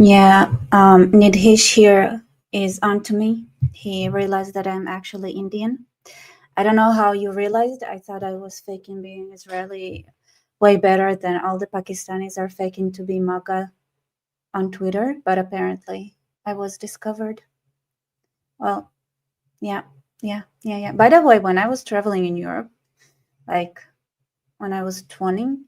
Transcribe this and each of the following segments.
Yeah, Nidhish here is onto me. He realized that I'm actually Indian. I don't know how you realized. I thought I was faking being Israeli way better than all the Pakistanis are faking to be MAGA on Twitter, but apparently I was discovered. Well, yeah, yeah. By the way, when I was traveling in Europe, like when I was 20,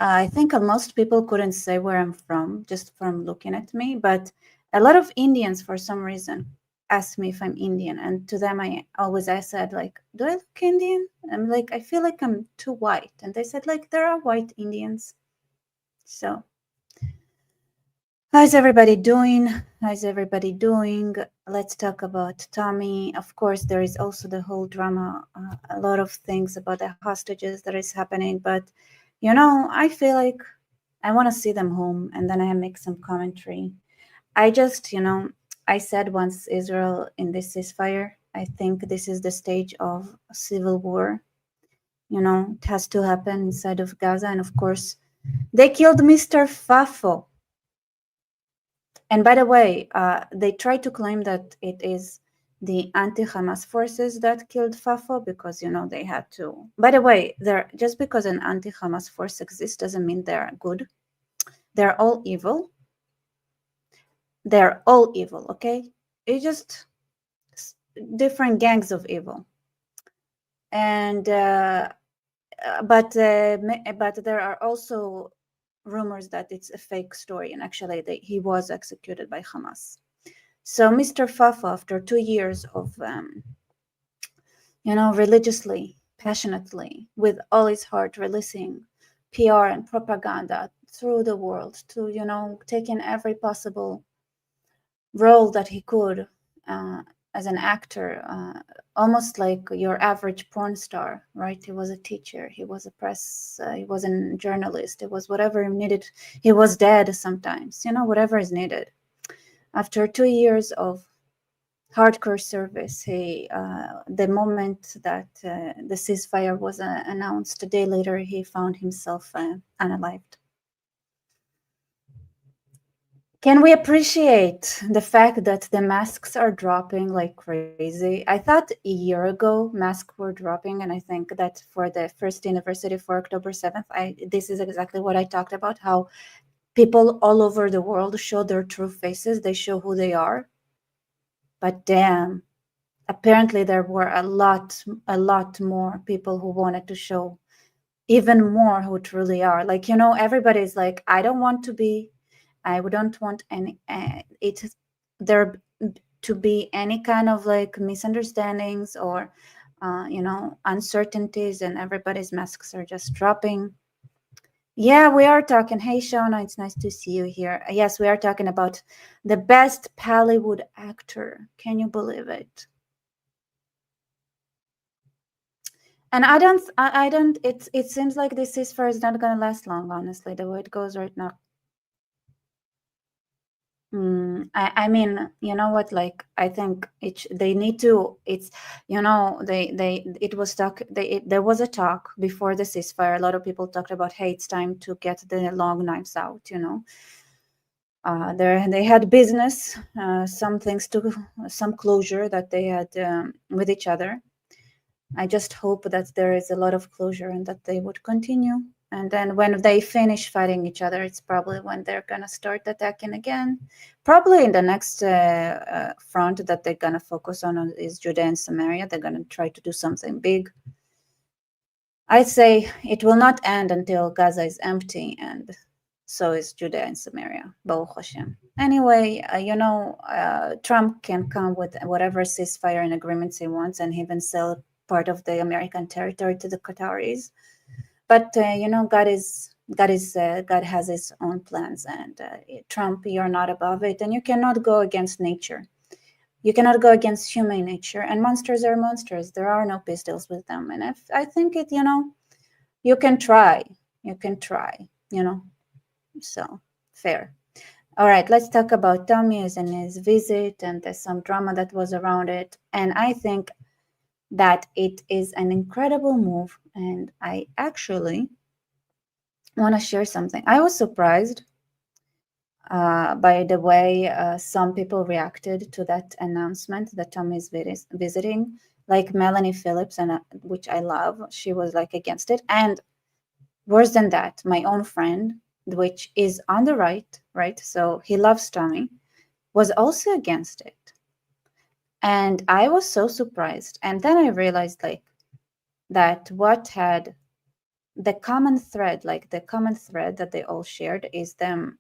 I think most people couldn't say where I'm from just from looking at me, but a lot of Indians, for some reason, asked me if I'm Indian, and to them I said like, "Do I look Indian?" I'm like, "I feel like I'm too white," and they said like, "There are white Indians." So, how's everybody doing? How's everybody doing? Let's talk about Tommy. Of course, there is also the whole drama, a lot of things about the hostages that is happening, but I feel like I want to see them home, and then I make some commentary. I just, I said once Israel in this ceasefire, I think this is the stage of civil war. It has to happen inside of Gaza, and of course, they killed Mr. Fafo. And by the way, they try to claim that it is the anti-Hamas forces that killed Fafo because they had to. By the way, just because an anti-Hamas force exists doesn't mean they're good. They're all evil. They're all evil, okay? It's just different gangs of evil. And but there are also rumors that it's a fake story, and actually he was executed by Hamas. So Mr. Fafa, after 2 years of religiously, passionately, with all his heart, releasing PR and propaganda through the world to taking every possible role that he could as an actor, almost like your average porn star, right? He was a teacher, he was a press, he was a journalist, it was whatever he needed. He was dead sometimes, whatever is needed. After 2 years of hardcore service, the moment that the ceasefire was announced, a day later, he found himself unalived. Can we appreciate the fact that the masks are dropping like crazy? I thought a year ago masks were dropping, and I think that for the first anniversary for October 7th, this is exactly what I talked about, how people all over the world show their true faces, they show who they are. But damn, apparently there were a lot more people who wanted to show even more who truly are. Like, everybody's like, I don't want any there to be any kind of like misunderstandings or uncertainties, and everybody's masks are just dropping. Yeah, we are talking. Hey, Shauna, it's nice to see you here. Yes, we are talking about the best Pallywood actor. Can you believe it? And I don't. It seems like this ceasefire is not gonna last long, honestly. The way it goes right now. I mean, you know what? Like, I think they need to. It's it was there was a talk before the ceasefire. A lot of people talked about, hey, it's time to get the long knives out. They had business, some things to some closure that they had with each other. I just hope that there is a lot of closure and that they would continue. And then when they finish fighting each other, it's probably when they're going to start attacking again. Probably in the next front that they're going to focus on is Judea and Samaria. They're going to try to do something big. I'd say it will not end until Gaza is empty, and so is Judea and Samaria. Baruch Hashem. Anyway, Trump can come with whatever ceasefire and agreements he wants, and even sell part of the American territory to the Qataris. But God has His own plans, and Trump, you're not above it, and you cannot go against nature. You cannot go against human nature, and monsters are monsters. There are no peace deals with them, and if I think it, you can try. You can try. So fair. All right, let's talk about Tommy's and his visit, and there's some drama that was around it, and I think that it is an incredible move, and I actually want to share something. I was surprised By the way, some people reacted to that announcement that Tommy is visiting, like Melanie Phillips, and which I love. She was like against it, and worse than that, my own friend, which is on the right, so he loves Tommy, was also against it. And I was so surprised. And then I realized like that what had the common thread, like the common thread that they all shared is them.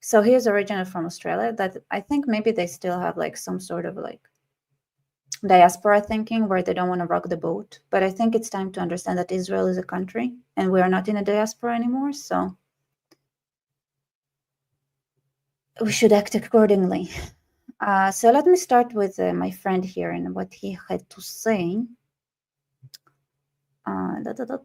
So he is originally from Australia, that I think maybe they still have like some sort of like diaspora thinking where they don't want to rock the boat. But I think it's time to understand that Israel is a country and we are not in a diaspora anymore. So we should act accordingly. So let me start with my friend here and what he had to say. Da, da, da,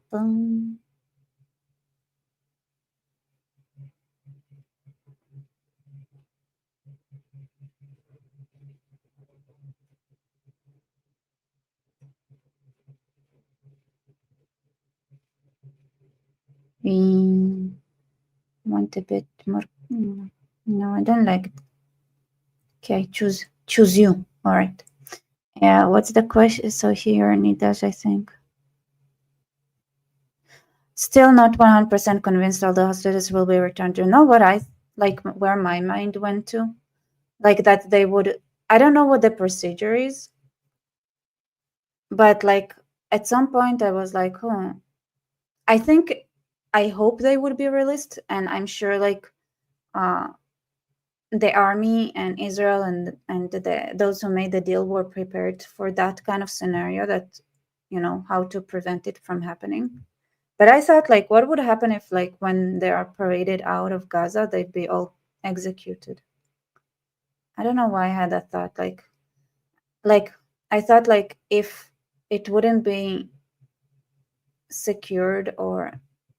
we want a bit more. No, I don't like it. Okay, choose you. All right. Yeah, what's the question? So here Nidash, I think. Still not 100% convinced all the hostages will be returned. You know what I like where my mind went to? Like that they would, I don't know what the procedure is, but like at some point I was like, I think, I hope they would be released. And I'm sure like the army and Israel and those who made the deal were prepared for that kind of scenario, that, you know, how to prevent it from happening. But I thought, like, what would happen if, like, when they are paraded out of Gaza, they'd be all executed? I don't know why I had that thought. Like I thought, like, if it wouldn't be secured, or,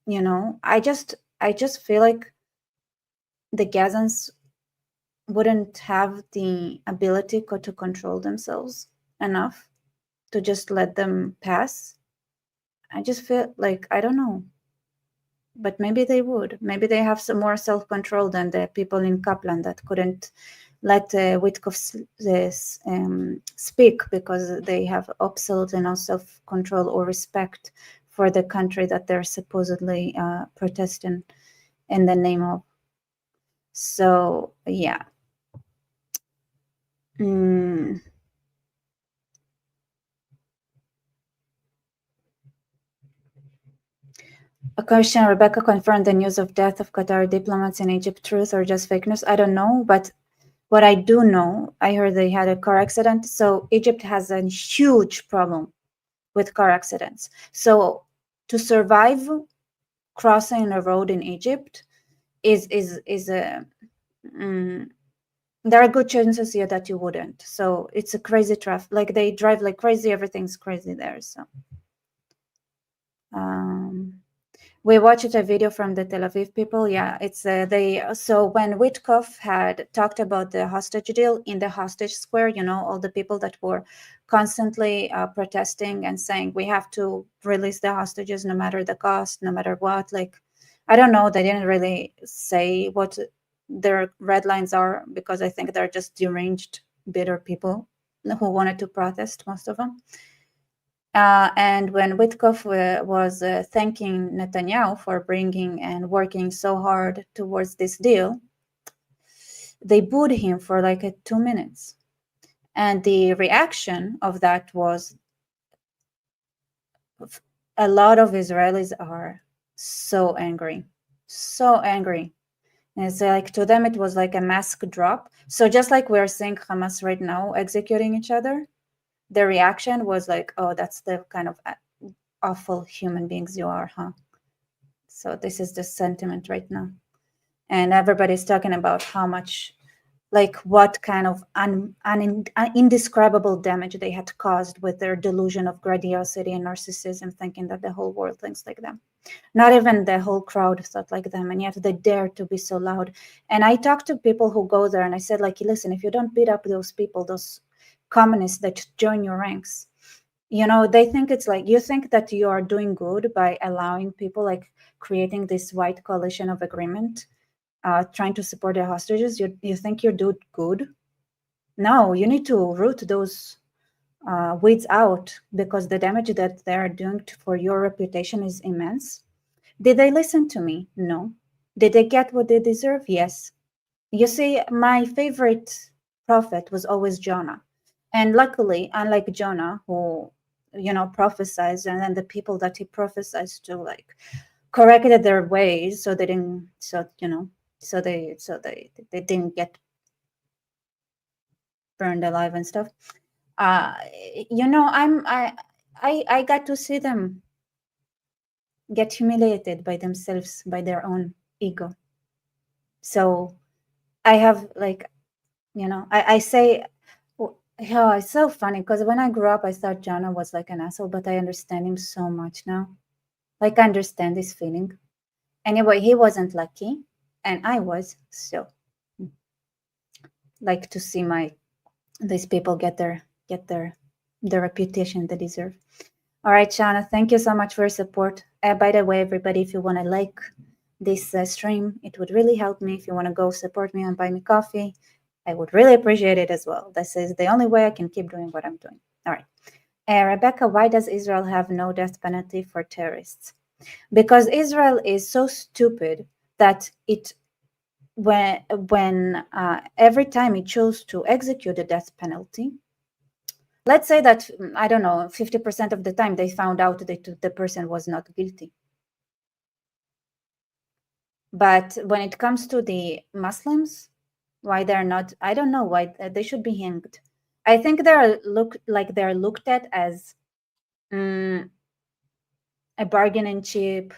you know, I just feel like the Gazans wouldn't have the ability to control themselves enough to just let them pass. I just feel like, I don't know, but maybe they would. Maybe they have some more self-control than the people in Kaplan that couldn't let Witkoff speak because they have absolutely no self-control or respect for the country that they're supposedly protesting in the name of. So, yeah. A question, Rebecca confirmed the news of death of Qatari diplomats in Egypt truth or just fake news? I don't know, but what I do know, I heard they had a car accident. So Egypt has a huge problem with car accidents. So to survive crossing a road in Egypt is a there are good chances here that you wouldn't. So it's a crazy traffic. Like they drive like crazy. Everything's crazy there. So we watched a video from the Tel Aviv people. Yeah, it's so when Witkoff had talked about the hostage deal in the hostage square, you know, all the people that were constantly protesting and saying we have to release the hostages no matter the cost, no matter what. Like, I don't know, they didn't really say what their red lines are, because I think they're just deranged, bitter people who wanted to protest, most of them. And when Witkoff was thanking Netanyahu for bringing and working so hard towards this deal, they booed him for like 2 minutes. And the reaction of that was a lot of Israelis are so angry. And it's like, to them, it was like a mask drop. So just like we're seeing Hamas right now executing each other, the reaction was like, oh, that's the kind of awful human beings you are, huh? So this is the sentiment right now. And everybody's talking about how much, like, what kind of indescribable damage they had caused with their delusion of grandiosity and narcissism, thinking that the whole world thinks like them. Not even the whole crowd thought like them, and yet they dare to be so loud. And I talked to people who go there, and I said, like, listen, if you don't beat up those people, those communists that join your ranks, you know, they think it's like, you think that you are doing good by allowing people, like creating this white coalition of agreement trying to support the hostages, you think you're doing good? No, you need to root those weeds out, because the damage that they're doing for your reputation is immense. Did they listen to me? No. Did they get what they deserve? Yes. You see, my favorite prophet was always Jonah. And luckily, unlike Jonah, who, prophesied, and then the people that he prophesied to, like, corrected their ways, so they didn't, so they didn't get burned alive and stuff. I got to see them get humiliated by themselves, by their own ego. So I have, like, I say, yeah, it's so funny, because when I grew up, I thought Jonah was like an asshole, but I understand him so much now. Like, I understand his feeling. Anyway, he wasn't lucky, and I was. So, like, to see these people get their reputation they deserve. All right, Shana, thank you so much for your support. By the way, everybody, if you want to like this stream, it would really help me. If you want to go support me on Buy Me Coffee, I would really appreciate it as well. This is the only way I can keep doing what I'm doing. All right. Rebecca, why does Israel have no death penalty for terrorists? Because Israel is so stupid that when every time it chose to execute the death penalty, let's say that, I don't know, 50% of the time they found out that the person was not guilty. But when it comes to the Muslims, why they're not, I don't know why they should be hanged. I think they're looked at as a bargaining chip,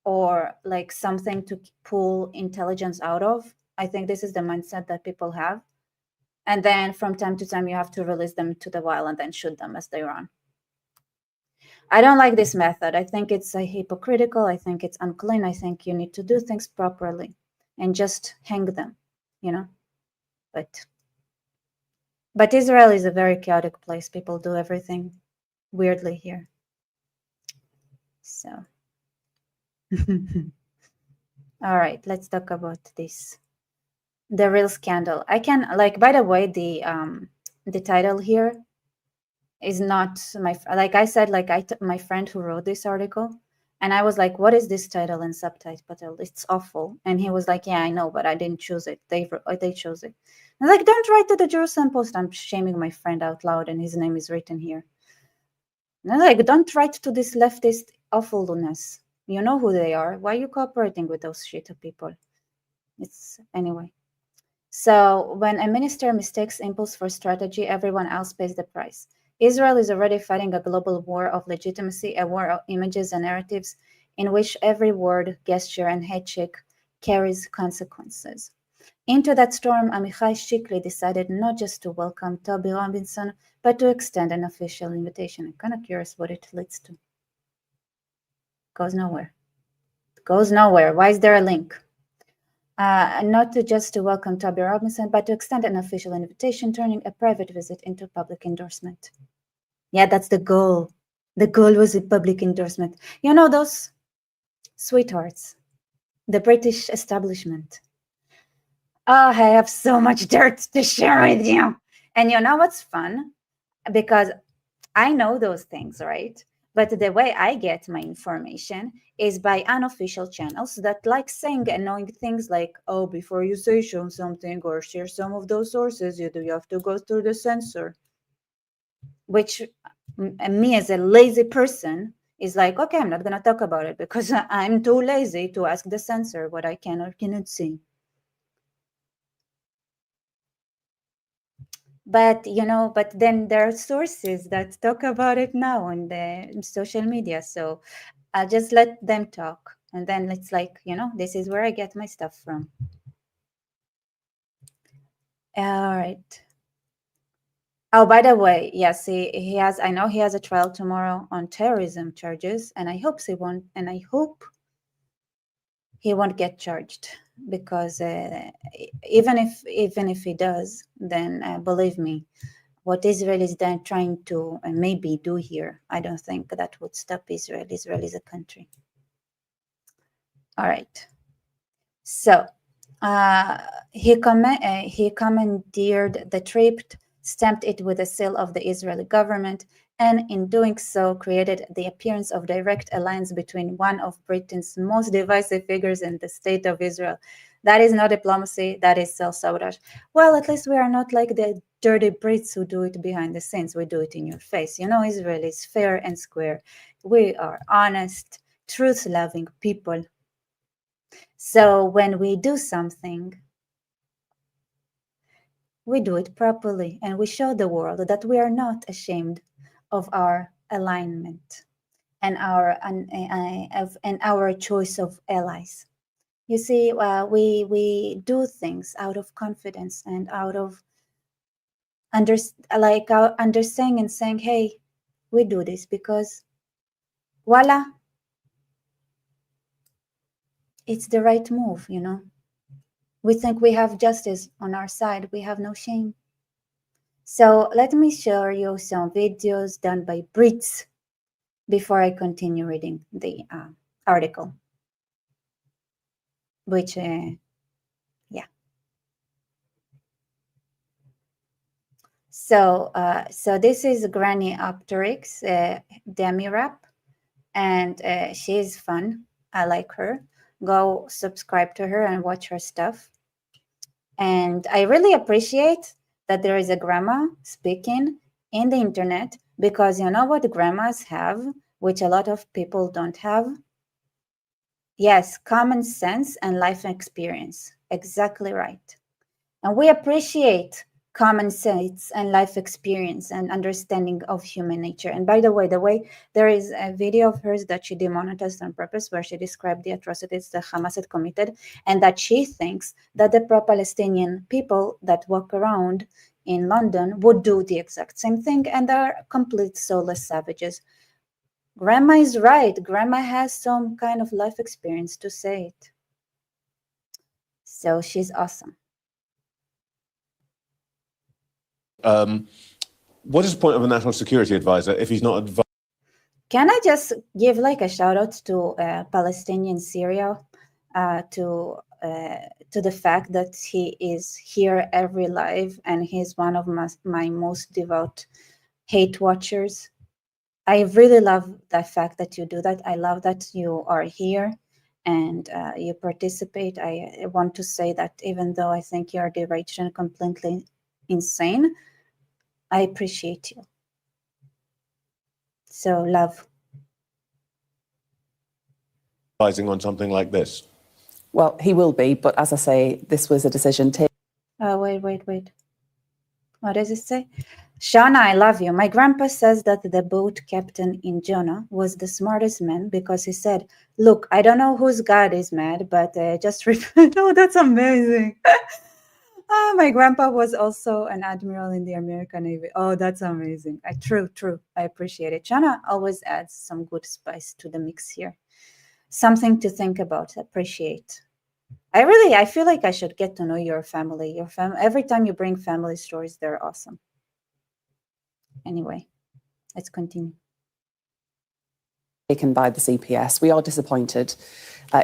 or like something to pull intelligence out of. I think this is the mindset that people have. And then from time to time, you have to release them to the wild and then shoot them as they run. I don't like this method. I think it's hypocritical. I think it's unclean. I think you need to do things properly and just hang them, But Israel is a very chaotic place. People do everything weirdly here. So, all right, let's talk about this. The real scandal. I can, like, by the way, the title here is not like I said, like my friend who wrote this article, and I was like, what is this title and subtitle? It's awful. And he was like, yeah, I know, but I didn't choose it. They chose it. I'm like, don't write to the Jerusalem Post. I'm shaming my friend out loud, and his name is written here. And I'm like, don't write to this leftist awfulness. You know who they are. Why are you cooperating with those shitty people? It's anyway. So when a minister mistakes impulse for strategy, everyone else pays the price. Israel is already fighting a global war of legitimacy, a war of images and narratives in which every word, gesture, and headshake carries consequences. Into that storm, Amichai Shikli decided not just to welcome Toby Robinson, but to extend an official invitation. I'm kind of curious what it leads to. Goes nowhere. Goes nowhere. Why is there a link? Not just to welcome Toby Robinson, but to extend an official invitation, turning a private visit into public endorsement. Yeah, that's the goal. The goal was a public endorsement. You know, those sweethearts, the British establishment. Oh, I have so much dirt to share with you. And you know what's fun? Because I know those things, right? But the way I get my information is by unofficial channels that like saying annoying things like, oh, before you say show something or share some of those sources, you have to go through the censor. Which me as a lazy person is like, okay, I'm not going to talk about it because I'm too lazy to ask the censor what I can or cannot see. But then there are sources that talk about it now on the social media. So I'll just let them talk. And then it's like, this is where I get my stuff from. All right. Oh, by the way, yes, I know he has a trial tomorrow on terrorism charges, and I hope he won't get charged, because even if he does, then believe me, what Israel is then trying to maybe do here, I don't think that would stop Israel. Israel is a country. All right. So He commandeered the trip, stamped it with the seal of the Israeli government, and in doing so created the appearance of direct alliance between one of Britain's most divisive figures in the state of Israel. That is not diplomacy, that is self-sabotage. Well, at least we are not like the dirty Brits who do it behind the scenes. We do it in your face. You know, Israel is fair and square. We are honest, truth-loving people. So when we do something, we do it properly and we show the world that we are not ashamed of our alignment and our choice of allies. You see, we do things out of confidence and out of understanding and saying, hey, we do this because voila, it's the right move, you know. We think we have justice on our side. We have no shame. So let me show you some videos done by Brits before I continue reading the article, which, yeah. So this is Granny Opterix Demirap, and she's fun. I like her. Go subscribe to her and watch her stuff. And I really appreciate that there is a grandma speaking in the internet, because you know what grandmas have, which a lot of people don't have? Yes, common sense and life experience. Exactly right. And we appreciate common sense and life experience and understanding of human nature. And by the way, there is a video of hers that she demonetized on purpose, where she described the atrocities the Hamas had committed, and that she thinks that the pro-Palestinian people that walk around in London would do the exact same thing, and are complete soulless savages. Grandma is right. Grandma has some kind of life experience to say it. So she's awesome. What is the point of a national security advisor if he's not advising? Can I just give like a shout out to Palestinian Syria, to the fact that he is here every live, and he's one of my most devout hate watchers. I really love the fact that you do that. I love that you are here and you participate. I want to say that even though I think you're deranged and completely insane, I appreciate you. So love. Advising on something like this? Well, he will be, but as I say, this was a decision taken. Wait. What does it say? Shauna, I love you. My grandpa says that the boat captain in Jonah was the smartest man, because he said, look, I don't know whose God is mad, but just repent. Oh, that's amazing. My grandpa was also an admiral in the American Navy. Oh, that's amazing. True. I appreciate it. Shauna always adds some good spice to the mix here. Something to think about. Appreciate. I feel like I should get to know your family. Every time you bring family stories, they're awesome. Anyway, let's continue. Taken by the CPS. We are disappointed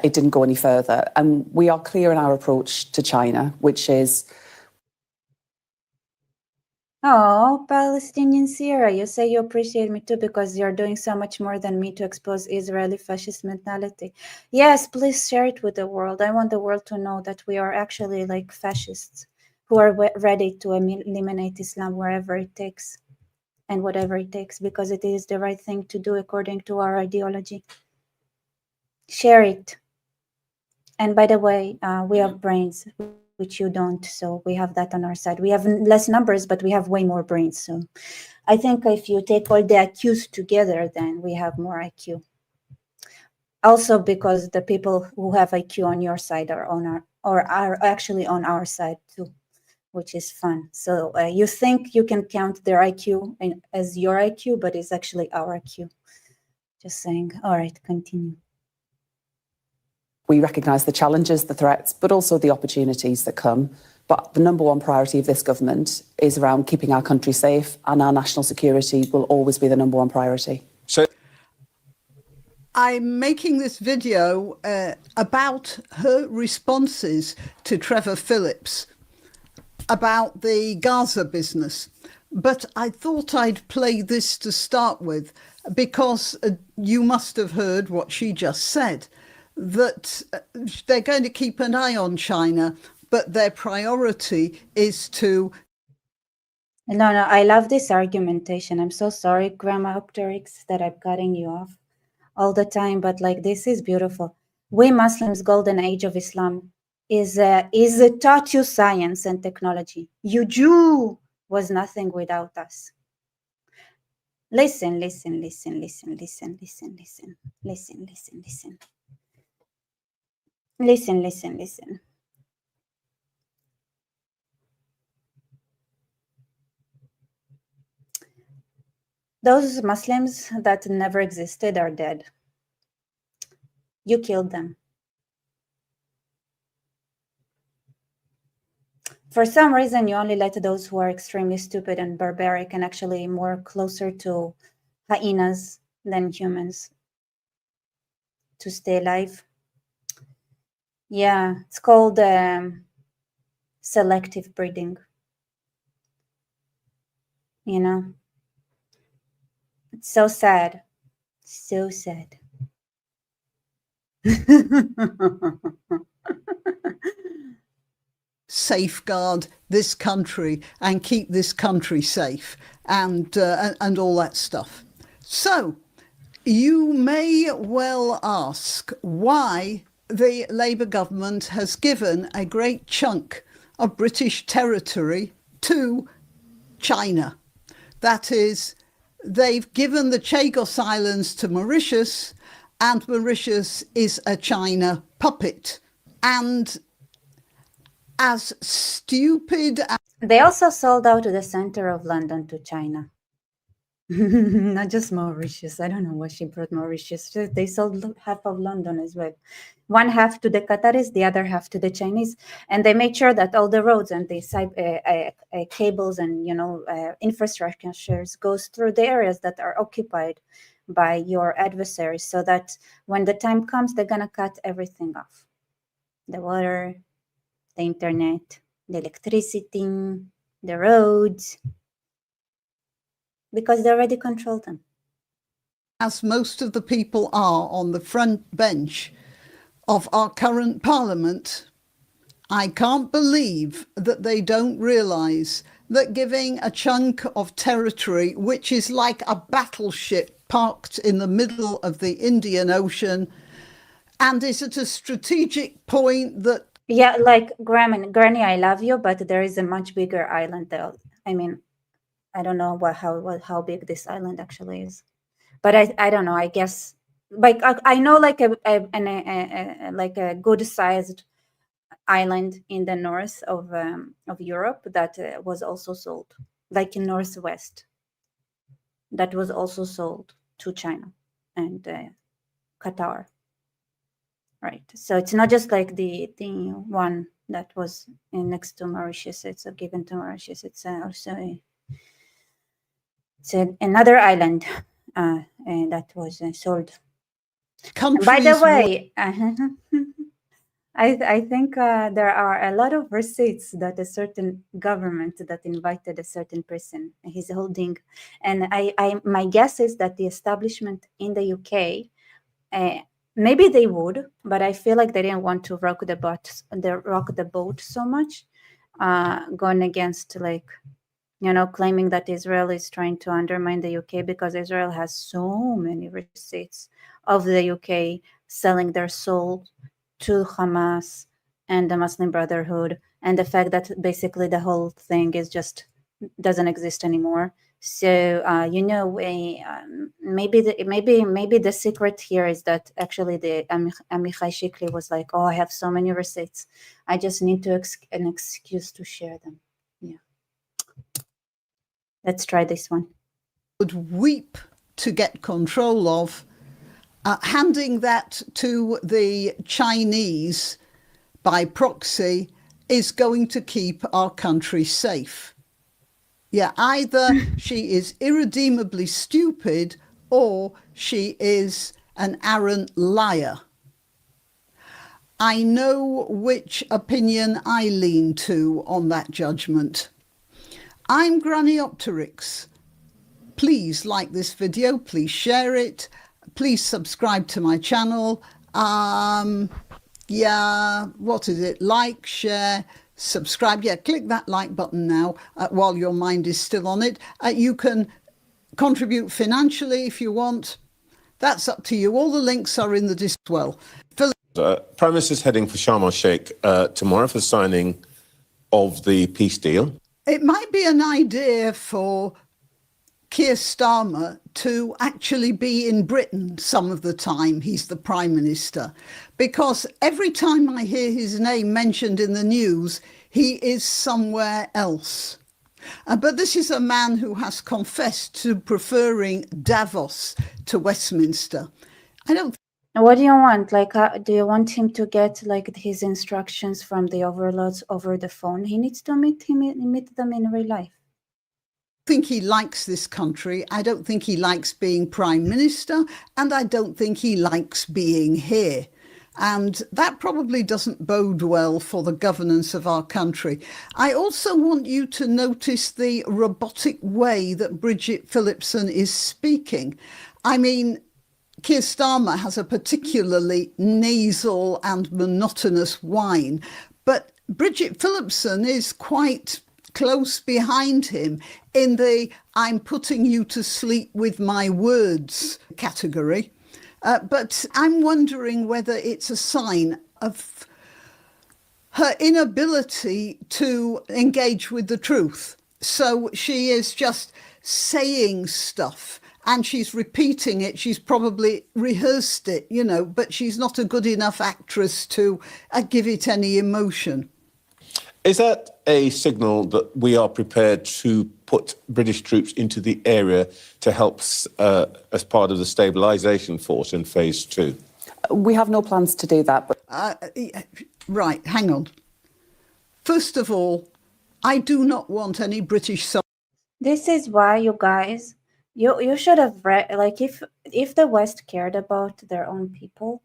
it didn't go any further. And we are clear in our approach to China, which is... Oh, Palestinian Sierra, you say you appreciate me too because you're doing so much more than me to expose Israeli fascist mentality. Yes, please share it with the world. I want the world to know that we are actually like fascists who are ready to eliminate Islam wherever it takes and whatever it takes, because it is the right thing to do according to our ideology. Share it. And by the way, we have brains, which you don't, so we have that on our side. We have less numbers, but we have way more brains. So I think if you take all the IQs together, then we have more IQ. Also, because the people who have IQ on your side are actually on our side too, which is fun. So you think you can count their IQ as your IQ, but it's actually our IQ. Just saying. All right, continue. We recognise the challenges, the threats, but also the opportunities that come. But the number one priority of this government is around keeping our country safe, and our national security will always be the number one priority. So, I'm making this video about her responses to Trevor Phillips about the Gaza business. But I thought I'd play this to start with because you must have heard what she just said, that they're going to keep an eye on China, but their priority is to... No, I love this argumentation. I'm so sorry, Grandma Opterix, that I'm cutting you off all the time, but like this is beautiful. We Muslims, golden age of Islam is taught you science and technology. You Jew was nothing without us. Listen, listen, listen, listen, listen, listen, listen, listen, listen, listen. Listen, listen, listen. Those Muslims that never existed are dead. You killed them. For some reason, you only let those who are extremely stupid and barbaric and actually more closer to hyenas than humans to stay alive. Yeah, it's called selective breeding. You know? It's so sad. So sad. safeguard this country and keep this country safe and all that stuff. So you may well ask why the Labour government has given a great chunk of British territory to China. That is, they've given the Chagos Islands to Mauritius, and Mauritius is a China puppet. And as stupid as... They also sold out the center of London to China. Not just Mauritius. I don't know why she brought Mauritius. They sold half of London as well. One half to the Qataris, the other half to the Chinese. And they made sure that all the roads and the cables and, infrastructures goes through the areas that are occupied by your adversaries, so that when the time comes, they're going to cut everything off. The water, the internet, the electricity, the roads, because they already control them. As most of the people are on the front bench of our current parliament, I can't believe that they don't realise that giving a chunk of territory, which is like a battleship parked in the middle of the Indian Ocean, and is at a strategic point that... Yeah, like Granny, I love you, but there is a much bigger island there. I mean, I don't know how big this island actually is, but I don't know. I guess like I know like a good sized island in the north of Europe that was also sold, like in Northwest, that was also sold to China and Qatar. Right. So it's not just like the one that was next to Mauritius. It's given to Mauritius. It's also another island that was sold. By the way, I think there are a lot of receipts that a certain government that invited a certain person he's holding, and my guess is that the establishment in the UK, maybe they would, but I feel like they didn't want to rock the boat so much, going against claiming that Israel is trying to undermine the UK, because Israel has so many receipts of the UK selling their soul to Hamas and the Muslim Brotherhood, and the fact that basically the whole thing is just doesn't exist anymore. So maybe the secret here is that actually the Amichai Shikli was like, oh, I have so many receipts, I just need an excuse to share them. Yeah. Let's try this one. Would weep to get control of, handing that to the Chinese by proxy is going to keep our country safe. Yeah, either she is irredeemably stupid or she is an arrant liar. I know which opinion I lean to on that judgment. I'm Granny Opterix. Please like this video, please share it, please subscribe to my channel. What is it? Like, share, subscribe. Yeah, click that like button now while your mind is still on it. You can contribute financially if you want. That's up to you. All the links are in the description. Prime Minister's heading for Sharm el-Sheikh tomorrow for the signing of the peace deal. It might be an idea for Keir Starmer to actually be in Britain some of the time he's the Prime Minister, because every time I hear his name mentioned in the news, he is somewhere else. But this is a man who has confessed to preferring Davos to Westminster. I don't. What do you want? Like, do you want him to get like his instructions from the overlords over the phone? He needs to meet them in real life. Think he likes this country. I don't think he likes being Prime Minister, and I don't think he likes being here. And that probably doesn't bode well for the governance of our country. I also want you to notice the robotic way that Bridget Phillipson is speaking. I mean, Keir Starmer has a particularly nasal and monotonous whine, but Bridget Phillipson is quite close behind him in the "I'm putting you to sleep with my words" category. But I'm wondering whether it's a sign of her inability to engage with the truth. So she is just saying stuff and she's repeating it. She's probably rehearsed it, you know, but she's not a good enough actress to give it any emotion. Is that a signal that we are prepared to put British troops into the area to help as part of the stabilisation force in phase 2? We have no plans to do that. But Right, hang on. First of all, I do not want any British soldiers. This is why, you guys, you should have read, like, if the West cared about their own people,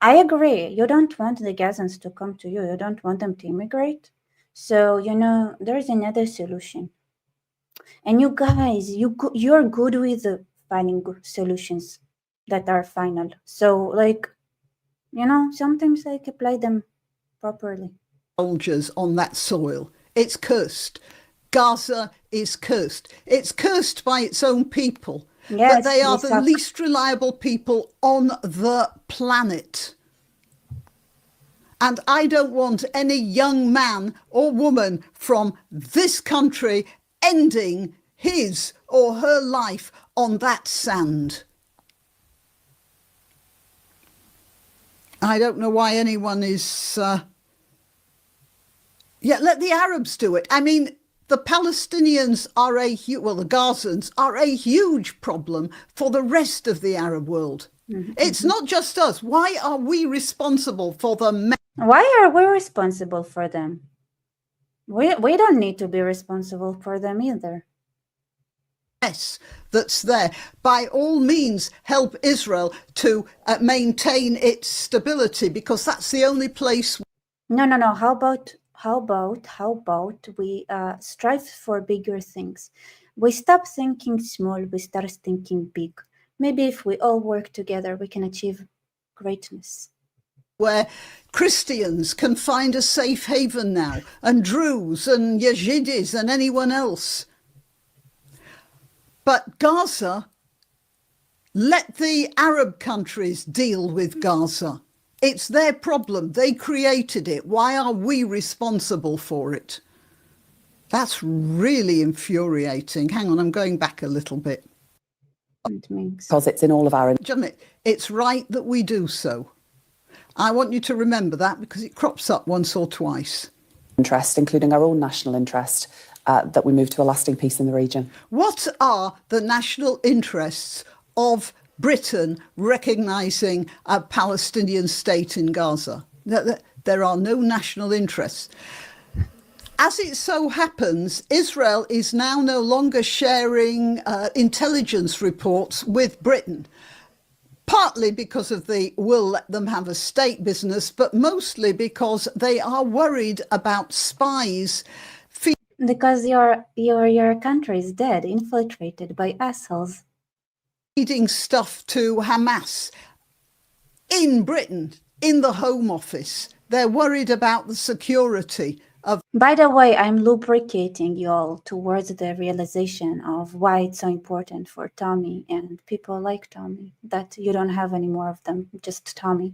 I agree. You don't want the Gazans to come to you. You don't want them to immigrate. So, you know, there's another solution. And you guys, you're good with finding good solutions that are final. So, like, you know, sometimes like apply them properly. Soldiers on that soil. It's cursed. Gaza is cursed. It's cursed by its own people. Yes, but they are we the suck. least reliable people on the planet. And I don't want any young man or woman from this country ending his or her life on that sand. I don't know why anyone is... let the Arabs do it. I mean, the Palestinians are the Gazans are a huge problem for the rest of the Arab world. Mm-hmm. It's not just us. Why are we responsible for the... Why are we responsible for them? We don't need to be responsible for them either. Mess that's there. By all means, help Israel to maintain its stability, because that's the only place... No. How about we strive for bigger things? We stop thinking small, we start thinking big. Maybe if we all work together, we can achieve greatness. Where Christians can find a safe haven now, and Druze and Yazidis and anyone else. But Gaza, let the Arab countries deal with Gaza. It's their problem. They created it. Why are we responsible for it? That's really infuriating. Hang on, I'm going back a little bit. Because it's in all of our... It's right that we do so. I want you to remember that, because it crops up once or twice. Interest, including our own national interest, that we move to a lasting peace in the region. What are the national interests of Britain recognising a Palestinian state in Gaza? There are no national interests. As it so happens, Israel is now no longer sharing intelligence reports with Britain. partly because of the will let them have a state business, but mostly because they are worried about spies Because your country is dead, infiltrated by assholes. feeding stuff to Hamas in Britain, in the Home Office. They're worried about the security of. By the way, I'm lubricating you all towards the realization of why it's so important for Tommy and people like Tommy, that you don't have any more of them, just Tommy,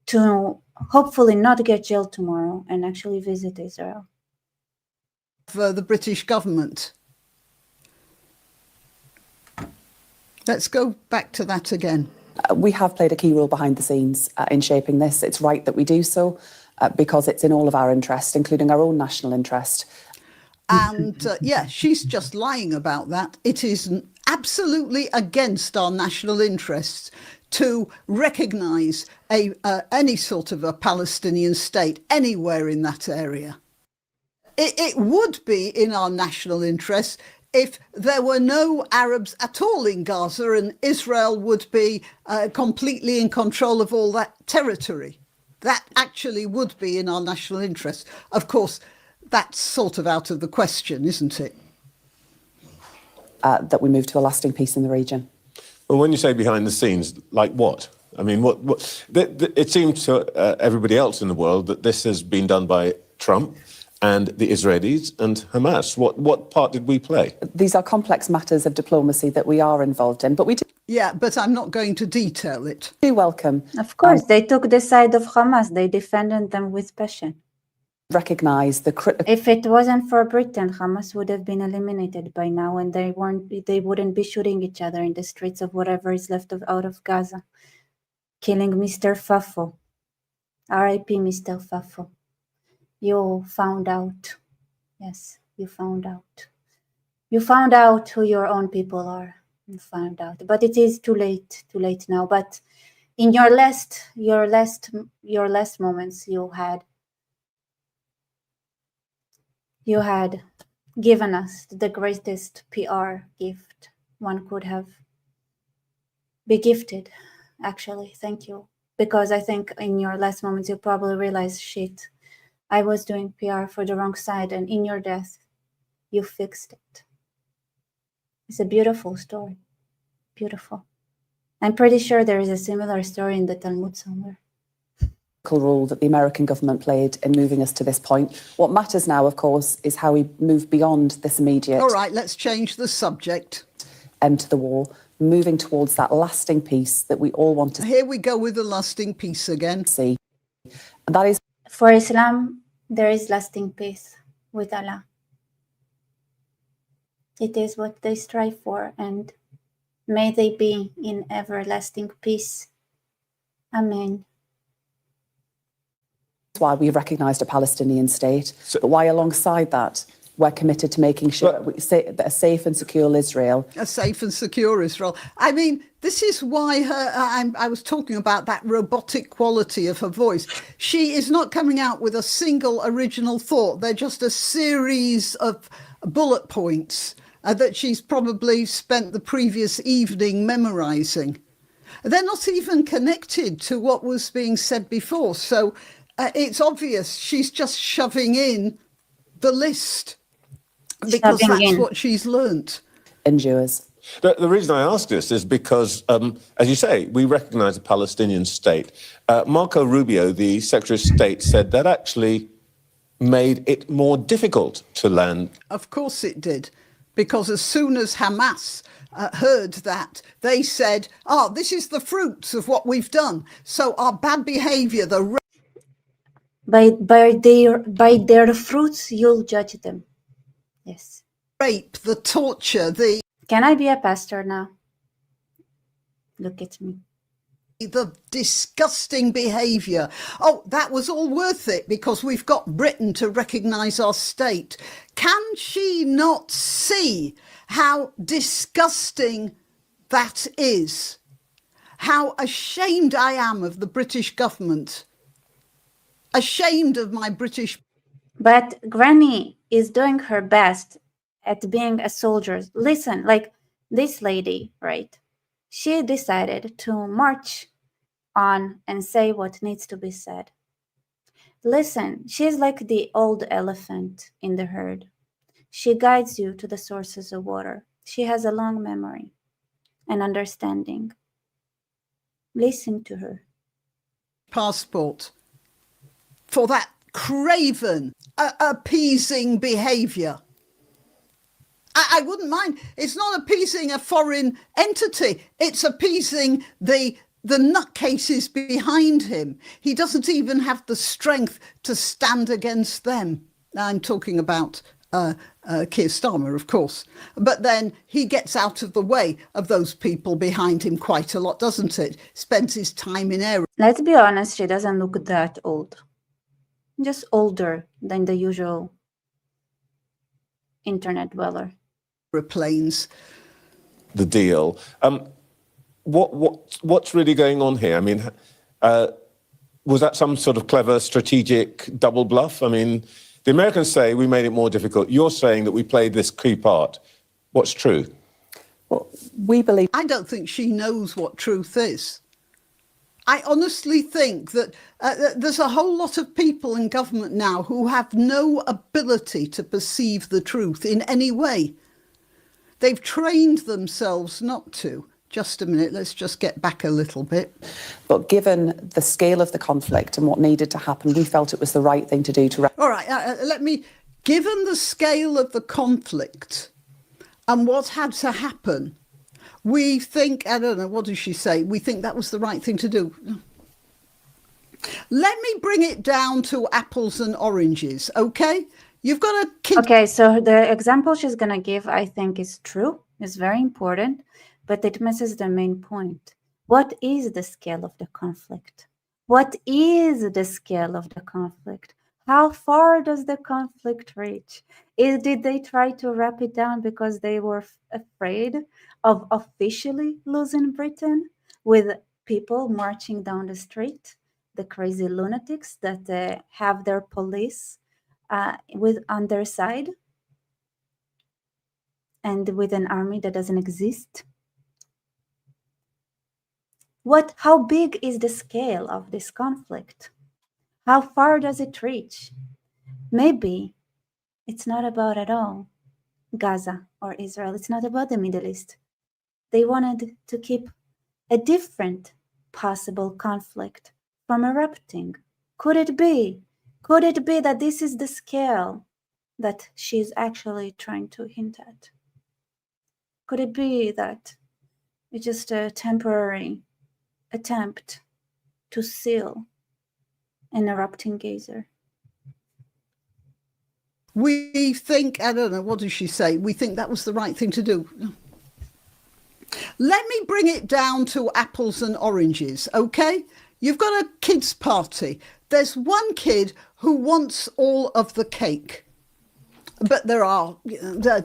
to hopefully not get jailed tomorrow and actually visit Israel. The British government. Let's go back to that again. We have played a key role behind the scenes in shaping this. It's right that we do so because it's in all of our interest, including our own national interest. And yeah, she's just lying about that. It is absolutely against our national interests to recognise any sort of a Palestinian state anywhere in that area. It would be in our national interest if there were no Arabs at all in Gaza and Israel would be completely in control of all that territory. That actually would be in our national interest. Of course, that's sort of out of the question, isn't it? That we move to a lasting peace in the region. Well, when you say behind the scenes, like what? I mean, it seems to everybody else in the world that this has been done by Trump and the Israelis and Hamas. What part did we play? These are complex matters of diplomacy that we are involved in, but we do Yeah, but I'm not going to detail it. welcome. Of course, they took the side of Hamas. They defended them with passion. Recognise the critical. If it wasn't for Britain, Hamas would have been eliminated by now, and they wouldn't be shooting each other in the streets of whatever is left out of Gaza, killing Mr. Fafo. R.I.P. Mr. Fafo. You found out. Yes, you found out. You found out who your own people are. You found out, but it is too late now. But in your last moments, you had given us the greatest PR gift one could have be gifted. Actually, thank you, because I think in your last moments you probably realized, shit, I was doing PR for the wrong side, and in your death, you fixed it. It's a beautiful story. Beautiful. I'm pretty sure there is a similar story in the Talmud somewhere. Role that the American government played in moving us to this point. What matters now, of course, is how we move beyond this immediate. All right, let's change the subject. End to the war, moving towards that lasting peace that we all want to Here we go with the lasting peace again. see. And that is For Islam, there is lasting peace with Allah. It is what they strive for, and may they be in everlasting peace. Amen. why we've recognised a Palestinian state, but why alongside that we're committed to making sure that a safe and secure Israel. A safe and secure Israel. I mean, this is why I was talking about that robotic quality of her voice. She is not coming out with a single original thought. They're just a series of bullet points that she's probably spent the previous evening memorising. They're not even connected to what was being said before. So it's obvious she's just shoving in the list because that's what she's learnt. Endures. The reason I ask this is because, as you say, we recognise a Palestinian state. Marco Rubio, the Secretary of State, said that actually made it more difficult to land. Of course it did, because as soon as Hamas heard that, they said, "Oh, this is the fruits of what we've done. So our bad behaviour, by their fruits, you'll judge them." Yes. Rape, the torture, the Can I be a pastor now? Look at me. disgusting behaviour. Oh, that was all worth it because we've got Britain to recognise our state. Can she not see how disgusting that is? How ashamed I am of the British government. Ashamed of my British... But Granny is doing her best at being a soldier. Listen, like this lady, right? she decided to march on and say what needs to be said. Listen, she's like the old elephant in the herd. She guides you to the sources of water. She has a long memory and understanding. Listen to her. Passport for that craven, appeasing behaviour. I wouldn't mind. It's not appeasing a foreign entity. It's appeasing the nutcases behind him. He doesn't even have the strength to stand against them. I'm talking about Keir Starmer, of course. But then he gets out of the way of those people behind him quite a lot, doesn't it? Spends his time in Let's be honest, she doesn't look that old. Just older than the usual internet dweller. aeroplanes. The deal. What's really going on here? I mean, was that some sort of clever strategic double bluff? I mean, the Americans say we made it more difficult. You're saying that we played this key part. What's true? Well, we believe I don't think she knows what truth is. I honestly think that there's a whole lot of people in government now who have no ability to perceive the truth in any way. They've trained themselves not to. Just a minute, let's just get back a little bit. But given the scale of the conflict and what needed to happen, we felt it was the right thing to do to... All right, given the scale of the conflict and what had to happen, we think, I don't know, what does she say? We think that was the right thing to do. Let me bring it down to apples and oranges, okay? You've got a kid. Okay, so the example she's going to give, I think, is true, is very important, but it misses the main point. What is the scale of the conflict? What is the scale of the conflict? How far does the conflict reach? Did they try to wrap it down because they were afraid of officially losing Britain with people marching down the street, the crazy lunatics that have their police on their side and with an army that doesn't exist? How big is the scale of this conflict? How far does it reach? Maybe it's not about at all Gaza or Israel. It's not about the Middle East. They wanted to keep a different possible conflict from erupting. Could it be that this is the scale that she's actually trying to hint at? Could it be that it's just a temporary attempt to seal an erupting geyser? We think, I don't know, what does she say? We think that was the right thing to do. Let me bring it down to apples and oranges, okay? You've got a kids' party. There's one kid who wants all of the cake, but there are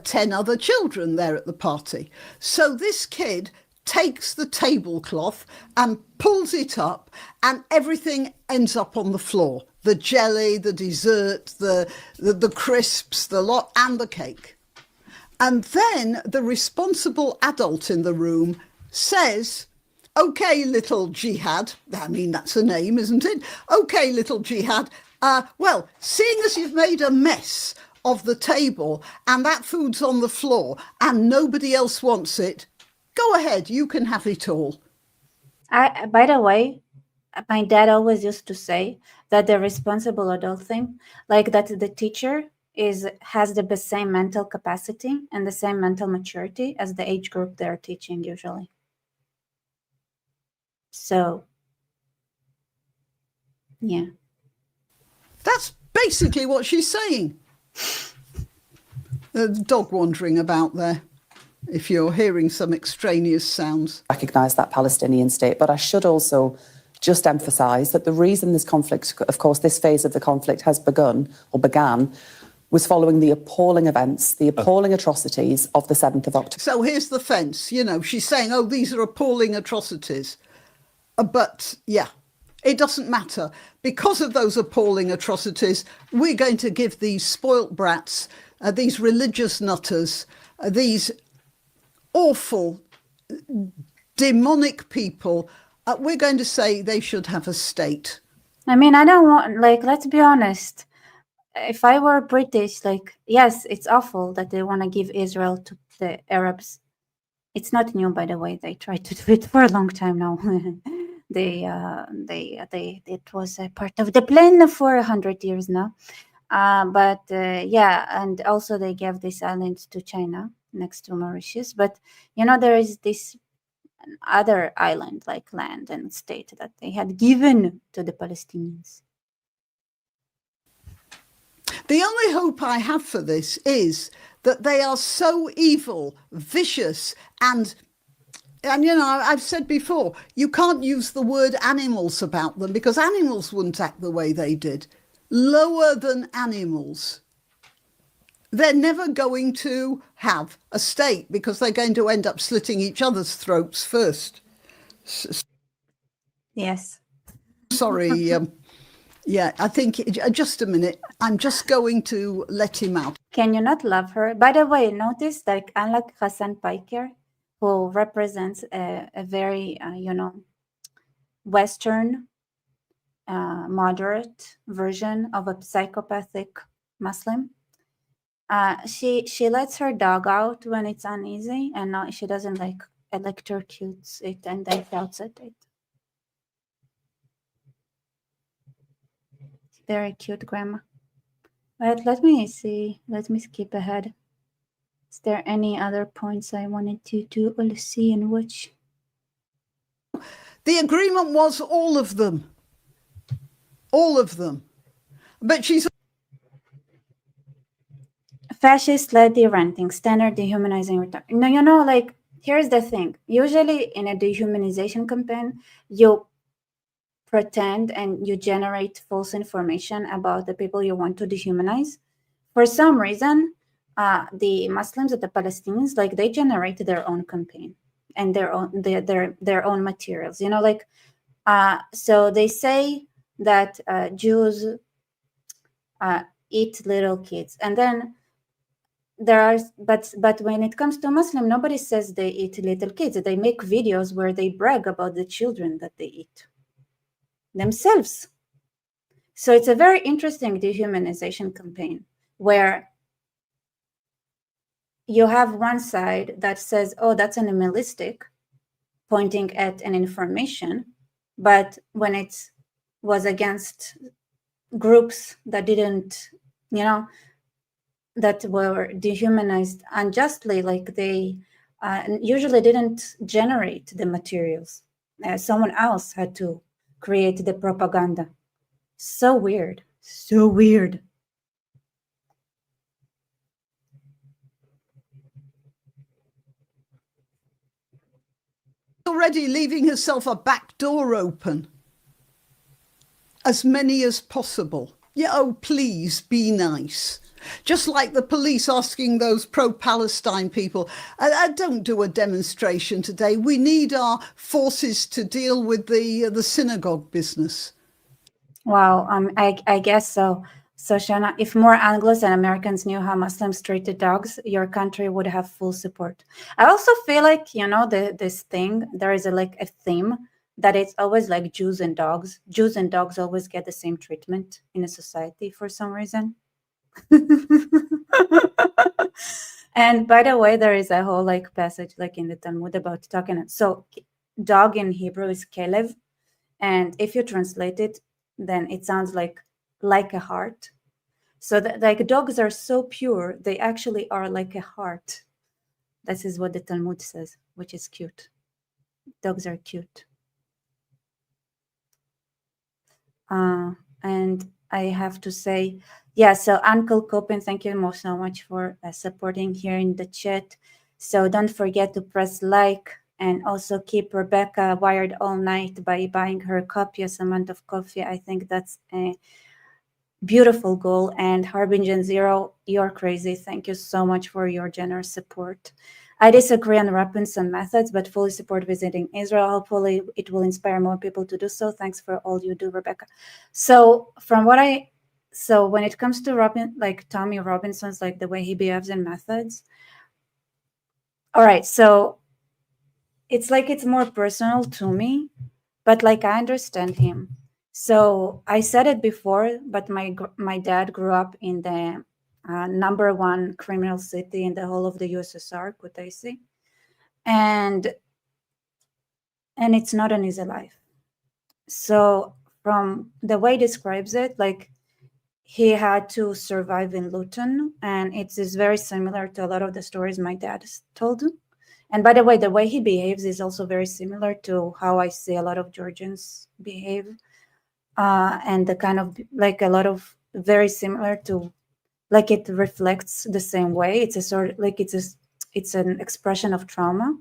10 other children there at the party. So this kid takes the tablecloth and pulls it up, and everything ends up on the floor. The jelly, the dessert, the crisps, the lot, and the cake. And then the responsible adult in the room says, "Okay, little Jihad," I mean, that's a name, isn't it? "Okay, little Jihad, well, seeing as you've made a mess of the table and that food's on the floor and nobody else wants it, go ahead, you can have it all." By the way, my dad always used to say that the responsible adult thing, like that the teacher has the same mental capacity and the same mental maturity as the age group they're teaching usually. So, yeah. That's basically what she's saying. The dog wandering about there, if you're hearing some extraneous sounds. Recognise that Palestinian state, but I should also just emphasise that the reason this conflict, of course, this phase of the conflict has began, was following the appalling events, the appalling atrocities of the 7th of October. So here's the fence, she's saying, oh, these are appalling atrocities. But yeah, it doesn't matter. Because of those appalling atrocities, we're going to give these spoilt brats, these religious nutters, these awful demonic people, we're going to say they should have a state. I mean, I don't want, like, let's be honest. If I were British, like, yes, it's awful that they want to give Israel to the Arabs. It's not new, by the way. They tried to do it for a long time now. It was a part of the plan for 100 years now. Yeah, and also they gave this island to China next to Mauritius. But, you know, there is this other island, like land and state, that they had given to the Palestinians. The only hope I have for this is that they are so evil, vicious, and you know, I've said before, you can't use the word animals about them because animals wouldn't act the way they did. Lower than animals. They're never going to have a state because they're going to end up slitting each other's throats first. Yes. Sorry. Yeah, I think, just a minute, I'm just going to let him out. Can you not love her? By the way, notice, like, unlike Hassan Piker, who represents a very, you know, Western, moderate version of a psychopathic Muslim, she lets her dog out when it's uneasy, and she doesn't, like, electrocutes it and then shouts at it. Very cute, Grandma. But let me see. Let me skip ahead. Is there any other points I wanted you to see and watch? The agreement was all of them. All of them. But she's... Fascist-led derenting, standard dehumanizing return. No, you know, like, here's the thing. Usually in a dehumanization campaign, you pretend and you generate false information about the people you want to dehumanize. For some reason, the Muslims and the Palestinians, like, they generate their own campaign and their own materials. You know, like, so they say that Jews eat little kids, and then there are, but when it comes to Muslim, nobody says they eat little kids. They make videos where they brag about the children that they eat themselves. So it's a very interesting dehumanization campaign where you have one side that says, oh, that's animalistic, pointing at an information, but when it was against groups that didn't, you know, that were dehumanized unjustly, like, they usually didn't generate the materials. Someone else had to create the propaganda. So weird. So weird. already leaving herself a back door open. As many as possible. Yeah, oh, please be nice. Just like the police asking those pro-Palestine people, don't do a demonstration today. We need our forces to deal with the synagogue business. Wow, I guess so. So, Shana, if more Anglos and Americans knew how Muslims treated dogs, your country would have full support. I also feel like, you know, this thing, there is a theme that it's always like Jews and dogs. Jews and dogs always get the same treatment in a society for some reason. And by the way, there is a whole passage in the Talmud about talking. So dog in Hebrew is kelev, and if you translate it, then it sounds like a heart. So dogs are so pure, they actually are like a heart. This is what the Talmud says, which is cute. Dogs are cute. And I have to say, yeah, so Uncle Copen, thank you so much for supporting here in the chat. So don't forget to press like and also keep Rebecca wired all night by buying her copious amount of coffee. I think that's a beautiful goal. And Harbingen Zero, you're crazy. Thank you so much for your generous support. I disagree on Rapinson methods, but fully support visiting Israel. Hopefully it will inspire more people to do so. Thanks for all you do, Rebecca. So when it comes to Tommy Robinson's, the way he behaves in methods. All right. So it's like it's more personal to me, but like I understand him. So I said it before, but my dad grew up in the #1 criminal city in the whole of the USSR, Kutaisi, and it's not an easy life. So from the way he describes it, like he had to survive in Luton, and it is very similar to a lot of the stories my dad has told. And by the way he behaves is also very similar to how I see a lot of Georgians behave, and the kind of like a lot of very similar to, like it reflects the same way. It's a sort of like it's an expression of trauma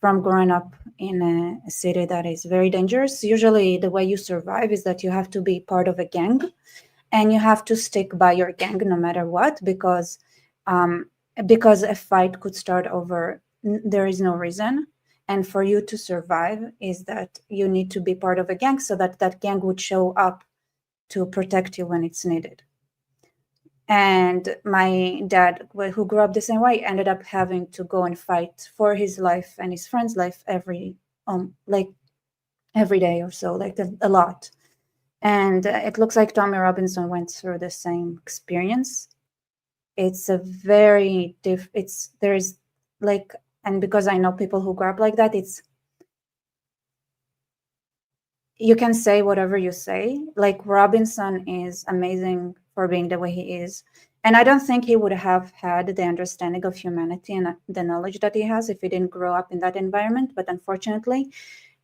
from growing up in a city that is very dangerous. Usually the way you survive is that you have to be part of a gang, and you have to stick by your gang no matter what, because a fight could start over there is no reason. And for you to survive is that you need to be part of a gang, so that that gang would show up to protect you when it's needed. And my dad, who grew up the same way, ended up having to go and fight for his life and his friend's life every day or so, like a lot. And it looks like Tommy Robinson went through the same experience. It's a very there's like, and because I know people who grew up like that, you can say whatever you say. Like Robinson is amazing for being the way he is. And I don't think he would have had the understanding of humanity and the knowledge that he has if he didn't grow up in that environment. But unfortunately,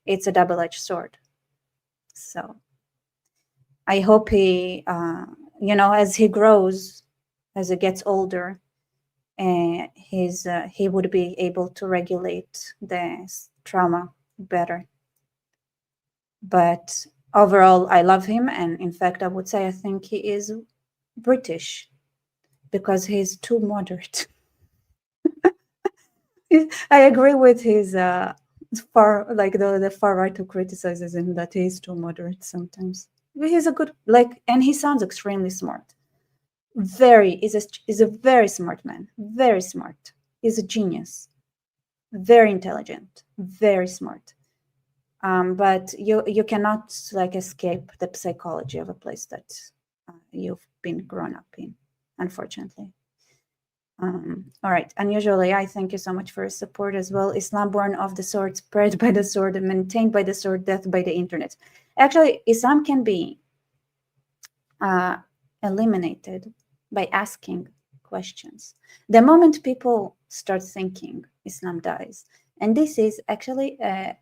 it's a double-edged sword. So I hope he, as he grows, as he gets older, he would be able to regulate the trauma better. But overall, I love him. And in fact, I would say I think he is British because he's too moderate. I agree with his the far right who criticizes him that he's too moderate sometimes. He's a good, and he sounds extremely smart. Is a very smart man, very smart. He's a genius, very intelligent, very smart. But you cannot escape the psychology of a place that you've been grown up in, unfortunately. All right. Unusually, I thank you so much for your support as well. Islam born of the sword, spread by the sword, and maintained by the sword, death by the internet. Actually, Islam can be eliminated by asking questions. The moment people start thinking, Islam dies. And this is actually a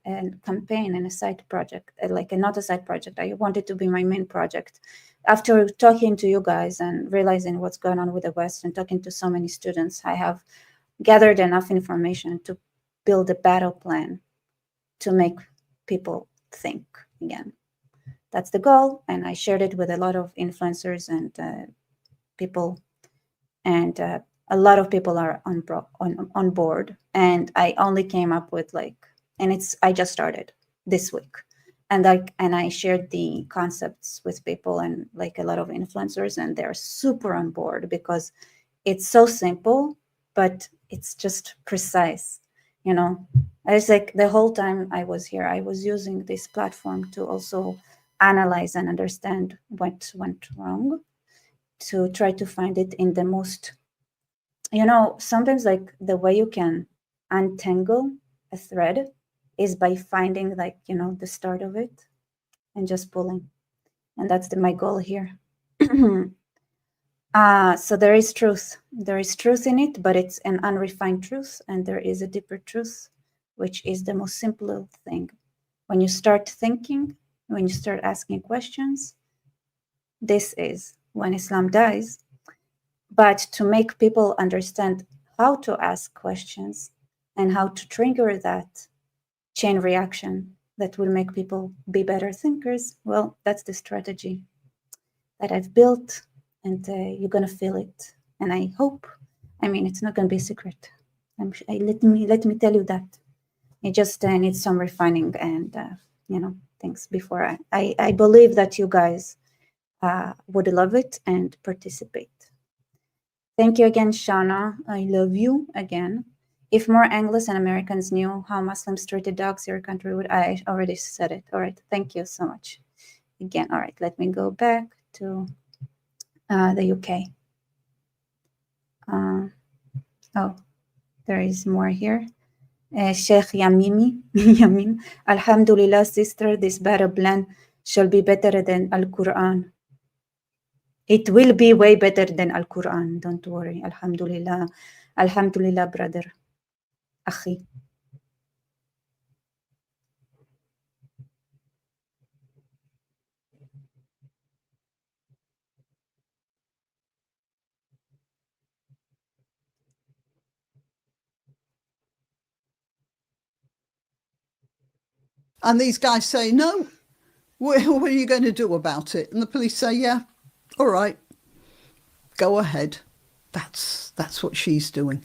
campaign and a side project, not a side project. I want it to be my main project. After talking to you guys and realizing what's going on with the West and talking to so many students, I have gathered enough information to build a battle plan to make people think again. That's the goal. And I shared it with a lot of influencers and people. And a lot of people are on board, and I only came up with I just started this week, and I shared the concepts with people and a lot of influencers, and they're super on board because it's so simple, but it's just precise. I was the whole time I was here, I was using this platform to also analyze and understand what went wrong, to try to find it in the most, sometimes the way you can untangle a thread is by finding the start of it and just pulling. And that's my goal here. So there is truth. There is truth in it, but it's an unrefined truth. And there is a deeper truth, which is the most simple thing. When you start thinking, when you start asking questions, this is when Islam dies. But to make people understand how to ask questions and how to trigger that chain reaction that will make people be better thinkers, well, that's the strategy that I've built, and you're going to feel it. And I hope, it's not going to be a secret. Let me tell you that. It just needs some refining and, things before I believe that you guys would love it and participate. Thank you again, Shana. I love you again. If more Anglos and Americans knew how Muslims treated dogs, your country would. I already said it. All right. Thank you so much. Again. All right. Let me go back to the UK. Oh, there is more here. Sheikh Yamimi, Yamin. Alhamdulillah, sister, this battle plan shall be better than Al-Quran. It will be way better than Al-Quran. Don't worry. Alhamdulillah. Alhamdulillah, brother. Akhi. And these guys say, no, what are you going to do about it? And the police say, yeah, all right, go ahead. That's what she's doing.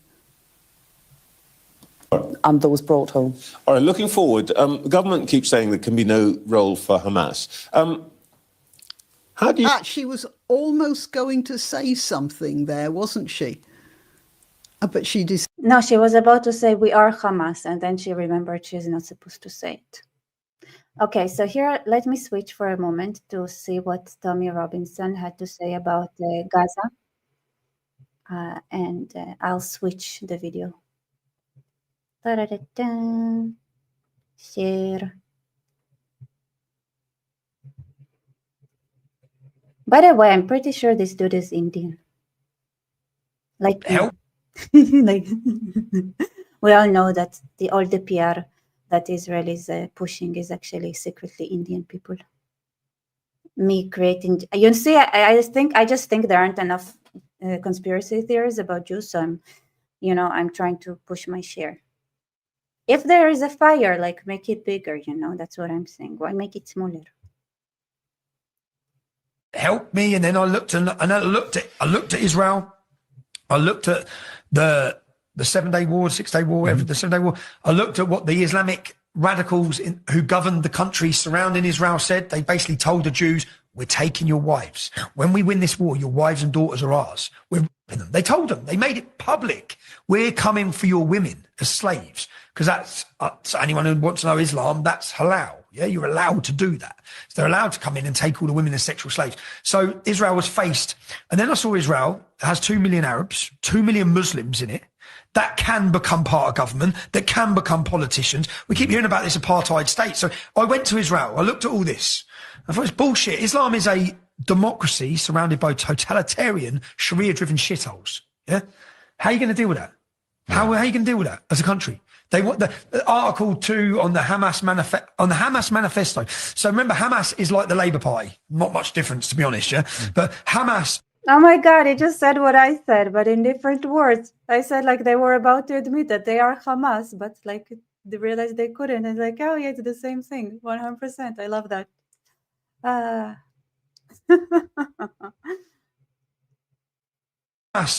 And those brought home. All right, looking forward, the government keeps saying there can be no role for Hamas. How do you... She was almost going to say something there, wasn't she? But she decided. No, she was about to say we are Hamas, and then she remembered she's not supposed to say it. Okay, so here, let me switch for a moment to see what Tommy Robinson had to say about Gaza. And I'll switch the video. Da-da-da-da. Share. By the way, I'm pretty sure this dude is Indian. Like, Hell? like we all know that all the PR that Israel is pushing is actually secretly Indian people. Me creating, you see, I just think there aren't enough conspiracy theories about Jews, so I'm trying to push my share. If there is a fire, like make it bigger, that's what I'm saying. Why make it smaller? Help me, and then I looked at Israel. I looked at the 7-day war, 6-day war, whatever, the 7-day war. I looked at what the Islamic radicals who governed the country surrounding Israel said. They basically told the Jews, we're taking your wives. When we win this war, your wives and daughters are ours. We're ripping them. They told them. They made it public. We're coming for your women as slaves. Because that's, anyone who wants to know Islam, that's halal. Yeah, you're allowed to do that. So they're allowed to come in and take all the women as sexual slaves. So Israel was faced. And then I saw Israel has 2 million Arabs, 2 million Muslims in it, that can become part of government, that can become politicians. We keep hearing about this apartheid state. So I went to Israel. I looked at all this. I thought it's bullshit. Islam is a democracy surrounded by totalitarian, Sharia-driven shitholes. Yeah? How are you going to deal with that? How are you going to deal with that as a country? They want the Article 2 on the Hamas manifesto. So remember, Hamas is like the Labour Party. Not much difference, to be honest, yeah? But Hamas... Oh my God, he just said what I said, but in different words. I said like they were about to admit that they are Hamas, but like they realized they couldn't. It's like, oh yeah, it's the same thing, 100%. I love that.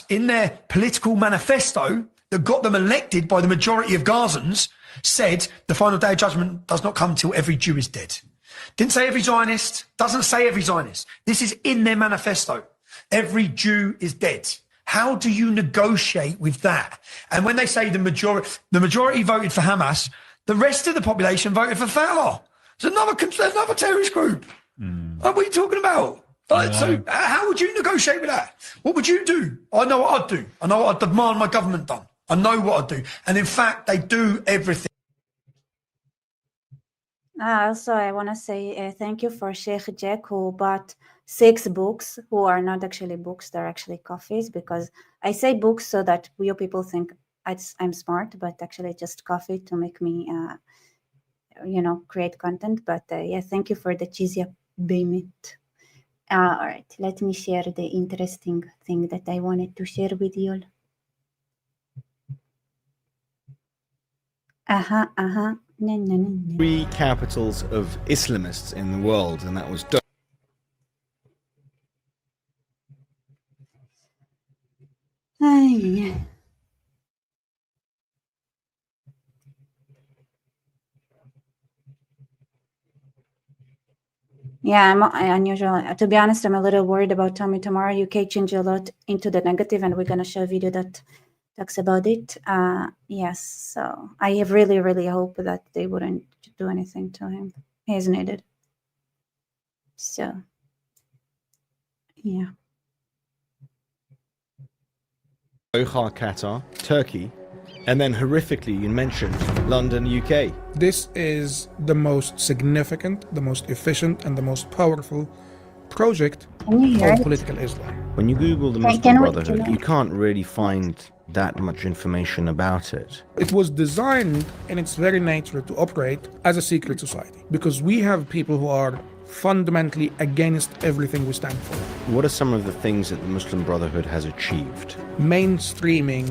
In their political manifesto that got them elected by the majority of Gazans said the final day of judgment does not come till every Jew is dead. Didn't say every Zionist, doesn't say every Zionist. This is in their manifesto. Every Jew is dead. How do you negotiate with that? And when they say the majority voted for Hamas, the rest of the population voted for Fatah. It's another terrorist group. What are you talking about? So how would you negotiate with that? What would you do? I know what I'd do. I know what I'd demand my government done. I know what I'd do. And in fact, they do everything. Also, I want to say thank you for Sheikh Jack, who bought 6 books, who are not actually books, they're actually coffees, because I say books so that you people think I'm smart, but actually just coffee to make me, create content. But yeah, thank you for the cheesy payment. All right, let me share the interesting thing that I wanted to share with you all. No. 3 capitals of Islamists in the world, and that was Yeah, I'm unusual. To be honest, I'm a little worried about Tommy tomorrow. UK changed a lot into the negative, and we're going to show a video that talks about it. Yes, so I really, really hope that they wouldn't do anything to him. He is needed. So, yeah. Doha, Qatar, Turkey, and then horrifically you mentioned London, UK. This is the most significant, the most efficient, and the most powerful project Can you hear of it? political Islam. When you Google the Muslim can we- Brotherhood, can I- you can't really find that much information about it. It was designed in its very nature to operate as a secret society because we have people who are fundamentally against everything we stand for. What are some of the things that the Muslim Brotherhood has achieved? Mainstreaming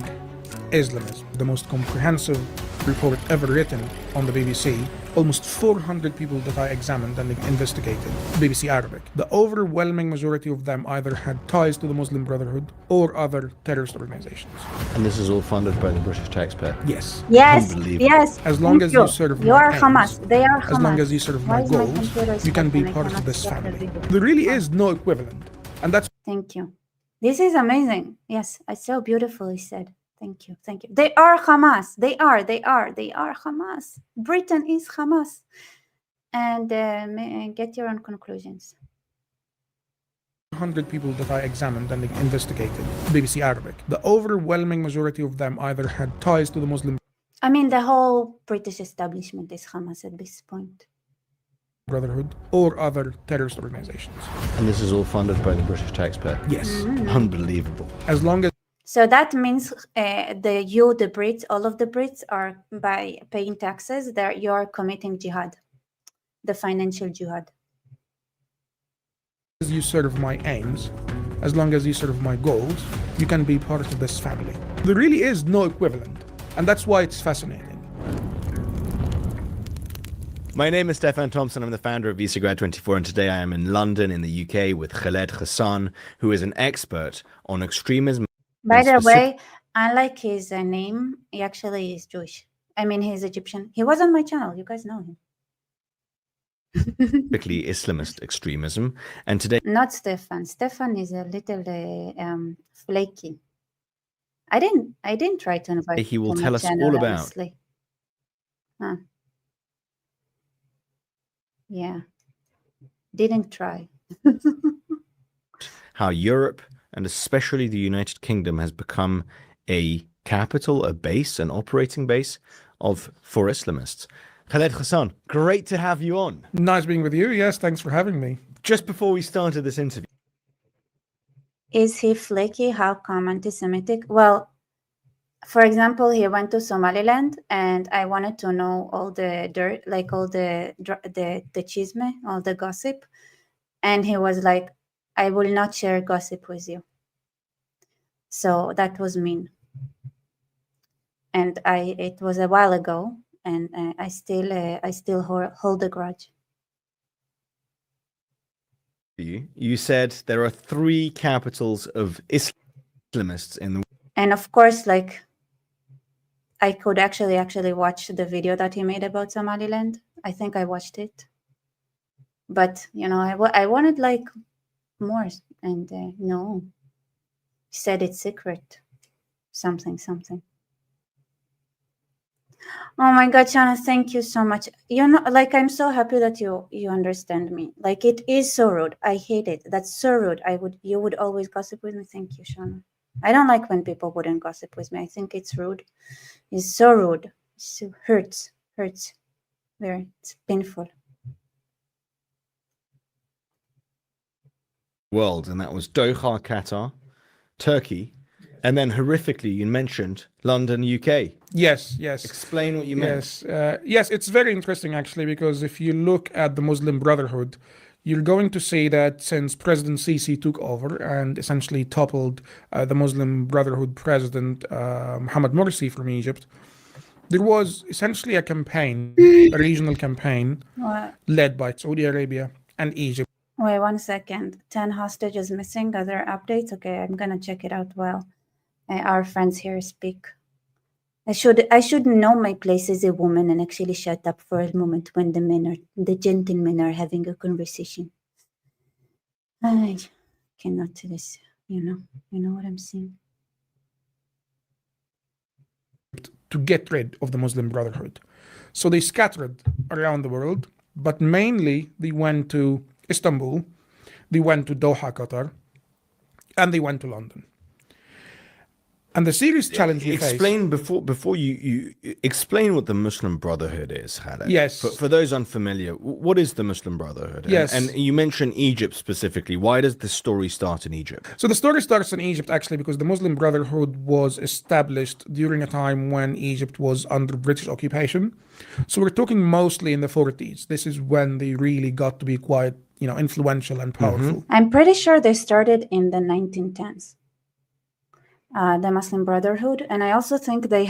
Islamism, the most comprehensive report ever written on the BBC. Almost 400 people that I examined and investigated, BBC Arabic. The overwhelming majority of them either had ties to the Muslim Brotherhood or other terrorist organizations. And this is all funded by the British taxpayer. Yes. Yes, Unbelievable. yes. As long thank as you serve You my are aims, Hamas. They are Hamas. As long as you serve Why my is my goals, computer you can be stuck and I part of cannot this stop the family. video? There really is no equivalent. And that's Thank you. This is amazing. Yes, I so beautifully said. Thank you. Thank you. They are Hamas. They are Hamas. Britain is Hamas. And get your own conclusions. 100 people that I examined and investigated, BBC Arabic. The overwhelming majority of them either had ties to the Muslim I mean, the whole British establishment is Hamas at this point. Brotherhood or other terrorist organizations. And this is all funded by the British taxpayer. Yes. Unbelievable. As long as So that means the Brits, all of the Brits are, by paying taxes, you're committing jihad, the financial jihad. you serve my aims, as long as you serve my goals, you can be part of this family. There really is no equivalent, and that's why it's fascinating. My name is Stefan Thompson. I'm the founder of Visagrad24, and today I am in London in the UK with Khaled Hassan, who is an expert on extremism. By the specific- way, unlike his name, he actually is Jewish. I mean, he's Egyptian. He was on my channel. You guys know him. Specifically Islamist extremism. And today Not Stefan. Stefan is a little flaky. I didn't try to invite He him will to tell my us channel, all about- honestly. Huh. Yeah. Didn't try. how Europe and especially the United Kingdom has become a capital, a base, an operating base for Islamists. Khaled Hassan, great to have you on. Nice being with you. Yes, thanks for having me. Just before we started this interview, Is he flaky? How come anti-Semitic? Well, for example, he went to Somaliland, and I wanted to know all the dirt, like all the chisme, all the gossip, and he was like, "I will not share gossip with you." So that was mean, and it was a while ago, and I still hold a grudge. you said there are 3 capitals of Islamists in the And of course, like, I could actually watch the video that he made about Somaliland. I think I watched it, but I wanted like more, and no, he said it's secret, something. Oh my God, Shana, thank you so much. Like, I'm so happy that you understand me. Like, it is so rude. I hate it. That's so rude. You would always gossip with me. Thank you, Shana. I don't like when people wouldn't gossip with me. I think it's rude. It's so rude. It hurts. Very. It's painful. world, and that was Doha, Qatar, Turkey, and then horrifically you mentioned London, UK. Yes. Explain what you meant. Yes, it's very interesting actually, because if you look at the Muslim Brotherhood, you're going to see that since President Sisi took over and essentially toppled the Muslim Brotherhood president Mohamed Morsi from Egypt, there was essentially a campaign, a regional campaign led by Saudi Arabia and Egypt. Wait 1 second. 10 hostages missing. Other updates? Okay, I'm gonna check it out while our friends here speak. I should know my place as a woman and actually shut up for a moment when the gentlemen are having a conversation. I cannot do this, you know what I'm saying. to get rid of the Muslim Brotherhood. So they scattered around the world, but mainly they went to Istanbul, they went to Doha, Qatar, and they went to London. And the serious challenge we face... Explain before you explain what the Muslim Brotherhood is, Khaled. Yes. For those unfamiliar, what is the Muslim Brotherhood? Yes. And you mentioned Egypt specifically. Why does the story start in Egypt? So the story starts in Egypt actually because the Muslim Brotherhood was established during a time when Egypt was under British occupation. So we're talking mostly in the 40s. This is when they really got to be quite, influential and powerful. I'm pretty sure they started in the 1910s. The Muslim Brotherhood, and I also think there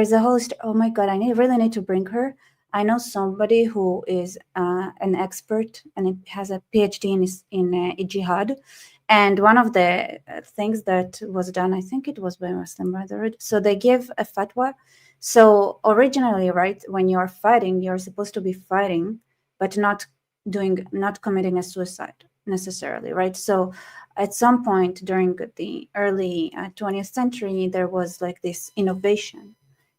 is a whole oh my god, really need to bring her. I know somebody who is an expert and has a PhD in jihad, and one of the things that was done, I think it was by Muslim Brotherhood, so they give a fatwa. So originally, right, when you're fighting, you're supposed to be fighting but not committing a suicide necessarily, right? So at some point during the early 20th century, there was like this innovation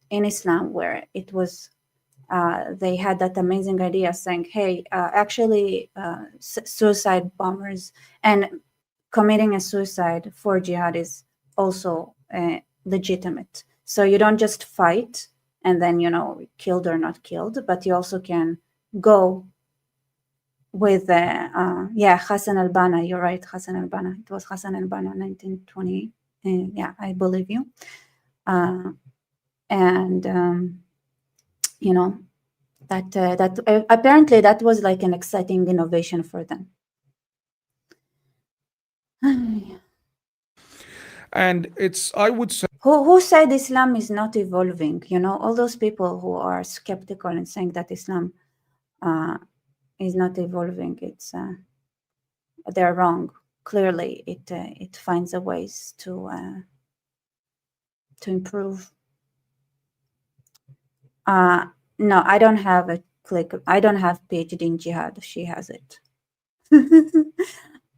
in Islam where it was, they had that amazing idea saying, hey, actually suicide bombers and committing a suicide for jihad is also legitimate. So you don't just fight and then, killed or not killed, but you also can go with Hassan al-Banna. You're right, Hassan al-Banna. It was Hassan al-Banna, 1920. I believe you. That apparently that was like an exciting innovation for them. And I would say, who said Islam is not evolving? All those people who are skeptical and saying that Islam is not evolving, they're wrong. Clearly, it finds a ways to improve. No, I don't have I don't have PhD in jihad. She has it.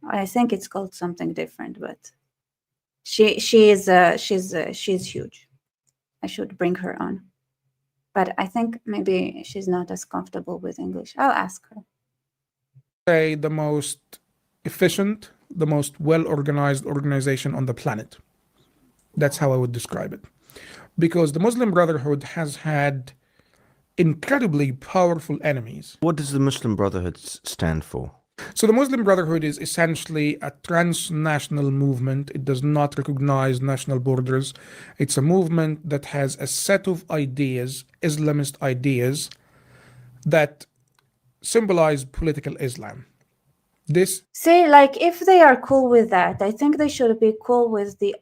I think it's called something different, but she's huge. I should bring her on. But I think maybe she's not as comfortable with English. I'll ask her. Say the most efficient, the most well-organized organization on the planet. That's how I would describe it. Because the Muslim Brotherhood has had incredibly powerful enemies. What does the Muslim Brotherhood stand for? So the Muslim Brotherhood is essentially a transnational movement. It does not recognize national borders. It's a movement that has a set of ideas, Islamist ideas, that symbolize political Islam. If they are cool with that, I think they should be cool with the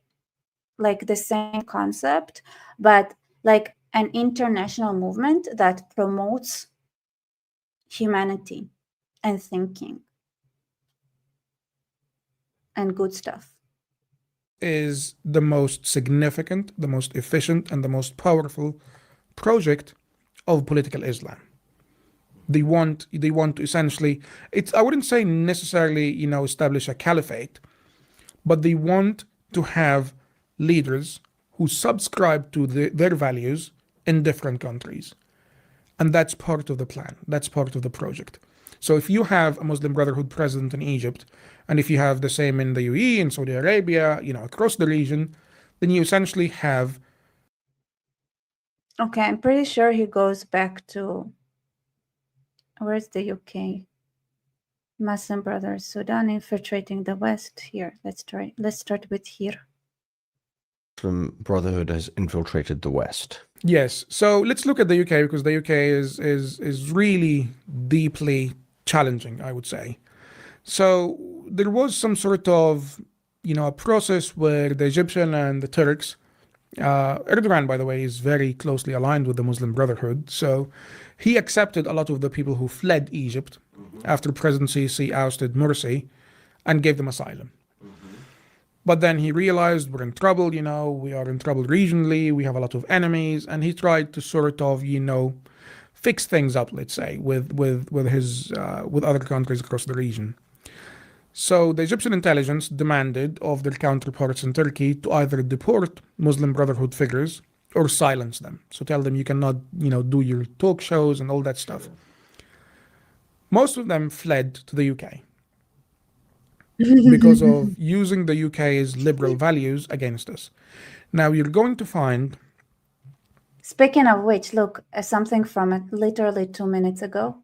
same concept, but like an international movement that promotes humanity and thinking and good stuff. Is the most significant, the most efficient, and the most powerful project of political Islam. They want to essentially, I wouldn't say necessarily, establish a caliphate, but they want to have leaders who subscribe to their values in different countries. And that's part of the plan. That's part of the project. So if you have a Muslim Brotherhood president in Egypt, and if you have the same in the UAE, in Saudi Arabia, across the region, then you essentially have... Okay, I'm pretty sure he goes back to... Where's the UK? Muslim Brothers, Sudan infiltrating the West. Here, let's start with here. Muslim Brotherhood has infiltrated the West. Yes. So let's look at the UK, because the UK is really deeply challenging, I would say. So there was some sort of, a process where the Egyptian and the Turks, Erdogan, by the way, is very closely aligned with the Muslim Brotherhood. So he accepted a lot of the people who fled Egypt after President Sisi ousted Morsi and gave them asylum. But then he realized we're in trouble, we are in trouble regionally, we have a lot of enemies, and he tried to sort of, fix things up, let's say, with other countries across the region. So the Egyptian intelligence demanded of their counterparts in Turkey to either deport Muslim Brotherhood figures or silence them. So tell them you cannot, do your talk shows and all that stuff. Most of them fled to the UK because of using the UK's liberal values against us. Now you're going to find. Speaking of which, look, something from it literally 2 minutes ago.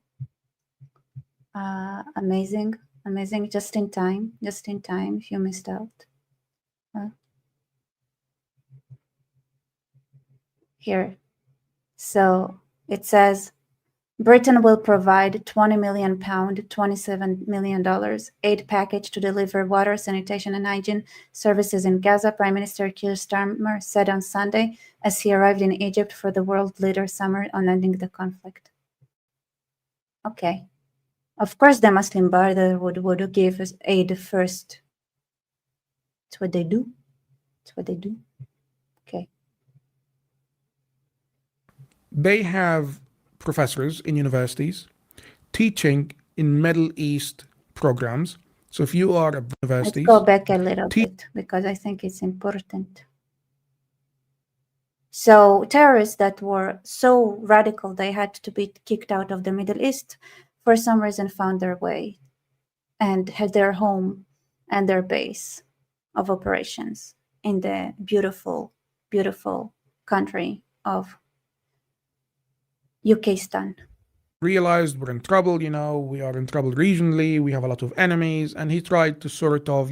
Amazing, just in time, if you missed out. Here. So it says, Britain will provide £20 million, $27 million aid package to deliver water, sanitation, and hygiene services in Gaza, Prime Minister Keir Starmer said on Sunday as he arrived in Egypt for the World Leader Summit on ending the conflict. Okay. Of course, the Muslim Brotherhood would give us aid first. That's what they do. Okay. They have professors in universities teaching in Middle East programs. So if you are at universities, let's go back a little bit because I think it's important. So terrorists that were so radical they had to be kicked out of the Middle East for some reason found their way and had their home and their base of operations in the beautiful, beautiful country of Ukistan. Realized we're in trouble, we are in trouble regionally, we have a lot of enemies, and he tried to sort of,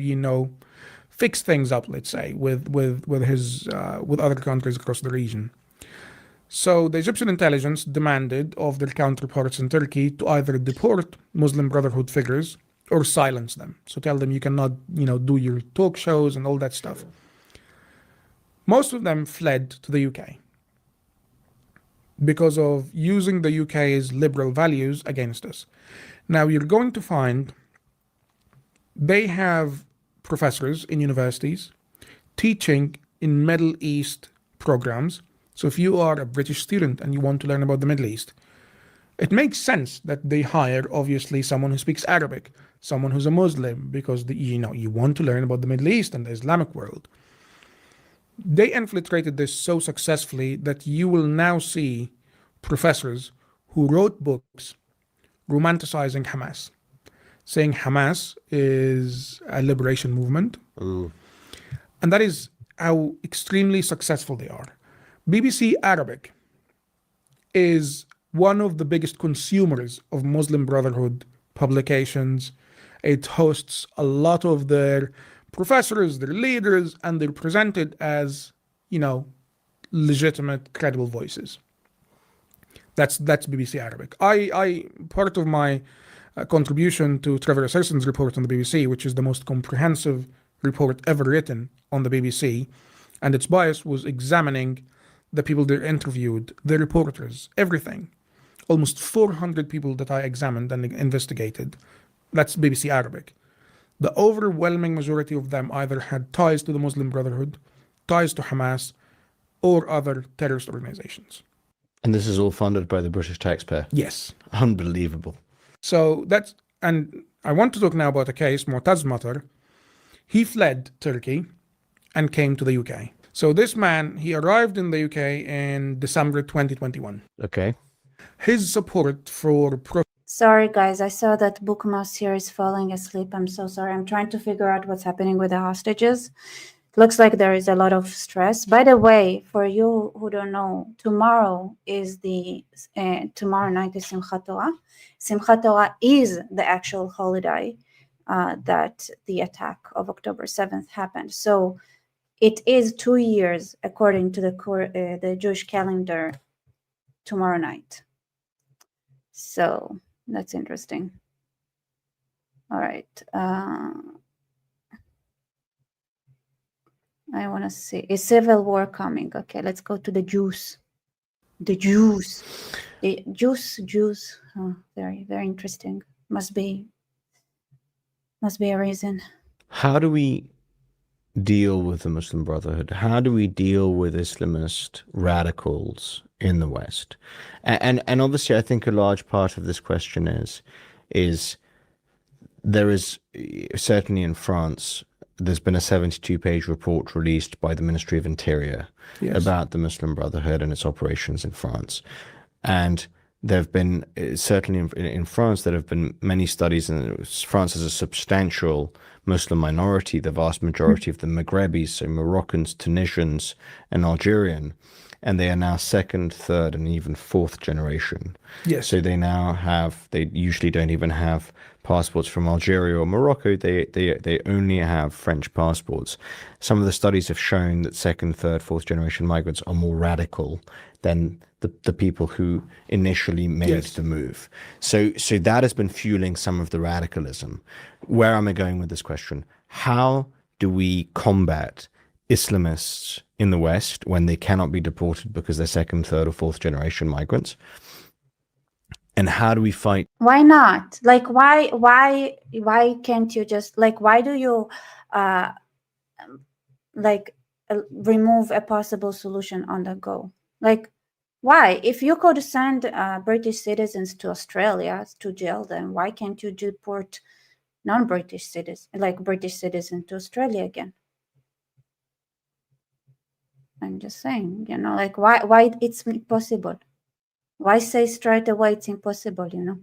fix things up, let's say, with other countries across the region. So the Egyptian intelligence demanded of their counterparts in Turkey to either deport Muslim Brotherhood figures or silence them. So tell them you cannot, do your talk shows and all that stuff. Most of them fled to the UK because of using the UK's liberal values against us. Now you're going to find they have professors in universities teaching in Middle East programs. So if you are a British student and you want to learn about the Middle East, it makes sense that they hire, obviously, someone who speaks Arabic, someone who's a Muslim, because you want to learn about the Middle East and the Islamic world. They infiltrated this so successfully that you will now see professors who wrote books romanticizing Hamas, saying Hamas is a liberation movement. Ooh. And that is how extremely successful they are. BBC Arabic is one of the biggest consumers of Muslim Brotherhood publications. It hosts a lot of their professors, their leaders, and they're presented as, legitimate, credible voices. That's BBC Arabic. I part of my contribution to Trevor Searson's report on the BBC, which is the most comprehensive report ever written on the BBC, and its bias was examining the people they interviewed, the reporters, everything. Almost 400 people that I examined and investigated. That's BBC Arabic. The overwhelming majority of them either had ties to the Muslim Brotherhood, ties to Hamas, or other terrorist organizations. And this is all funded by the British taxpayer. Yes. Unbelievable. So and I want to talk now about a case, Mu'taz Matar. He fled Turkey and came to the UK. So this man, he arrived in the UK in December 2021. Okay. His support for Sorry, guys. I saw that Bookmouse here is falling asleep. I'm so sorry. I'm trying to figure out what's happening with the hostages. Looks like there is a lot of stress. By the way, for you who don't know, tomorrow is tomorrow night is Simchat Torah. Simchat Torah is the actual holiday that the attack of October 7th happened. So it is 2 years, according to the Jewish calendar, tomorrow night. So that's interesting. All right. I want to see. Is civil war coming? Okay, let's go to the Jews. The Jews. Oh, very, very interesting. Must be a reason. How do we deal with the Muslim Brotherhood? How do we deal with Islamist radicals in the West? And obviously, I think a large part of this question is there is certainly in France, there's been a 72-page report released by the Ministry of Interior about the Muslim Brotherhood and its operations in France. And there have been, certainly in France, there have been many studies, and France has a substantial Muslim minority, the vast majority of the Maghrebis, so Moroccans, Tunisians, and Algerian. And they are now second, third, and even fourth generation. Yes. So they now have, they usually don't even have passports from Algeria or Morocco. They only have French passports. Some of the studies have shown that second, third, fourth generation migrants are more radical than the people who initially made the move. So that has been fueling some of the radicalism. Where am I going with this question? How do we combat Islamists in the West when they cannot be deported because they're second, third, or fourth generation migrants? And how do we fight? Why not? Like, why can't you just, like, why do you remove a possible solution on the go? Like, why? If you could send British citizens to Australia to jail them, why can't you deport non-British citizens, like British citizens, to Australia again? I'm just saying, you know, like, why it's impossible? Why say straight away it's impossible, you know?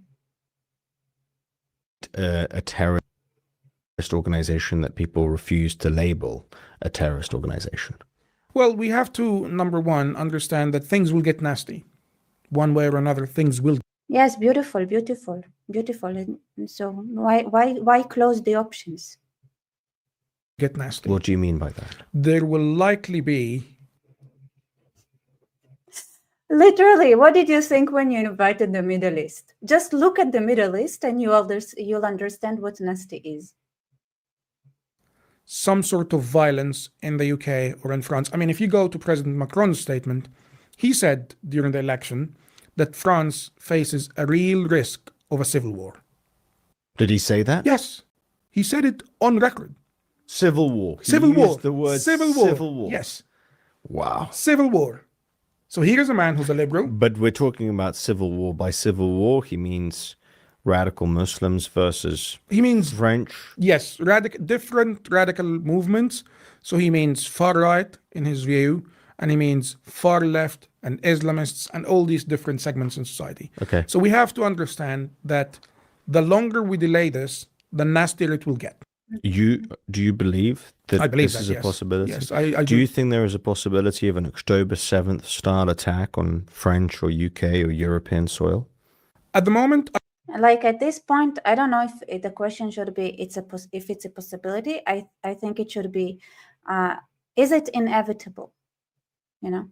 A terrorist organization that people refuse to label a terrorist organization? Well, we have to, number one, understand that things will get nasty. One way or another, things will. Yes, beautiful. And so why close the options? Get nasty. What do you mean by that? There will likely be. Literally, what did you think when you invited the Middle East? Just look at the Middle East and you'll understand what nasty is. Some sort of violence in the UK or in France. I mean, if you go to President Macron's statement, he said during the election that France faces a real risk of a civil war. Did he say that? Yes, he said it on record. Civil war. Civil war. Used the word civil war. civil war. Yes. Wow. Civil war. So here's a man who's a liberal. But we're talking about civil war. By civil war, he means radical Muslims versus He means French. yes, different radical movements. So he means far right in his view, and he means far left and Islamists and all these different segments in society. Okay. So we have to understand that the longer we delay this, the nastier it will get. Do you believe that I believe this that, is a yes. possibility? Yes, I do you think there is a possibility of an October 7th style attack on French or UK or European soil? At the moment, Like at this point, I don't know if the question should be if it's a possibility. I think it should be, is it inevitable? You know.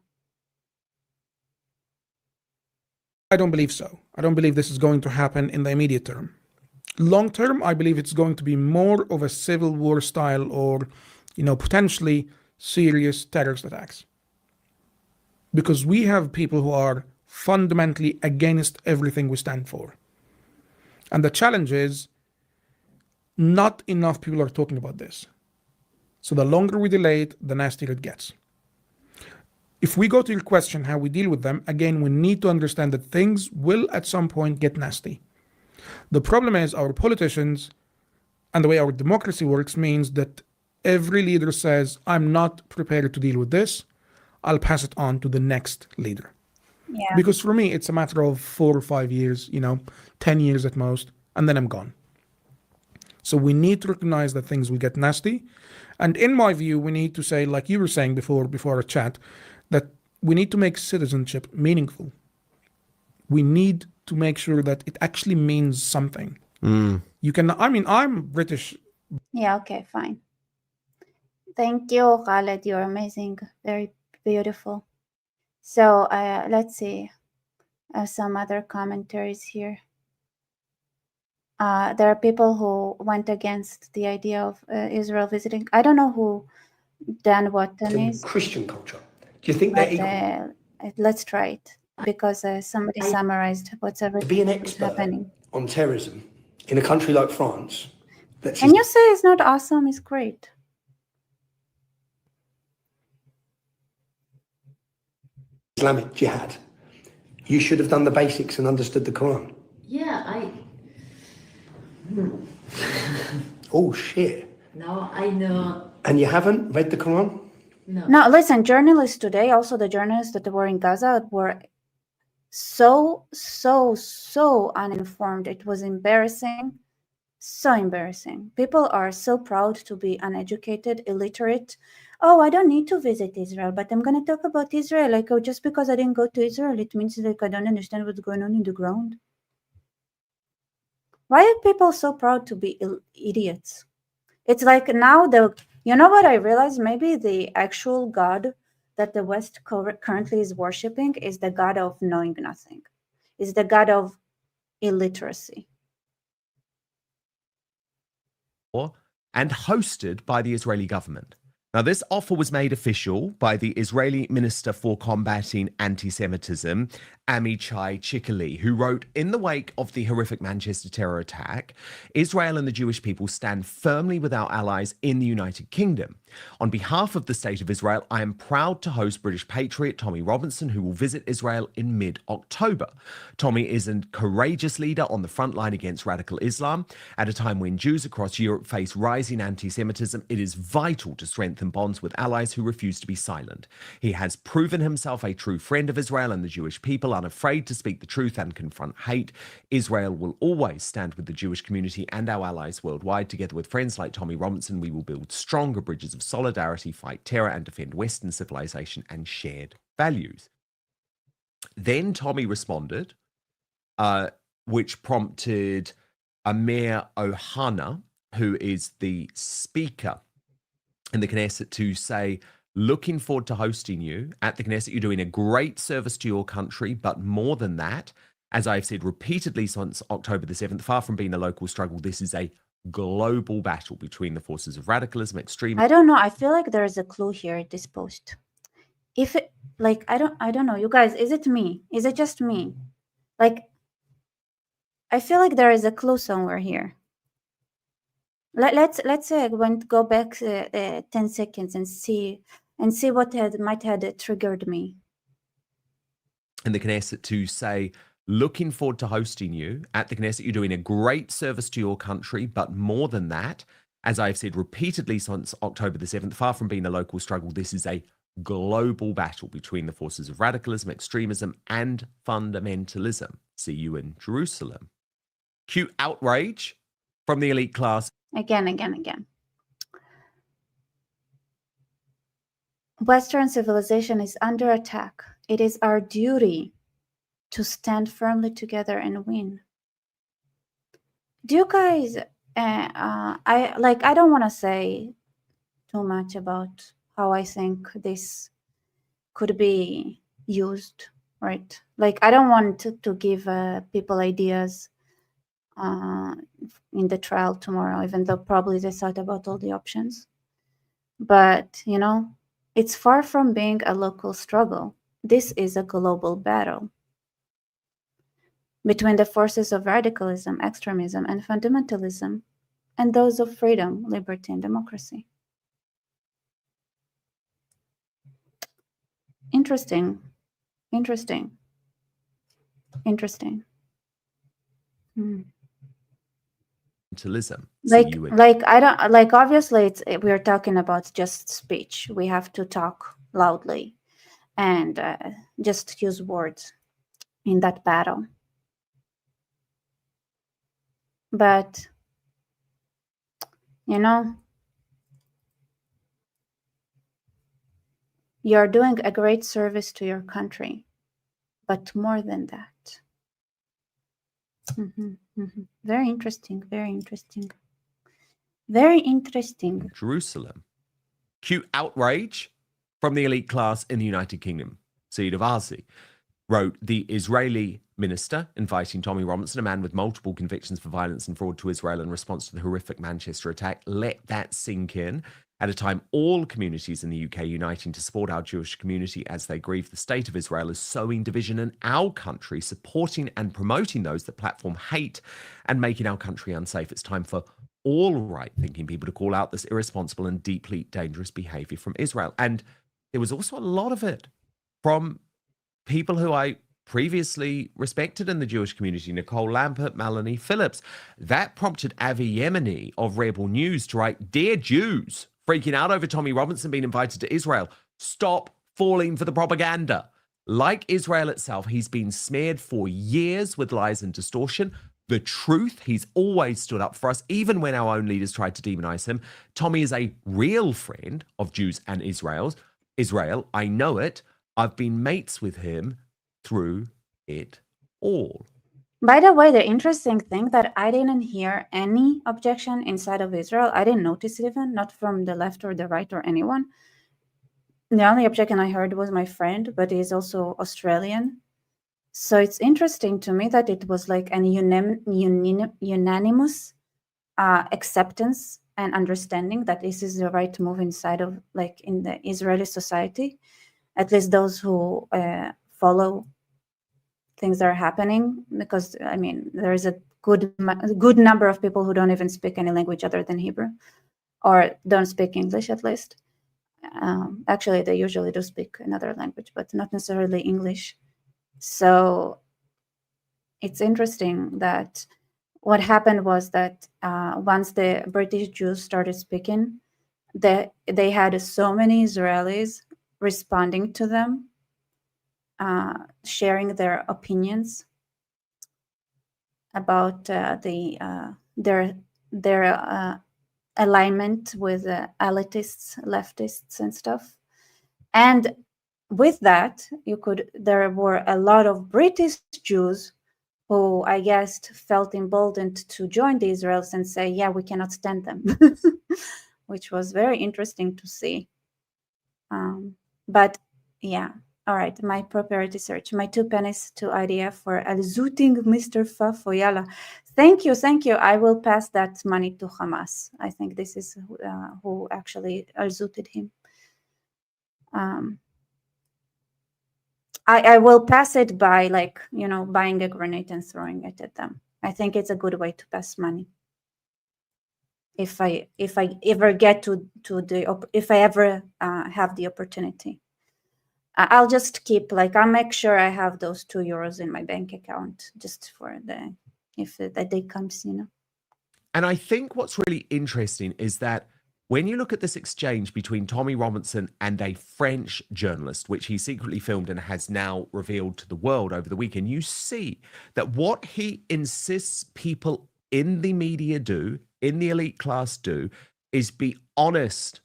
I don't believe so. I don't believe this is going to happen in the immediate term. Long term, I believe it's going to be more of a civil war style or, you know, potentially serious terrorist attacks. Because we have people who are fundamentally against everything we stand for. And the challenge is not enough people are talking about this. So the longer we delay it, the nastier it gets. If we go to your question, how we deal with them, again, we need to understand that things will at some point get nasty. The problem is our politicians and the way our democracy works means that every leader says, I'm not prepared to deal with this. I'll pass it on to the next leader. Yeah. Because for me, it's a matter of 4 or 5 years, 10 years at most, and then I'm gone. So we need to recognize that things will get nasty. And in my view, we need to say, like you were saying before our chat, that we need to make citizenship meaningful. We need to make sure that it actually means something. You can, I'm British. Yeah, okay, fine. Thank you, Khaled. You're amazing. Very beautiful. So let's see. Some other commentaries here. There are people who went against the idea of Israel visiting. I don't know who Dan Watton is. Christian culture. Do you think they're equal? Let's try it because somebody summarized what's To be an expert happening. on terrorism in a country like France, that's And you say it's not awesome, it's great. Islamic jihad, you should have done the basics and understood the Quran. Yeah, Oh, shit. No, I know. And you haven't read the Quran? No, listen, journalists today, also the journalists that were in Gaza, were so uninformed. It was embarrassing. So embarrassing. People are so proud to be uneducated, illiterate. Oh, I don't need to visit Israel, but I'm going to talk about Israel. Like, oh, just because I didn't go to Israel, it means like I don't understand what's going on in the ground. Why are people so proud to be idiots? It's like now you know what I realized? Maybe the actual God that the West currently is worshiping is the God of knowing nothing, is the God of illiteracy. And hosted by the Israeli government. Now, this offer was made official by the Israeli Minister for Combating Anti-Semitism, Amichai Chikeli, who wrote, in the wake of the horrific Manchester terror attack, Israel and the Jewish people stand firmly with our allies in the United Kingdom. On behalf of the State of Israel, I am proud to host British patriot Tommy Robinson, who will visit Israel in mid-October. Tommy is a courageous leader on the front line against radical Islam. At a time when Jews across Europe face rising anti-Semitism, it is vital to strengthen bonds with allies who refuse to be silent. He has proven himself a true friend of Israel and the Jewish people, unafraid to speak the truth and confront hate. Israel will always stand with the Jewish community and our allies worldwide. Together with friends like Tommy Robinson, we will build stronger bridges of solidarity, fight terror, and defend Western civilization and shared values. Then Tommy responded, which prompted Amir Ohana, who is the speaker in the Knesset, to say, looking forward to hosting you at the Knesset. You're doing a great service to your country, but more than that, as I've said repeatedly since October the 7th, far from being a local struggle, this is a global battle between the forces of radicalism, extremism. I don't know. I feel like there is a clue here at this post. If it, like, I don't know, you guys, is it me? Is it just me? Like, I feel like there is a clue somewhere here. Let's go back 10 seconds and see what might have triggered me. In the Knesset to say, looking forward to hosting you at the Knesset. You're doing a great service to your country, but more than that, as I've said repeatedly since October the 7th, far from being a local struggle, this is a global battle between the forces of radicalism, extremism, and fundamentalism. See you in Jerusalem. Cue outrage from the elite class. Again. Western civilization is under attack. It is our duty to stand firmly together and win. Do you guys, I don't want to say too much about how I think this could be used, right? Like, I don't want to give people ideas in the trial tomorrow, even though probably they thought about all the options. But, you know, it's far from being a local struggle. This is a global battle between the forces of radicalism, extremism, and fundamentalism, and those of freedom, liberty, and democracy. Interesting. Like obviously we're talking about just speech. We have to talk loudly and just use words in that battle. But, you know, you're doing a great service to your country, but more than that. Very interesting. Jerusalem. Cue outrage from the elite class in the United Kingdom. Saeed Avazi wrote, the Israeli minister inviting Tommy Robinson, a man with multiple convictions for violence and fraud, to Israel in response to the horrific Manchester attack. Let that sink in. At a time, all communities in the UK uniting to support our Jewish community as they grieve. The state of Israel is sowing division in our country, supporting and promoting those that platform hate and making our country unsafe. It's time for all right-thinking people to call out this irresponsible and deeply dangerous behavior from Israel. And there was also a lot of it from people who I previously respected in the Jewish community, Nicole Lampert, Melanie Phillips. That prompted Avi Yemeni of Rebel News to write, "Dear Jews, freaking out over Tommy Robinson being invited to Israel. Stop falling for the propaganda. Like Israel itself, he's been smeared for years with lies and distortion. The truth, he's always stood up for us, even when our own leaders tried to demonize him. Tommy is a real friend of Jews and Israel. I know it. I've been mates with him through it all." By the way, the interesting thing that I didn't hear any objection inside of Israel. I didn't notice it even, not from the left or the right or anyone. The only objection I heard was my friend, but he's also Australian. So it's interesting to me that it was like an unanimous acceptance and understanding that this is the right move inside of, like, in the Israeli society, at least those who follow things that are happening. Because I mean, there is a good number of people who don't even speak any language other than Hebrew, or don't speak English at least. Actually, they usually do speak another language, but not necessarily English. So it's interesting that what happened was that once the British Jews started speaking, they had so many Israelis responding to them, sharing their opinions about their alignment with elitists, leftists, and stuff. And with that, there were a lot of British Jews who, I guess, felt emboldened to join the Israelis and say, yeah, we cannot stand them, which was very interesting to see. But yeah, all right, my propriety search, my 2 pennies to IDF for al-zooting Mr. Fafo. Yalla. Thank you. I will pass that money to Hamas. I think this is who actually al-zooted him. I will pass it by, like, buying a grenade and throwing it at them. I think it's a good way to pass money. If I ever get if I ever have the opportunity, I'll just keep, I'll make sure I have those €2 in my bank account just for if the day comes, And I think what's really interesting is that when you look at this exchange between Tommy Robinson and a French journalist, which he secretly filmed and has now revealed to the world over the weekend, you see that what he insists people in the media do, in the elite class do, is be honest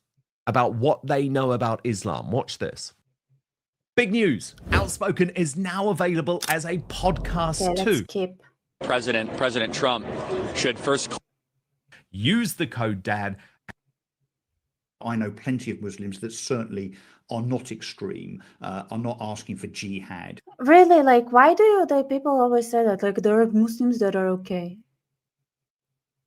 about what they know about Islam. Watch this. Big news. Outspoken is now available as a podcast too. Let's keep. President Trump should first use the code DAD. I know plenty of Muslims that certainly are not extreme, are not asking for jihad. Really, why do the people always say that? There are Muslims that are okay.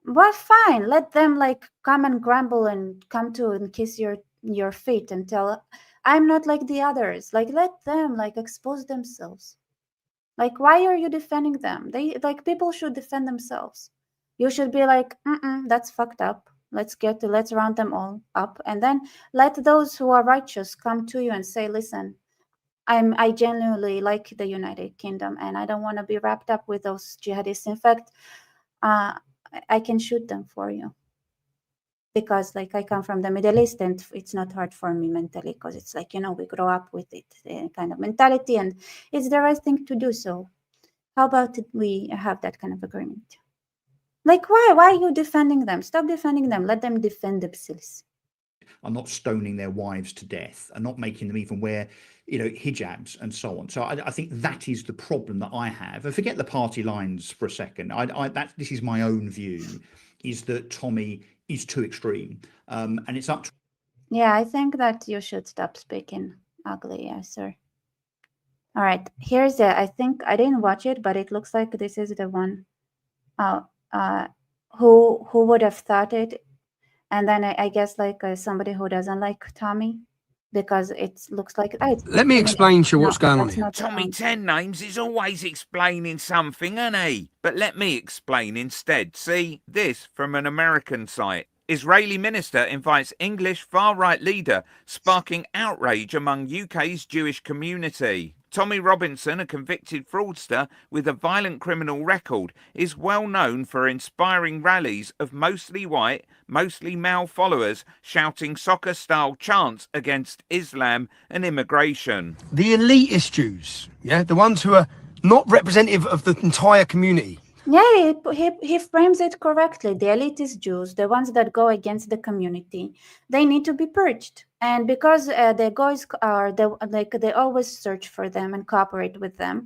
Well, fine. Let them come and grumble and come to and kiss your feet and tell, I'm not like the others. Let them expose themselves. Why are you defending them? People should defend themselves. You should be that's fucked up. Let's round them all up, and then let those who are righteous come to you and say, listen, I genuinely like the United Kingdom, and I don't want to be wrapped up with those jihadists. In fact, I can shoot them for you. Because I come from the Middle East, and it's not hard for me mentally, because it's we grow up with it kind of mentality, and it's the right thing to do. So how about we have that kind of agreement? Why are you defending them? Stop defending them. Let them defend themselves. Are not stoning their wives to death, and not making them even wear, hijabs and so on. So I think that is the problem that I have. And forget the party lines for a second. This is my own view, is that Tommy is too extreme, and it's up to. Yeah, I think that you should stop speaking ugly, yes, sir. All right, here's I think I didn't watch it, but it looks like this is the one. Who would have thought it? And then I guess somebody who doesn't like Tommy, because it looks like. Let me explain to you what's going on here. Tommy 10 Names is always explaining something, isn't he? But let me explain instead. See, this from an American site. Israeli minister invites English far-right leader, sparking outrage among UK's Jewish community. Tommy Robinson, a convicted fraudster with a violent criminal record, is well known for inspiring rallies of mostly white, mostly male followers shouting soccer-style chants against Islam and immigration. The elitist Jews, yeah, the ones who are not representative of the entire community. Yeah, he frames it correctly. The elitist Jews, the ones that go against the community, they need to be purged. And because the goys are they always search for them and cooperate with them,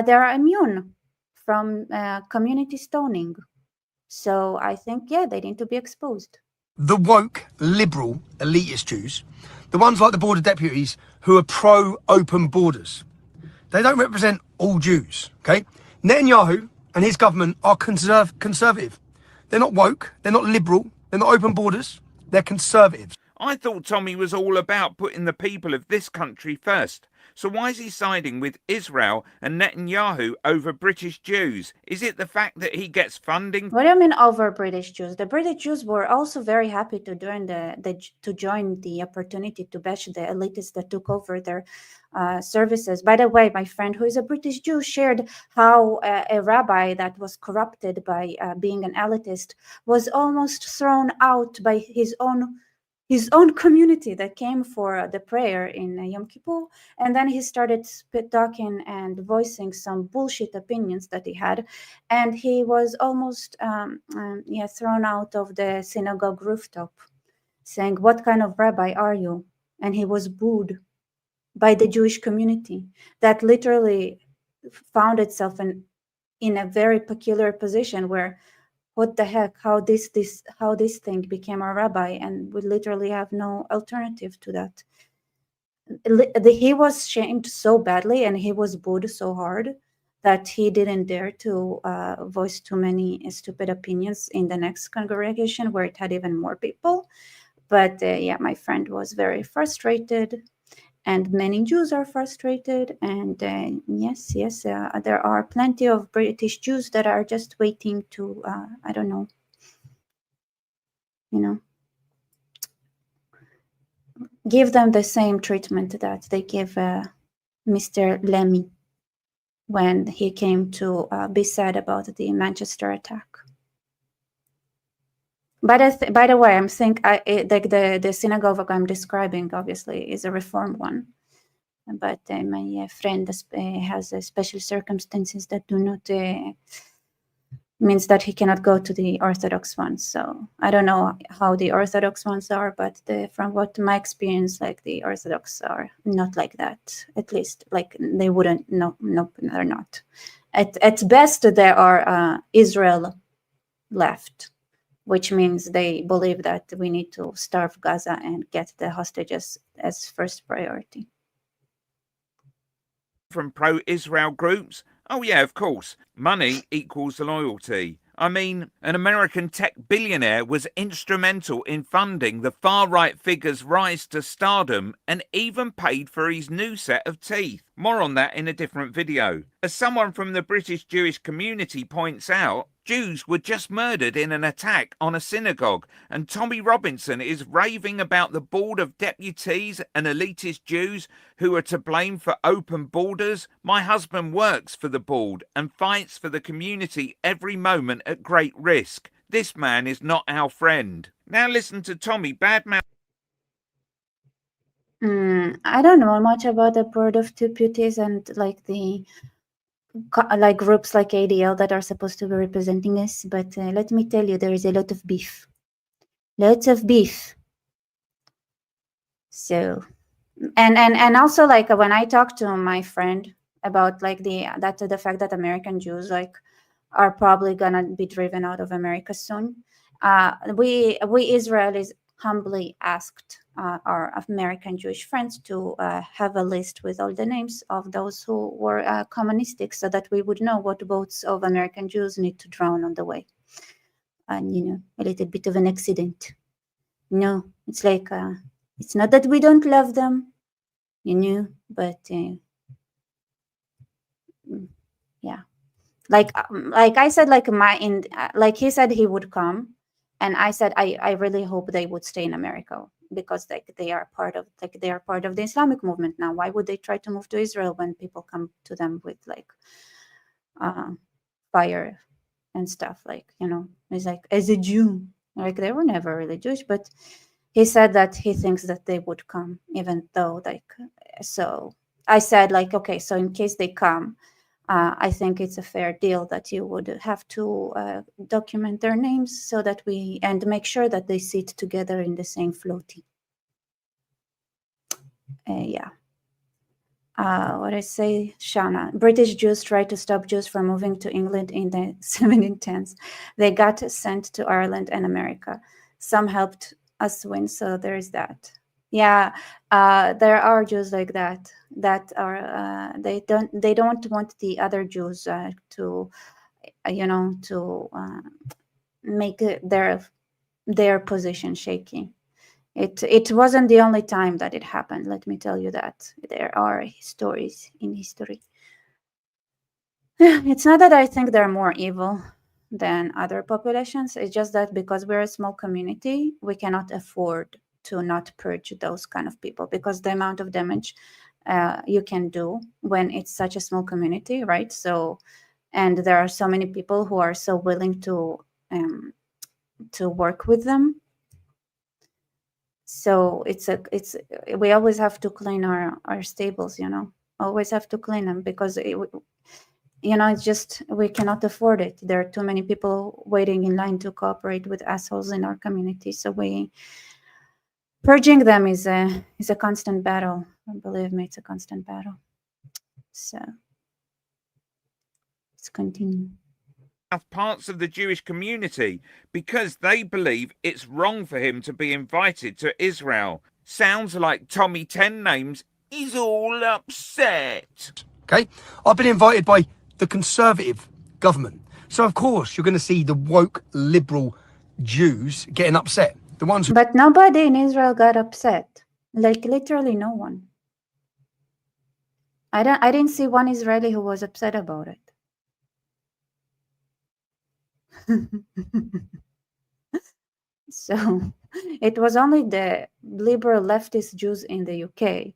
they are immune from community stoning. So I think, yeah, they need to be exposed. The woke, liberal, elitist Jews, the ones like the border deputies who are pro-open borders, they don't represent all Jews, okay? Netanyahu and his government are conservative. They're not woke, they're not liberal, they're not open borders, they're conservatives. I thought Tommy was all about putting the people of this country first. So why is he siding with Israel and Netanyahu over British Jews? Is it the fact that he gets funding? What do you mean over British Jews? The British Jews were also very happy to join the opportunity to bash the elitists that took over their services. By the way, my friend who is a British Jew shared how a rabbi that was corrupted by being an elitist was almost thrown out by his own community that came for the prayer in Yom Kippur, and then he started talking and voicing some bullshit opinions that he had, and he was almost thrown out of the synagogue rooftop, saying, "What kind of rabbi are you?" And he was booed by the Jewish community that literally found itself in a very peculiar position where, what the heck, how this thing became a rabbi, and we literally have no alternative to that. He was shamed so badly and he was booed so hard that he didn't dare to voice too many stupid opinions in the next congregation where it had even more people. But my friend was very frustrated, and many Jews are frustrated. And yes, there are plenty of British Jews that are just waiting to, give them the same treatment that they give Mr. Lemmy when he came to be sad about the Manchester attack. By the way, the synagogue I'm describing obviously is a Reform one, but my friend has special circumstances that do not means that he cannot go to the Orthodox ones. So I don't know how the Orthodox ones are, but from what my experience, like the Orthodox are not like that. At least, like they wouldn't. No, they're not. At best, there are Israel left, which means they believe that we need to starve Gaza and get the hostages as first priority. From pro-Israel groups? Oh yeah, of course. Money equals loyalty. I mean, an American tech billionaire was instrumental in funding the far-right figure's rise to stardom and even paid for his new set of teeth. More on that in a different video. As someone from the British Jewish community points out, Jews were just murdered in an attack on a synagogue, and Tommy Robinson is raving about the board of deputies and elitist Jews who are to blame for open borders. My husband works for the board and fights for the community every moment at great risk. This man is not our friend. Now listen to Tommy badmouth. I don't know much about the board of deputies and like groups like ADL that are supposed to be representing us, but let me tell you, there is a lot of beef. Lots of beef. So, and also like when I talk to my friend about like the fact that American Jews like are probably gonna be driven out of America soon, we Israelis humbly asked our American Jewish friends to have a list with all the names of those who were communistic, so that we would know what boats of American Jews need to drown on the way. And, a little bit of an accident. It's like, it's not that we don't love them, but yeah. Like I said, like he said he would come. And I said, I really hope they would stay in America. because they are part of the Islamic movement now. Why would they try to move to Israel when people come to them with like fire and stuff? Like, it's like, as a Jew, like they were never really Jewish, but he said that he thinks that they would come, even though so I said, like, okay, so in case they come, I think it's a fair deal that you would have to document their names so that and make sure that they sit together in the same floaty. What I say, Shana, British Jews tried to stop Jews from moving to England in the 1710s. They got sent to Ireland and America. Some helped us win, so there is that. Yeah, there are Jews like that are they don't want the other Jews to make their position shaky. It wasn't the only time that it happened. Let me tell you that there are stories in history. It's not that I think they're more evil than other populations. It's just that because we're a small community, we cannot afford to not purge those kind of people, because the amount of damage you can do when it's such a small community, right? So, and there are so many people who are so willing to work with them. So we always have to clean our stables, always have to clean them, because it's just, we cannot afford it. There are too many people waiting in line to cooperate with assholes in our community. So purging them is a constant battle. Believe me, it's a constant battle. So let's continue. Parts of the Jewish community because they believe it's wrong for him to be invited to Israel. Sounds like Tommy 10 Names is all upset. Okay, I've been invited by the Conservative government, so of course you're going to see the woke liberal Jews getting upset. The ones But nobody in Israel got upset. Like literally no one. I didn't see one Israeli who was upset about it. So it was only the liberal leftist Jews in the UK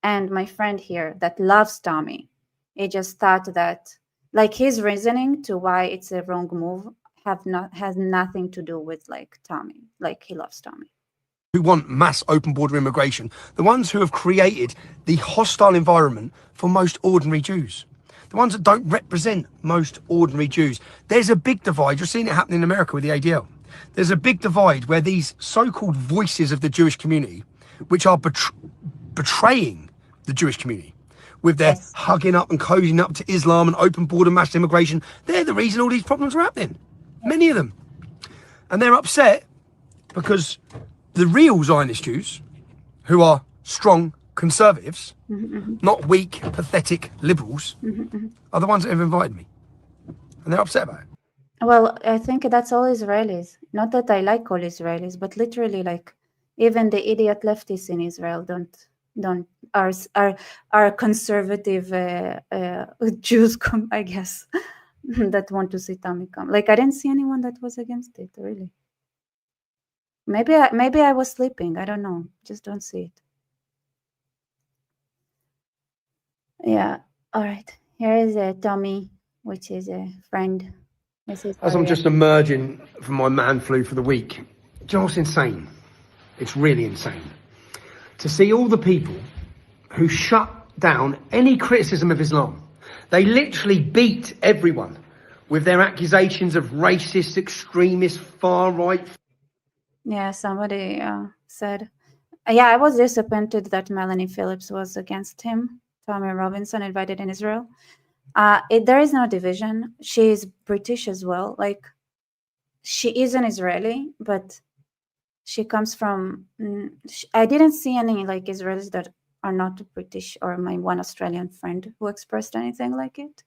and my friend here that loves Tommy. He just thought that, like, his reasoning to why it's a wrong move has nothing to do with like Tommy. Like, he loves Tommy. who want mass open border immigration, the ones who have created the hostile environment for most ordinary Jews, the ones that don't represent most ordinary Jews. There's a big divide. You're seeing it happen in America with the ADL. There's a big divide where these so-called voices of the Jewish community, which are betraying the Jewish community with their hugging up and cozying up to Islam and open border mass immigration, they're the reason all these problems are happening. Many of them. And they're upset because the real Zionist Jews, who are strong conservatives, not weak, pathetic liberals, are the ones that have invited me. And they're upset about it. Well, I think that's all Israelis. Not that I like all Israelis, but literally, like, even the idiot leftists in Israel are conservative Jews, I guess, that want to see Tommy come. Like, I didn't see anyone that was against it, really. Maybe I was sleeping. I don't know. Just don't see it. Yeah. All right. Here is Tommy, which is a friend. As I'm just emerging from my man flu for the week, do you know what's insane? It's really insane to see all the people who shut down any criticism of Islam. They literally beat everyone with their accusations of racist, extremist, far-right. Yeah, somebody said. Yeah, I was disappointed that Melanie Phillips was against him. Tommy Robinson invited in Israel. There is no division. She is British as well. Like, she is an Israeli, but she comes from. I didn't see any like Israelis that are not British, or my one Australian friend who expressed anything like it.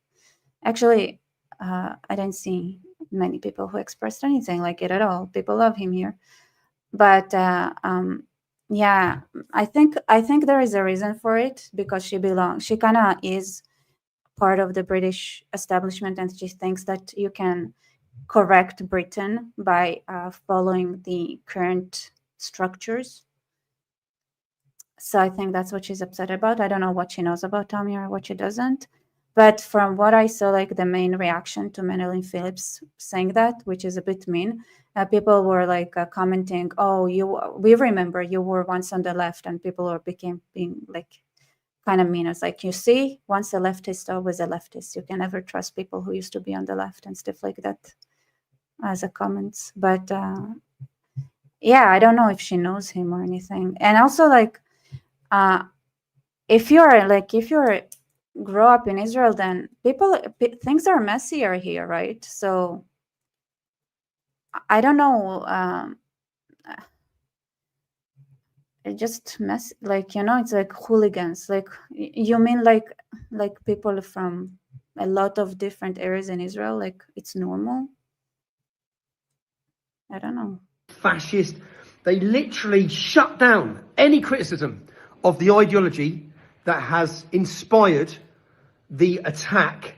Actually, I didn't see many people who expressed anything like it at all. People love him here, but yeah, I think there is a reason for it, because she kind of is part of the British establishment, and she thinks that you can correct Britain by following the current structures. So I think that's what she's upset about. I don't know what she knows about Tommy or what she doesn't. But from what I saw, like the main reaction to Manuel Phillips saying that, which is a bit mean, people were like commenting, "Oh, we remember you were once on the left," and people were being like kind of mean. It's like, you see, once a leftist, always a leftist. You can never trust people who used to be on the left and stuff like that as a comments. But yeah, I don't know if she knows him or anything. And also, like, if you're grow up in Israel, then things are messier here, right? So I don't know. It just mess, like, you know, it's like hooligans. Like, you mean like people from a lot of different areas in Israel, like it's normal? I don't know. Fascist. They literally shut down any criticism of the ideology that has inspired the attack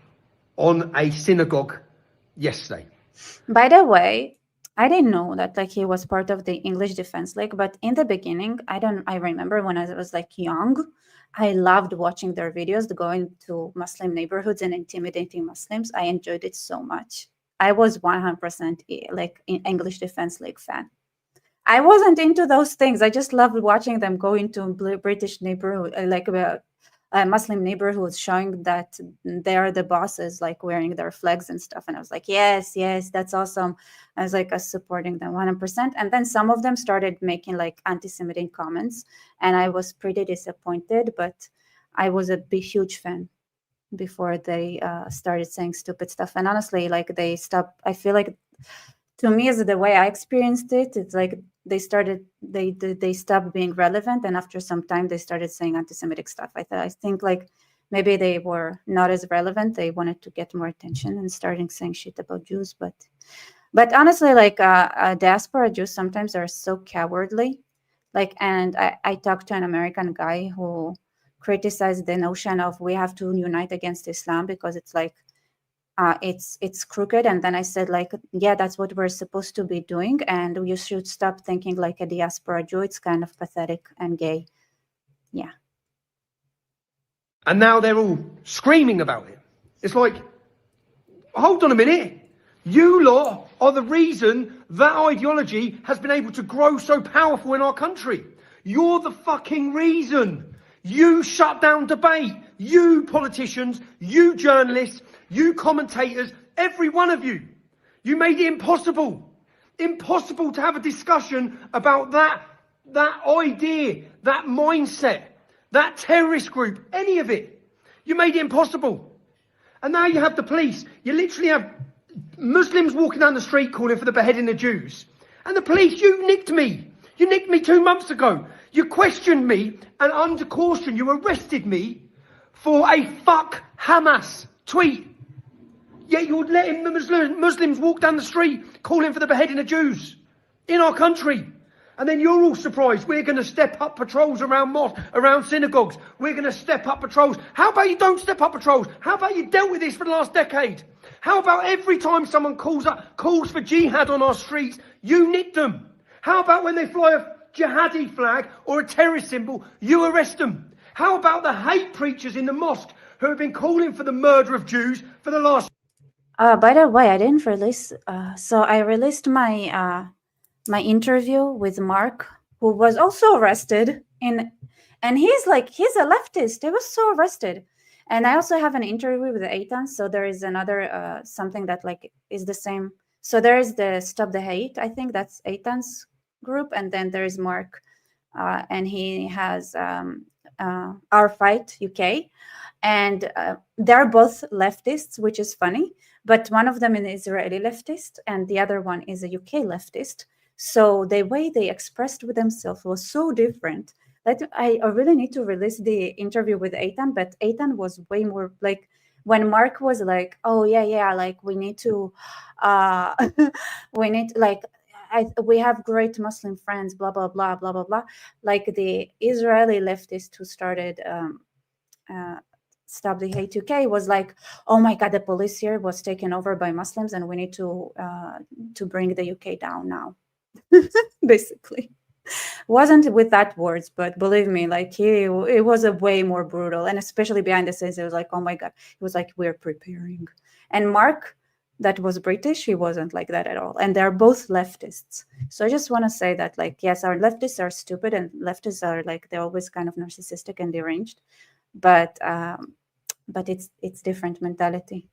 on a synagogue yesterday. By the way, I didn't know that like he was part of the English Defense League, but in the beginning, I remember when I was like young, I loved watching their videos, going to Muslim neighborhoods and intimidating Muslims. I enjoyed it so much. I was 100% like an English Defense League fan. I wasn't into those things. I just loved watching them go into British neighborhood, like Muslim neighborhoods, showing that they are the bosses, like wearing their flags and stuff. And I was like, yes, that's awesome. I was like supporting them 100%. And then some of them started making like anti-Semitic comments, and I was pretty disappointed. But I was a huge fan before they started saying stupid stuff. And honestly, like they stopped. I feel like, to me, is the way I experienced it. It's like they stopped being relevant, and after some time they started saying anti-Semitic stuff. I think like maybe they were not as relevant. They wanted to get more attention and starting saying shit about Jews. But honestly, like diaspora Jews sometimes are so cowardly. Like, and I talked to an American guy who criticized the notion of we have to unite against Islam because it's like it's crooked. And then I said, like, yeah, that's what we're supposed to be doing, and you should stop thinking like a diaspora Jew. It's kind of pathetic and gay. Yeah. And now they're all screaming about it. It's like, hold on a minute. You lot are the reason that ideology has been able to grow so powerful in our country. You're the fucking reason. You shut down debate. You politicians, you journalists, you commentators, every one of you. You made it impossible to have a discussion about that idea, that mindset, that terrorist group, any of it. You made it impossible. And now you have the police. You literally have Muslims walking down the street calling for the beheading of Jews. And the police, you nicked me. You nicked me 2 months ago. You questioned me, and under caution, you arrested me for a fuck Hamas tweet. Yet you're letting the Muslims walk down the street calling for the beheading of Jews in our country. And then you're all surprised. We're going to step up patrols around mosques, around synagogues. We're going to step up patrols. How about you don't step up patrols? How about you dealt with this for the last decade? How about every time someone calls for jihad on our streets, you nick them? How about when they fly a jihadi flag or a terrorist symbol, you arrest them? How about the hate preachers in the mosque who have been calling for the murder of Jews for the last... By the way, I didn't release. So I released my interview with Mark, who was also arrested and he's a leftist. He was so arrested. And I also have an interview with Eitan. So there is another something that like is the same. So there is the Stop the Hate. I think that's Eitan's group, and then there is Mark, and he has Our Fight UK, and they're both leftists, which is funny. But one of them is an Israeli leftist, and the other one is a UK leftist. So the way they expressed with themselves was so different that I really need to release the interview with Eitan. But Eitan was way more like, when Mark was like, oh yeah, like we need to, we have great Muslim friends, blah, blah, blah, blah, blah, blah. Like the Israeli leftist who started Stop the Hate UK was like, oh my God, the police here was taken over by Muslims and we need to bring the UK down now, basically. Wasn't with that words, but believe me, like it was a way more brutal, and especially behind the scenes, it was like, oh my god, it was like we're preparing. And Mark, that was British, he wasn't like that at all, and they're both leftists. So I just want to say that, like, yes, our leftists are stupid, and leftists are like they're always kind of narcissistic and deranged, but it's different mentality.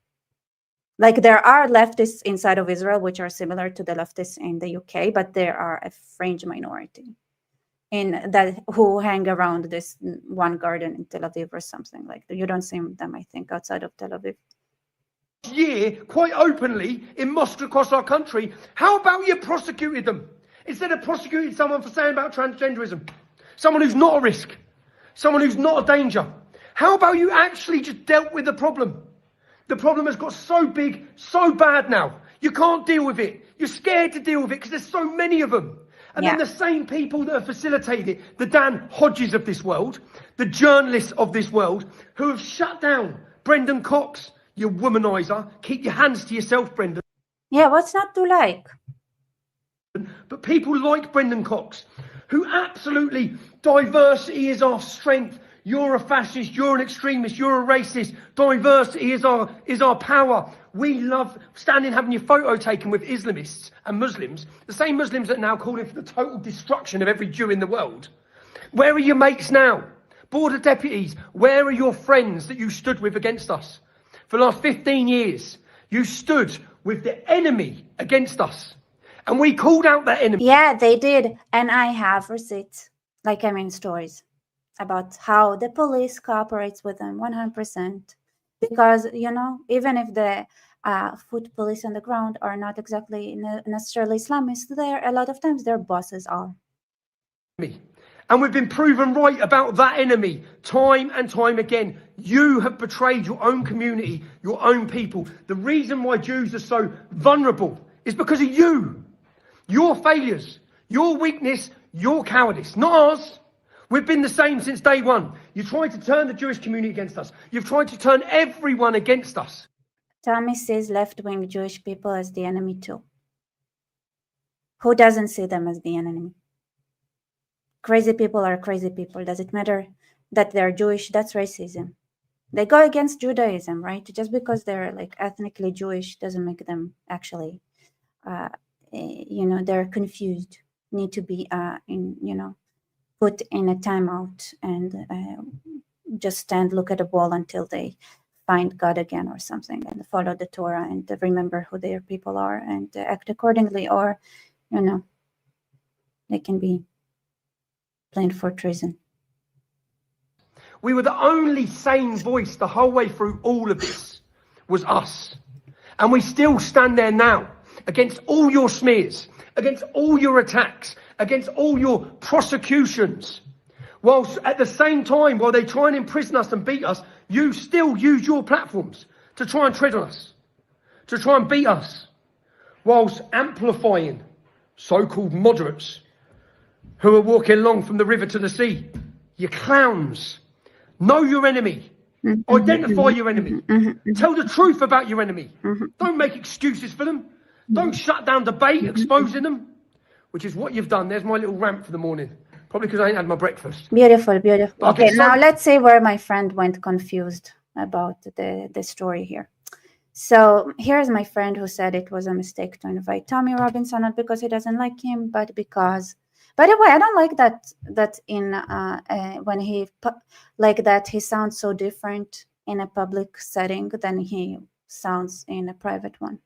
Like there are leftists inside of Israel which are similar to the leftists in the UK, but there are a fringe minority in that who hang around this one garden in Tel Aviv or something like that. You don't see them, I think, outside of Tel Aviv. Year, quite openly, in mosques across our country. How about you prosecuted them? Instead of prosecuting someone for saying about transgenderism, someone who's not a risk, someone who's not a danger. How about you actually just dealt with the problem? The problem has got so big, so bad now. You can't deal with it. You're scared to deal with it because there's so many of them. And then the same people that have facilitated it, the Dan Hodges of this world, the journalists of this world, who have shut down Brendan Cox, you womanizer. Keep your hands to yourself, Brendan. Yeah, what's not to like? But people like Brendan Cox, who absolutely, diversity is our strength. You're a fascist, you're an extremist, you're a racist. Diversity is our power. We love standing having your photo taken with Islamists and Muslims, the same Muslims that are now calling for the total destruction of every Jew in the world. Where are your mates now? Border deputies, where are your friends that you stood with against us? For the last 15 years, you stood with the enemy against us. And we called out that enemy. Yeah, they did. And I have receipts, like I mean stories, about how the police cooperates with them 100%. Because, you know, even if the foot police on the ground are not exactly necessarily Islamists, a lot of times their bosses are. And we've been proven right about that enemy time and time again. You have betrayed your own community, your own people. The reason why Jews are so vulnerable is because of you. Your failures, your weakness, your cowardice, not ours. We've been the same since day one. You tried to turn the Jewish community against us. You've tried to turn everyone against us. Tommy sees left-wing Jewish people as the enemy too. Who doesn't see them as the enemy? Crazy people are crazy people. Does it matter that they're Jewish? That's racism. They go against Judaism, right? Just because they're like ethnically Jewish doesn't make them actually, they're confused, need to be, put in a timeout and just look at a wall until they find God again or something and follow the Torah and remember who their people are and act accordingly, or, they can be blamed for treason. We were the only sane voice the whole way through all of this, was us. And we still stand there now against all your smears, against all your attacks, against all your prosecutions. Whilst at the same time, while they try and imprison us and beat us, you still use your platforms to try and tread on us, to try and beat us, whilst amplifying so-called moderates who are walking along from the river to the sea. You clowns. Know your enemy. Identify your enemy. Tell the truth about your enemy. Don't make excuses for them. Don't shut down debate, exposing them, which is what you've done. There's my little rant for the morning. Probably because I ain't had my breakfast. Beautiful, beautiful. Okay, now let's see where my friend went confused about the story here. So here's my friend who said it was a mistake to invite Tommy Robinson, not because he doesn't like him, but because... By the way, I don't like that in when he like that he sounds so different in a public setting than he sounds in a private one.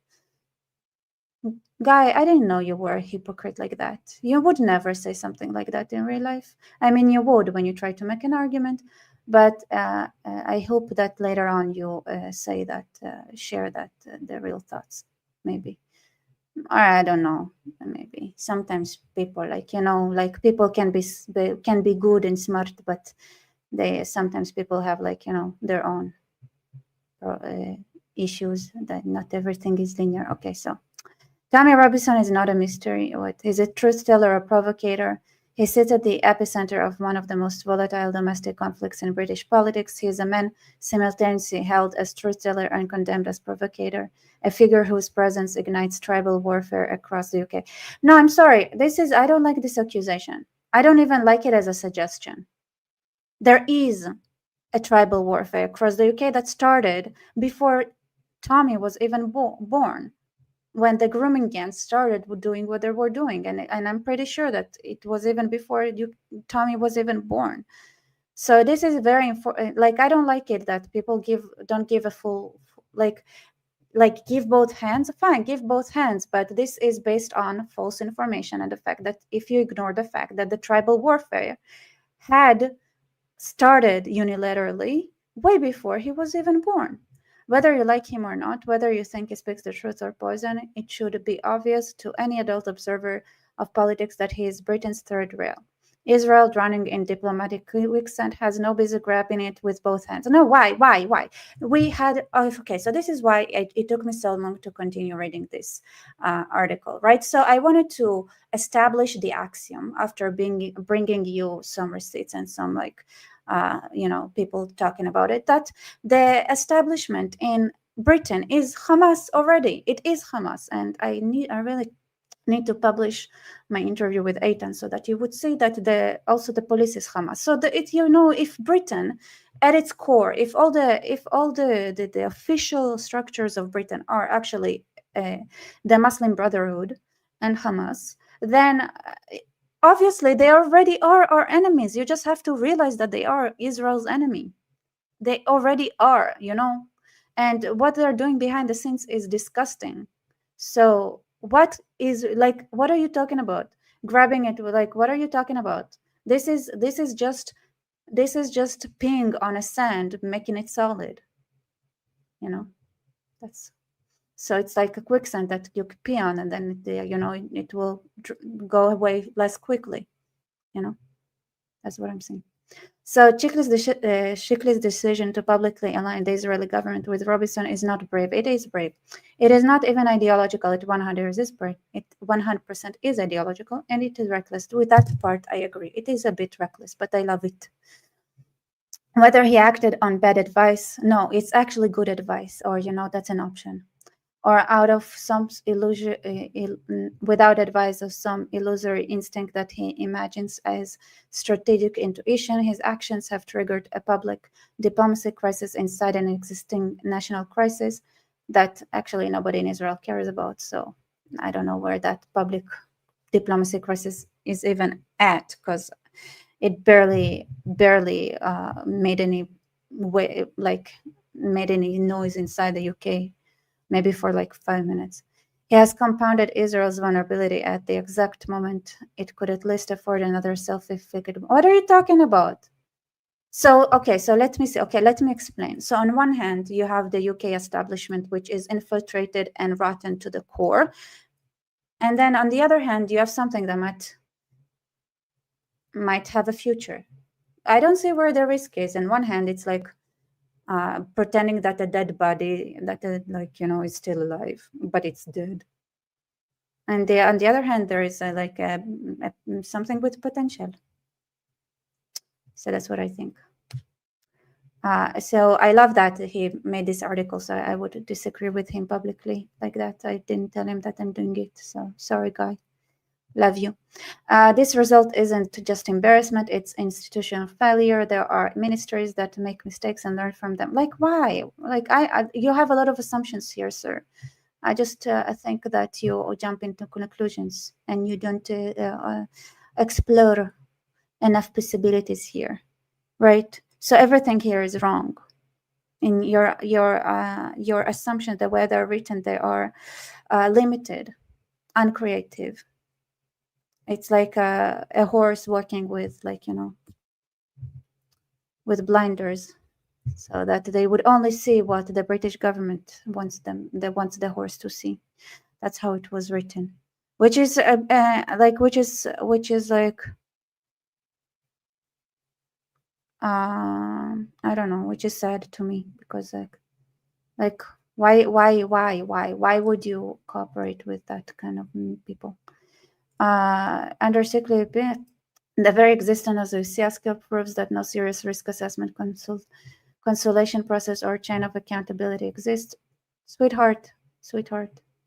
Guy, I didn't know you were a hypocrite like that. You would never say something like that in real life. I mean, you would when you try to make an argument, but I hope that later on you say that, share that the real thoughts, maybe. Or I don't know, maybe sometimes people people can be good and smart, but sometimes people have their own issues, that not everything is linear. Okay, so Tommy Robinson is not a mystery. He's a truth teller, a provocator. He sits at the epicenter of one of the most volatile domestic conflicts in British politics. He is a man simultaneously held as truth teller and condemned as provocator, a figure whose presence ignites tribal warfare across the UK. No, I'm sorry. I don't like this accusation. I don't even like it as a suggestion. There is a tribal warfare across the UK that started before Tommy was even born, when the grooming gangs started doing what they were doing. And I'm pretty sure that it was even before Tommy was even born. So this is very important. Like, I don't like it that people don't give a full, like give both hands. Fine, give both hands, but this is based on false information and the fact that if you ignore the fact that the tribal warfare had started unilaterally way before he was even born. Whether you like him or not, whether you think he speaks the truth or poison, it should be obvious to any adult observer of politics that he is Britain's third rail. Israel, drowning in diplomatic quicksand, has no business grabbing it with both hands. No, why? We had, okay, so this is why it took me so long to continue reading this article, right? So I wanted to establish the axiom after bringing you some receipts and some people talking about it, that the establishment in Britain is Hamas already. It is Hamas. And I really need to publish my interview with Eitan so that you would see that also the police is Hamas. So if Britain at its core, if all the official structures of Britain are actually the Muslim Brotherhood and Hamas, then obviously they already are our enemies. You just have to realize that they are Israel's enemy. They already are, and what they're doing behind the scenes is disgusting. So what are you talking about? Grabbing it, what are you talking about? This is just peeing on a sand, making it solid. So it's like a quicksand that you pee on, and then it will go away less quickly. That's what I'm saying. So Shikli's decision to publicly align the Israeli government with Robinson is not brave. It is brave. It is not even ideological. It 100% is brave. It 100% is ideological, and it is reckless. With that part, I agree. It is a bit reckless, but I love it. Whether he acted on bad advice, no, it's actually good advice, or that's an option. Or out of some illusion, without advice of some illusory instinct that he imagines as strategic intuition, his actions have triggered a public diplomacy crisis inside an existing national crisis that actually nobody in Israel cares about. So I don't know where that public diplomacy crisis is even at, because it barely made any noise inside the UK. Maybe for 5 minutes. He has compounded Israel's vulnerability at the exact moment it could at least afford another self-inflicted. What are you talking about? So let me see. Okay, let me explain. So on one hand, you have the UK establishment, which is infiltrated and rotten to the core. And then on the other hand, you have something that might have a future. I don't see where the risk is. On one hand, it's pretending that a dead body is still alive, but it's dead. And on the other hand, there is something with potential. So that's what I think. So I love that he made this article. So I would disagree with him publicly like that. I didn't tell him that I'm doing it. So sorry, guy. Love you. This result isn't just embarrassment, it's institutional failure. There are ministries that make mistakes and learn from them. Why? You have a lot of assumptions here, sir. I just think that you jump into conclusions and you don't explore enough possibilities here, right? So everything here is wrong. In your assumptions, the way they're written, they are limited, uncreative. It's like a horse walking with with blinders, so that they would only see what the British government wants the horse to see. That's how it was written, which is I don't know, which is sad to me, because why would you cooperate with that kind of people? Under Shikli, the very existence of the CSQ proves that no serious risk assessment consolation process or chain of accountability exists. Sweetheart,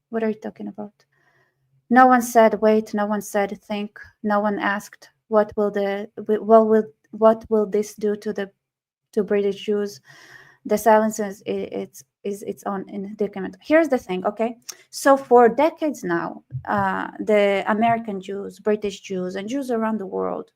what are you talking about? No one said wait, no one said think, no one asked What will this do to British Jews? The silence is its own indictment. Here's the thing, okay? So for decades now, the American Jews, British Jews, and Jews around the world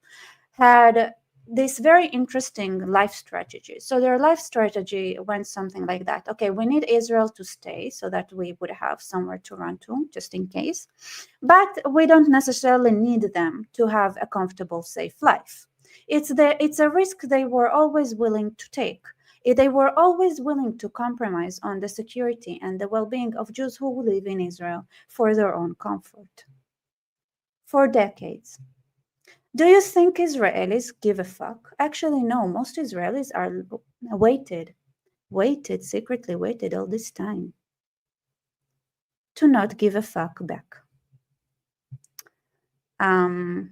had this very interesting life strategy. So their life strategy went something like that. Okay, we need Israel to stay so that we would have somewhere to run to, just in case. But we don't necessarily need them to have a comfortable, safe life. It's a risk they were always willing to take. They were always willing to compromise on the security and the well-being of Jews who live in Israel for their own comfort. For decades. Do you think Israelis give a fuck? Actually, no. Most Israelis are secretly waited all this time to not give a fuck back. And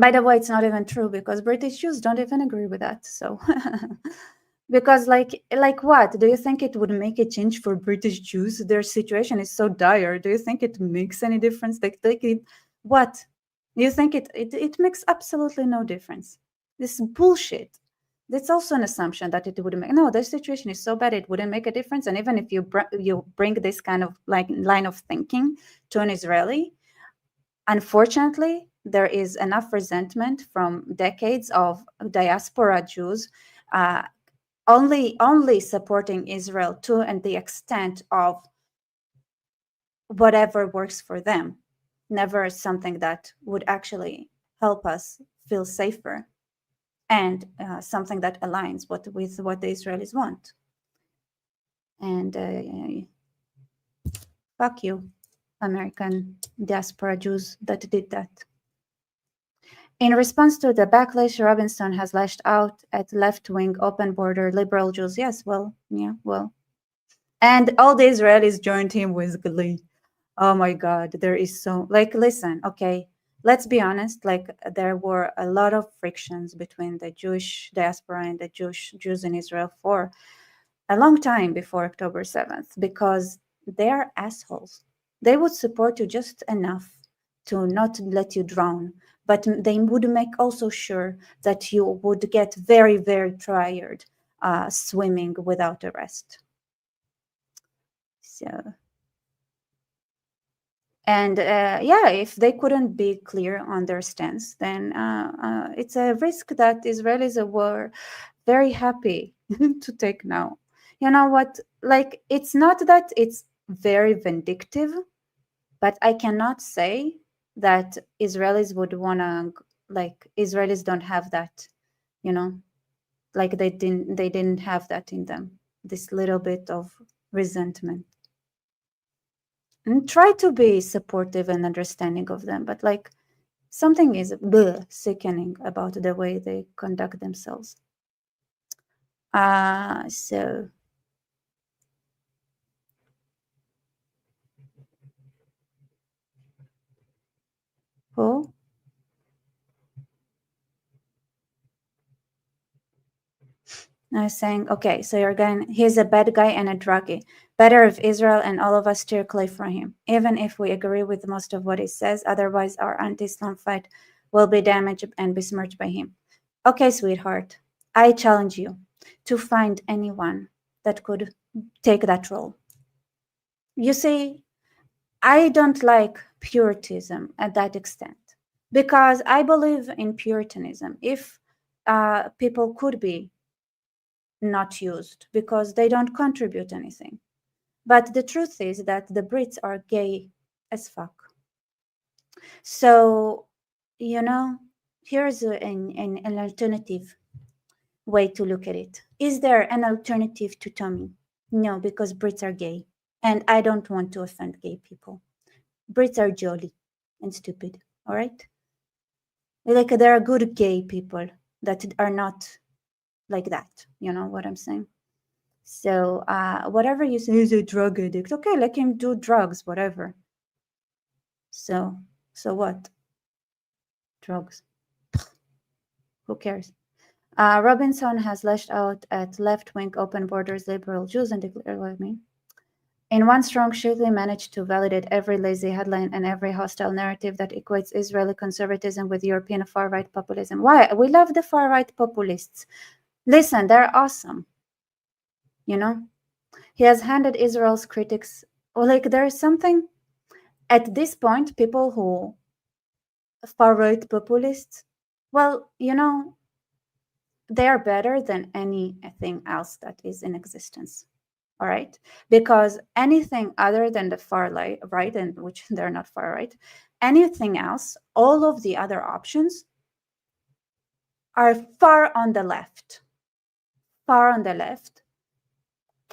by the way, it's not even true because British Jews don't even agree with that. So, because like what? Do you think it would make a change for British Jews? Their situation is so dire. Do you think it makes any difference? What? You think it makes absolutely no difference. This is bullshit. That's also an assumption that it would make. No, the situation is so bad it wouldn't make a difference. And even if you bring this kind of line of thinking to an Israeli, unfortunately, there is enough resentment from decades of diaspora Jews only supporting Israel to and the extent of whatever works for them. Never something that would actually help us feel safer and something that aligns with what the Israelis want. And fuck you, American diaspora Jews that did that. In response to the backlash, Robinson has lashed out at left-wing, open-border liberal Jews. Yes, well. And all the Israelis joined him with glee. Oh my God, there is so, listen, okay, let's be honest, there were a lot of frictions between the Jewish diaspora and the Jews in Israel for a long time before October 7th, because they're assholes. They would support you just enough to not let you drown, but they would make also sure that you would get very, very tired swimming without a rest. So... And if they couldn't be clear on their stance, then it's a risk that Israelis were very happy to take now. You know what? It's not that it's very vindictive, but I cannot say that Israelis would want to, Israelis don't have that, they didn't have that in them, this little bit of resentment. And try to be supportive and understanding of them, but something is sickening about the way they conduct themselves. So who? I was saying, okay, so he's a bad guy and a druggie. Better if Israel and all of us steer clear from him, even if we agree with most of what he says. Otherwise, our anti-Islam fight will be damaged and besmirched by him. Okay, sweetheart, I challenge you to find anyone that could take that role. You see, I don't like Puritanism at that extent, because I believe in Puritanism. If people could be not used because they don't contribute anything. But the truth is that the Brits are gay as fuck. So, here's an alternative way to look at it. Is there an alternative to Tommy? No, because Brits are gay. And I don't want to offend gay people. Brits are jolly and stupid, all right? There are good gay people that are not like that, you know what I'm saying? So whatever you say is a drug addict, okay, let him do drugs, whatever. So what? Drugs. Who cares? Robinson has lashed out at left-wing, open borders, liberal Jews and declared with me. In one strong shoot, they managed to validate every lazy headline and every hostile narrative that equates Israeli conservatism with European far-right populism. Why? We love the far-right populists. Listen, they're awesome. You know? He has handed Israel's critics, like there is something, at this point, people who, far-right populists, well, you know, they are better than anything else that is in existence. All right, because anything other than the far right, and which they're not far right, anything else, all of the other options are far on the left,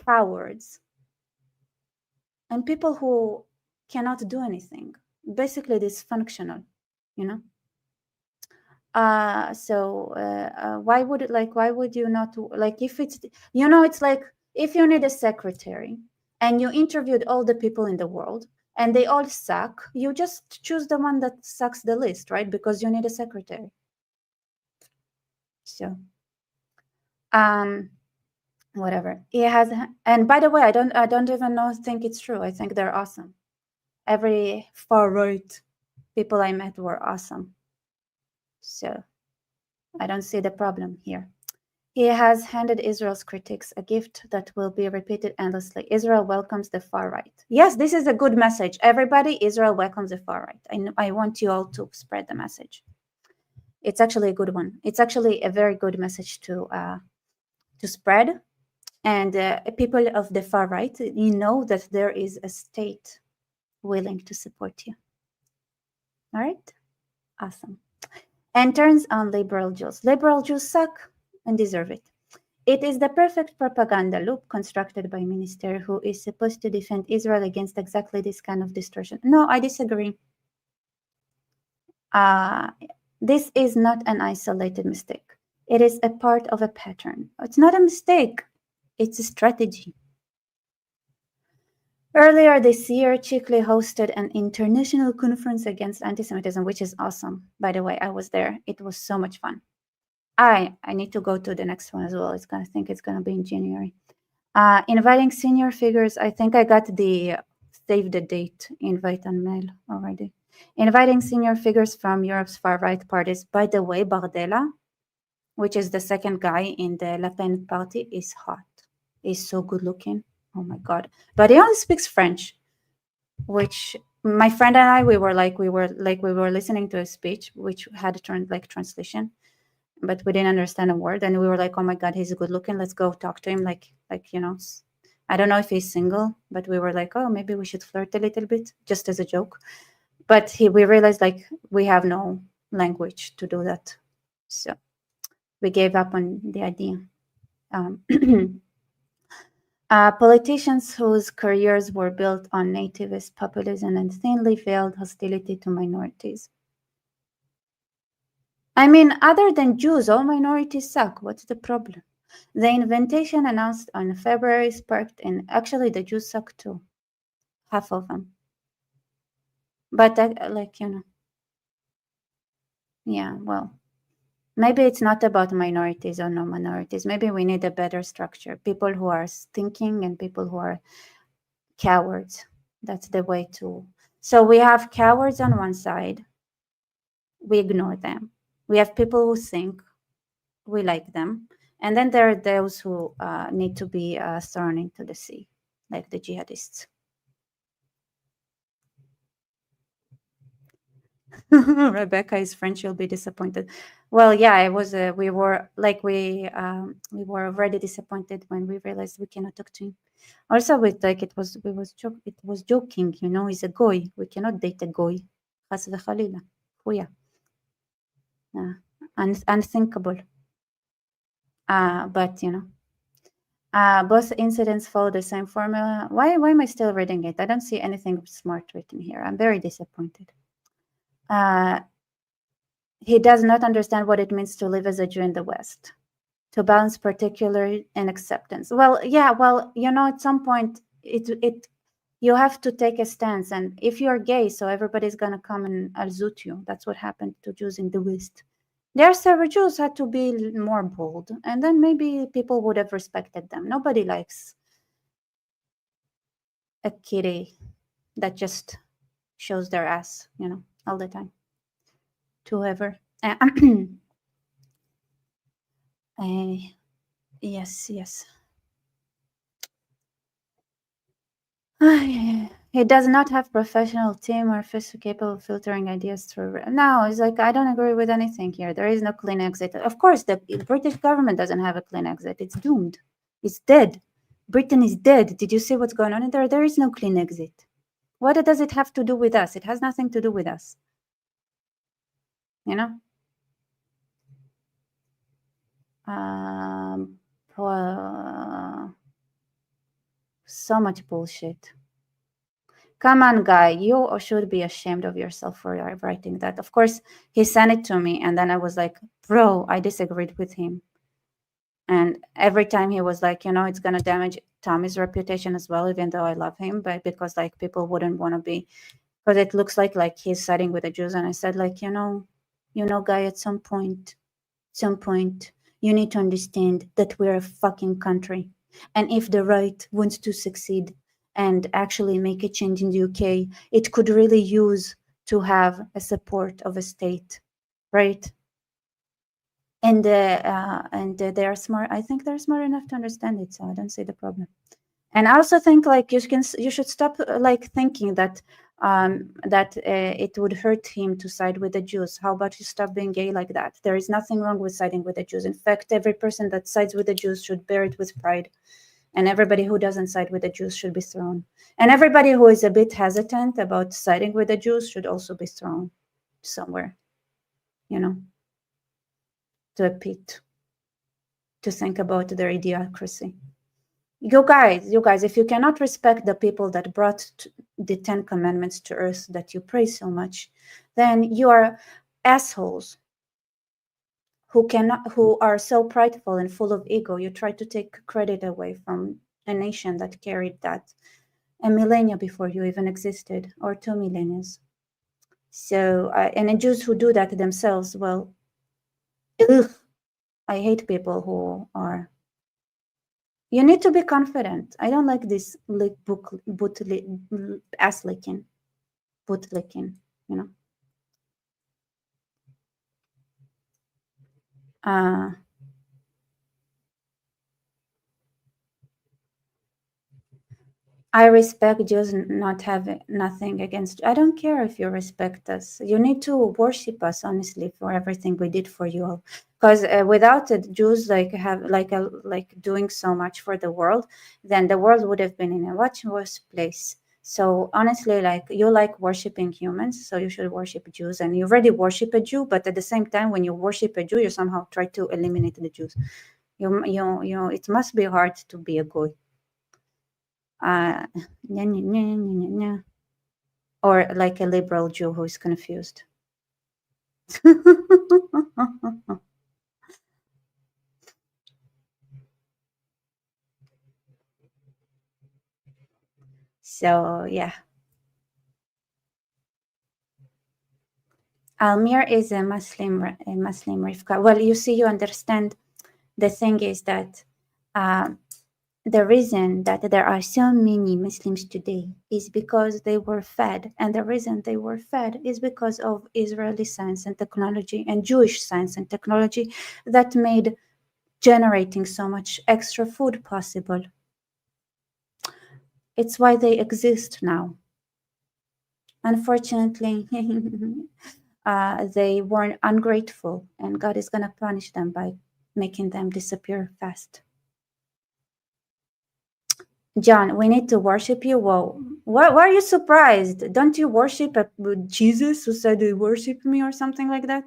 cowards, and people who cannot do anything, basically dysfunctional, you know. Why would you not, like, if it's, you know, it's like if you need a secretary and you interviewed all the people in the world and they all suck, you just choose the one that sucks the least, right? Because you need a secretary. So whatever he has. And by the way, I don't even think it's true. I think they're awesome. Every far right people I met were awesome. So I don't see the problem here. He has handed Israel's critics a gift that will be repeated endlessly. Israel welcomes the far right. Yes, this is a good message. Everybody, Israel welcomes the far right. I want you all to spread the message. It's actually a good one. It's actually a very good message to spread. And people of the far right, you know that there is a state willing to support you. All right? Awesome. And turns on liberal Jews. Liberal Jews suck and deserve it. It is the perfect propaganda loop constructed by minister who is supposed to defend Israel against exactly this kind of distortion. No, I disagree. This is not an isolated mistake. It is a part of a pattern. It's not a mistake. It's a strategy. Earlier this year, Chikli hosted an international conference against anti-Semitism, which is awesome. By the way, I was there. It was so much fun. I need to go to the next one as well. I think it's going to be in January. Inviting senior figures. I think I got the save the date invite on mail already. Inviting senior figures from Europe's far-right parties. By the way, Bardella, which is the second guy in the Le Pen party, is hot. He's so good looking. Oh my God. But he only speaks French, which my friend and I, we were listening to a speech, which had a translation, but we didn't understand a word. And we were like, oh my God, he's good looking. Let's go talk to him. Like, you know, I don't know if he's single, but we were like, oh, maybe we should flirt a little bit, just as a joke. But we realized, like, we have no language to do that. So we gave up on the idea. Politicians whose careers were built on nativist populism and thinly veiled hostility to minorities. I mean, other than Jews, all minorities suck. What's the problem? The invitation announced on February sparked in, actually, the Jews suck too. Half of them. But, like, you know. Yeah, well. Maybe it's not about minorities or no minorities. Maybe we need a better structure. People who are thinking and people who are cowards. That's the way to. So we have cowards on one side. We ignore them. We have people who think. We like them. And then there are those who need to be thrown into the sea, like the jihadists. Rebecca is French. You'll be disappointed. Well, yeah, it was. We were already disappointed when we realized we cannot talk to him. Also, it was joking. You know, he's a goy. We cannot date a goy. Chas v'chalila. Unthinkable. But you know, both incidents follow the same formula. Why am I still reading it? I don't see anything smart written here. I'm very disappointed. He does not understand what it means to live as a Jew in the West, to balance particular and acceptance. Well, yeah, well, you know, at some point, you have to take a stance. And if you're gay, so everybody's going to come and alzut you. That's what happened to Jews in the West. Their several Jews had to be more bold, and then maybe people would have respected them. Nobody likes a kitty that just shows their ass, all the time to whoever. Yes. He does not have professional team or physical capable of filtering ideas through. No, it's like, I don't agree with anything here. There is no clean exit. Of course, the British government doesn't have a clean exit. It's doomed. It's dead. Britain is dead. Did you see what's going on in there? There is no clean exit. What does it have to do with us? It has nothing to do with us. So much bullshit. Come on, guy, you should be ashamed of yourself for writing that. Of course, he sent it to me, and then I was like, bro, I disagreed with him. And every time he was like, it's going to damage Tommy's reputation as well, even though I love him, but because like people wouldn't want to be, because it looks like he's siding with the Jews. And I said, like, guy, at some point, you need to understand that we're a fucking country. And if the right wants to succeed and actually make a change in the UK, it could really use to have a support of a state, right? And they are smart. I think they're smart enough to understand it, so I don't see the problem. And I also think you should stop thinking that it would hurt him to side with the Jews. How about you stop being gay like that? There is nothing wrong with siding with the Jews. In fact, every person that sides with the Jews should bear it with pride. And everybody who doesn't side with the Jews should be thrown. And everybody who is a bit hesitant about siding with the Jews should also be thrown somewhere, to a pit, to think about their idiocracy. You guys, if you cannot respect the people that brought the 10 Commandments to earth that you praise so much, then you are assholes who are so prideful and full of ego. You try to take credit away from a nation that carried that a millennia before you even existed, or 2 millennia. So, and the Jews who do that themselves, well, I hate people who are. You need to be confident. I don't like this ass licking, boot licking, I respect Jews, not have nothing against. I don't care if you respect us. You need to worship us, honestly, for everything we did for you all. Because without the Jews doing so much for the world, then the world would have been in a much worse place. So honestly, you like worshiping humans, so you should worship Jews, and you already worship a Jew. But at the same time, when you worship a Jew, you somehow try to eliminate the Jews. It must be hard to be a goy. Or like a liberal Jew who is confused. So yeah, Almir is a Muslim Rifka. Well, you see, you understand. The thing is that the reason that there are so many Muslims today is because they were fed. And the reason they were fed is because of Israeli science and technology and Jewish science and technology that made generating so much extra food possible. It's why they exist now. Unfortunately, they were ungrateful, and God is going to punish them by making them disappear fast. John, we need to worship you. Whoa, why are you surprised? Don't you worship Jesus who said you worship me or something like that?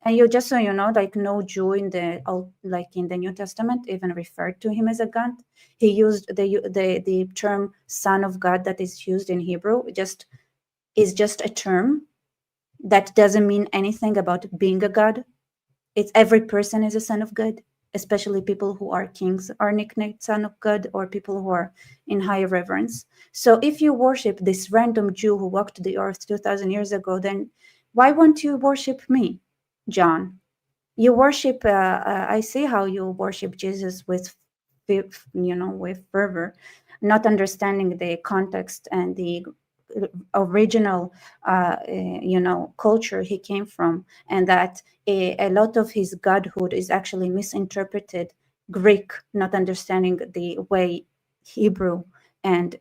And you just so you know, no Jew in the in the New Testament even referred to him as a God. He used the term Son of God that is used in Hebrew. Is just a term that doesn't mean anything about being a God. It's every person is a son of God. Especially people who are kings are nicknamed Son of God, or people who are in high reverence. So if you worship this random Jew who walked the earth 2,000 years ago, then why won't you worship me, John? You worship, I see how you worship Jesus with with fervor, not understanding the context and the original culture he came from, and that a lot of his godhood is actually misinterpreted Greek, not understanding the way Hebrew and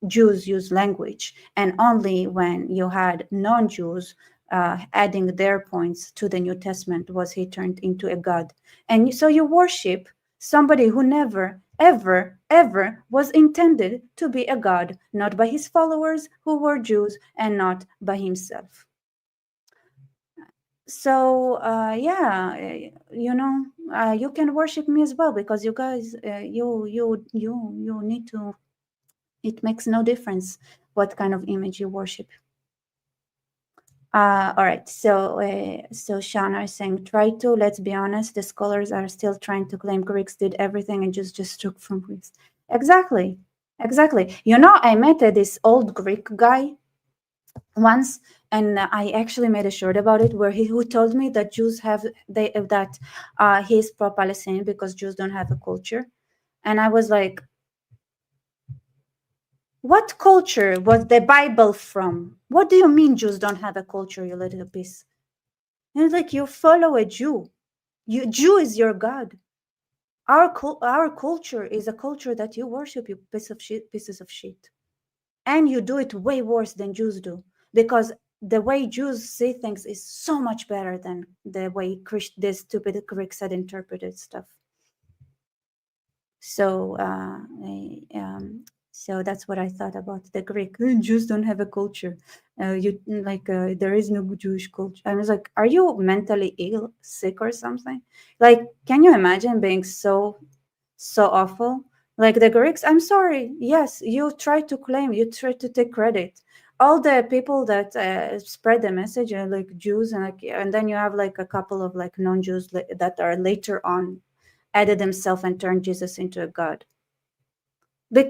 Jews use language. And only when you had non-Jews adding their points to the New Testament was he turned into a god. And so you worship somebody who never, ever, ever was intended to be a god, not by his followers who were Jews and not by himself. So you can worship me as well, because you guys, you need to. It makes no difference what kind of image you worship. All right, so Shauna is saying, let's be honest, the scholars are still trying to claim Greeks did everything and just took from Greeks. Exactly. I met this old Greek guy once, and I actually made a short about it, where who told me that Jews he's pro-Palestinian because Jews don't have a culture. And I was like, what culture was the Bible from? What do you mean Jews don't have a culture, you little piece? And it's like, you follow a Jew. Jew is your God. Our culture is a culture that you worship, you pieces of shit. And you do it way worse than Jews do, because the way Jews see things is so much better than the way the stupid Greeks had interpreted stuff. So so that's what I thought about the Greek. Jews don't have a culture. There is no Jewish culture. I was like, are you mentally ill, sick or something? Like, can you imagine being so awful? Like the Greeks, I'm sorry. Yes, you try to take credit. All the people that spread the message are like Jews, and then you have like a couple of like non-Jews that are later on added themselves and turned Jesus into a god.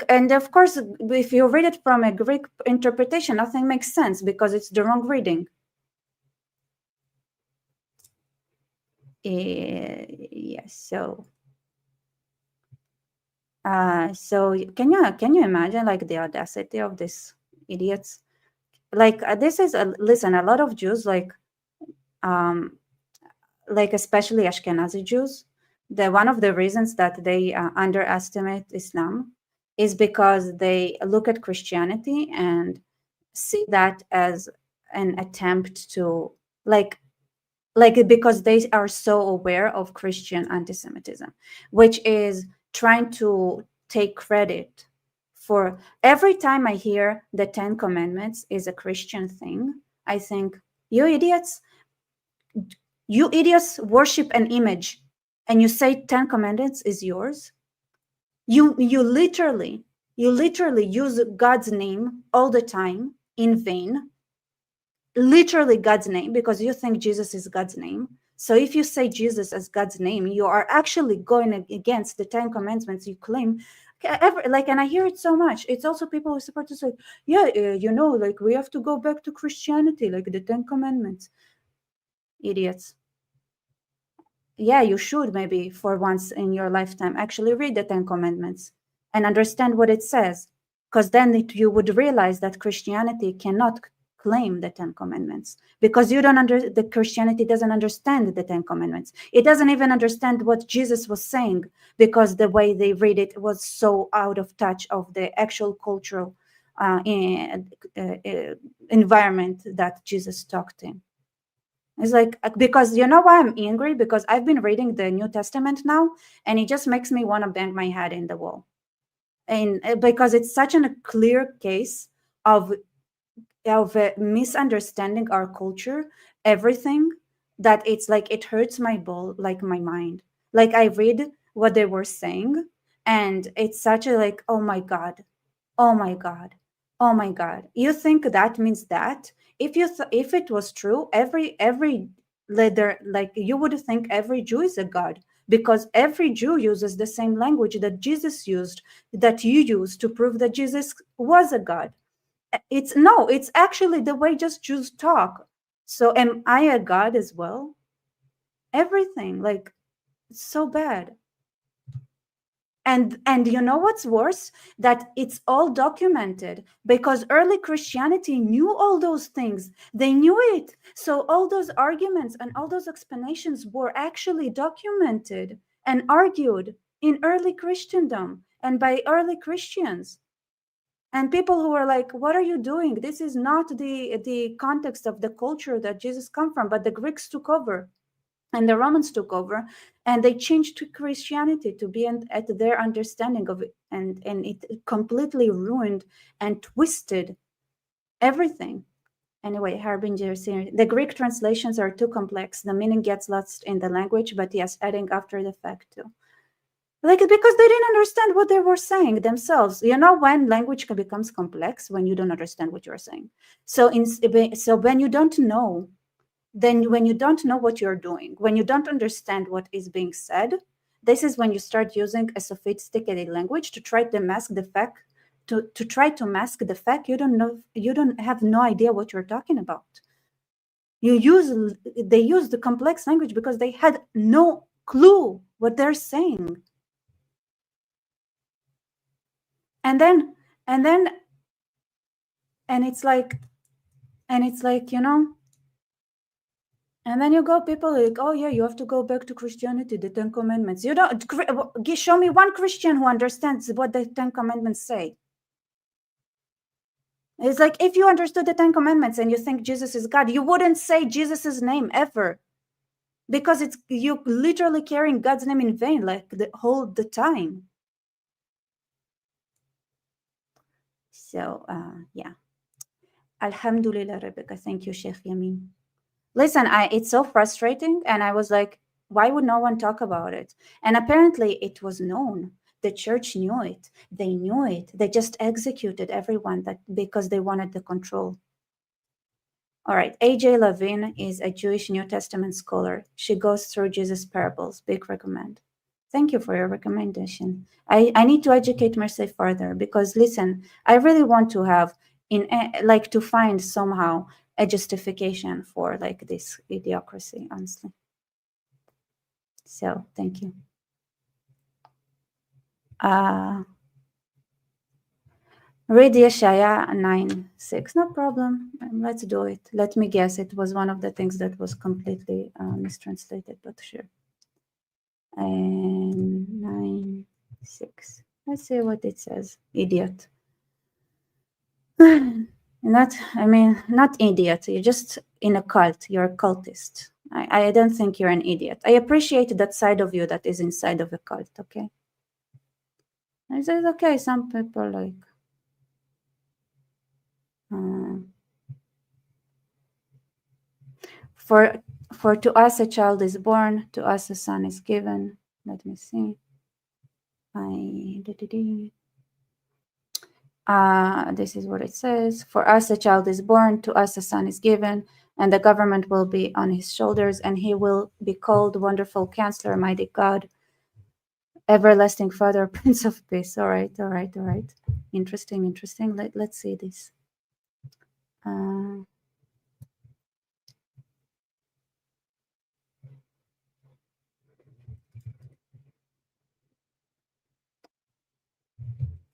And of course, if you read it from a Greek interpretation, nothing makes sense because it's the wrong reading. Yes. So can you imagine like the audacity of these idiots? Like this is listen. A lot of Jews, like especially Ashkenazi Jews, one of the reasons that they underestimate Islam is because they look at Christianity and see that as an attempt to because they are so aware of Christian anti-Semitism, which is trying to take credit for. Every time I hear the 10 Commandments is a Christian thing, I think, you idiots worship an image and you say 10 Commandments is yours. You literally use God's name all the time in vain. Literally God's name, because you think Jesus is God's name. So if you say Jesus as God's name, you are actually going against the 10 Commandments you claim. And I hear it so much. It's also people who support to say, we have to go back to Christianity, like the 10 Commandments. Idiots. Yeah, you should maybe for once in your lifetime actually read the 10 Commandments and understand what it says, because then you would realize that Christianity cannot claim the 10 Commandments, because the Christianity doesn't understand the 10 Commandments. It doesn't even understand what Jesus was saying, because the way they read it was so out of touch of the actual cultural environment that Jesus talked in. It's like, because you know why I'm angry? Because I've been reading the New Testament now, and it just makes me want to bang my head in the wall. And because it's such a clear case of misunderstanding our culture, everything, that it's like it hurts my mind. Like I read what they were saying, and it's such a like, oh my God. You think that means that? If it was true, every leader, like you would think every Jew is a god, because every Jew uses the same language that Jesus used, that you used to prove that Jesus was a god. It's actually the way just Jews talk. So am I a god as well? Everything, like, it's so bad. And you know what's worse? That it's all documented, because early Christianity knew all those things. They knew it. So all those arguments and all those explanations were actually documented and argued in early Christendom and by early Christians. And people who are like, what are you doing? This is not the context of the culture that Jesus come from, but the Greeks took over. And the Romans took over, and they changed to Christianity to be at their understanding of it, and it completely ruined and twisted everything. Anyway, Harbinger, the Greek translations are too complex. The meaning gets lost in the language, but yes, adding after the fact too. Like, because they didn't understand what they were saying themselves. You know, when language becomes complex, when you don't understand what you're saying. So when you don't know, then when you don't know what you're doing, when you don't understand what is being said, this is when you start using a sophisticated language to try to mask the fact, to try to mask the fact you don't have no idea what you're talking about. They use the complex language because they had no clue what they're saying. And it's like, you know, and then you go, people are like, oh yeah, you have to go back to Christianity, the 10 Commandments. You don't show me one Christian who understands what the 10 Commandments say. It's like, if you understood the 10 Commandments and you think Jesus is God, you wouldn't say Jesus's name ever, because you literally carrying God's name in vain, like the time. So yeah, Alhamdulillah, Rebecca. Thank you, Sheikh Yamin. Listen, it's so frustrating, and I was like, why would no one talk about it? And apparently it was known. The church knew it. They knew it. They just executed everyone because they wanted the control. All right, A.J. Levine is a Jewish New Testament scholar. She goes through Jesus' parables. Big recommend. Thank you for your recommendation. I need to educate myself further, because listen, I really want to have to find somehow a justification for like this idiocracy, honestly. So thank you. Read Yeshaya 9:6. No problem. Let's do it. Let me guess. It was one of the things that was completely mistranslated, but sure. 9:6. Let's see what it says. Idiot. Not idiot. You're just in a cult. You're a cultist. I don't think you're an idiot. I appreciate that side of you that is inside of a cult, okay? I said, okay, some people like... For to us a child is born, to us a son is given. Let me see. This is what it says. For us a child is born, to us a son is given, and the government will be on his shoulders, and he will be called Wonderful Counselor, Mighty God, Everlasting Father, Prince of Peace. All right. Interesting. Let's see this.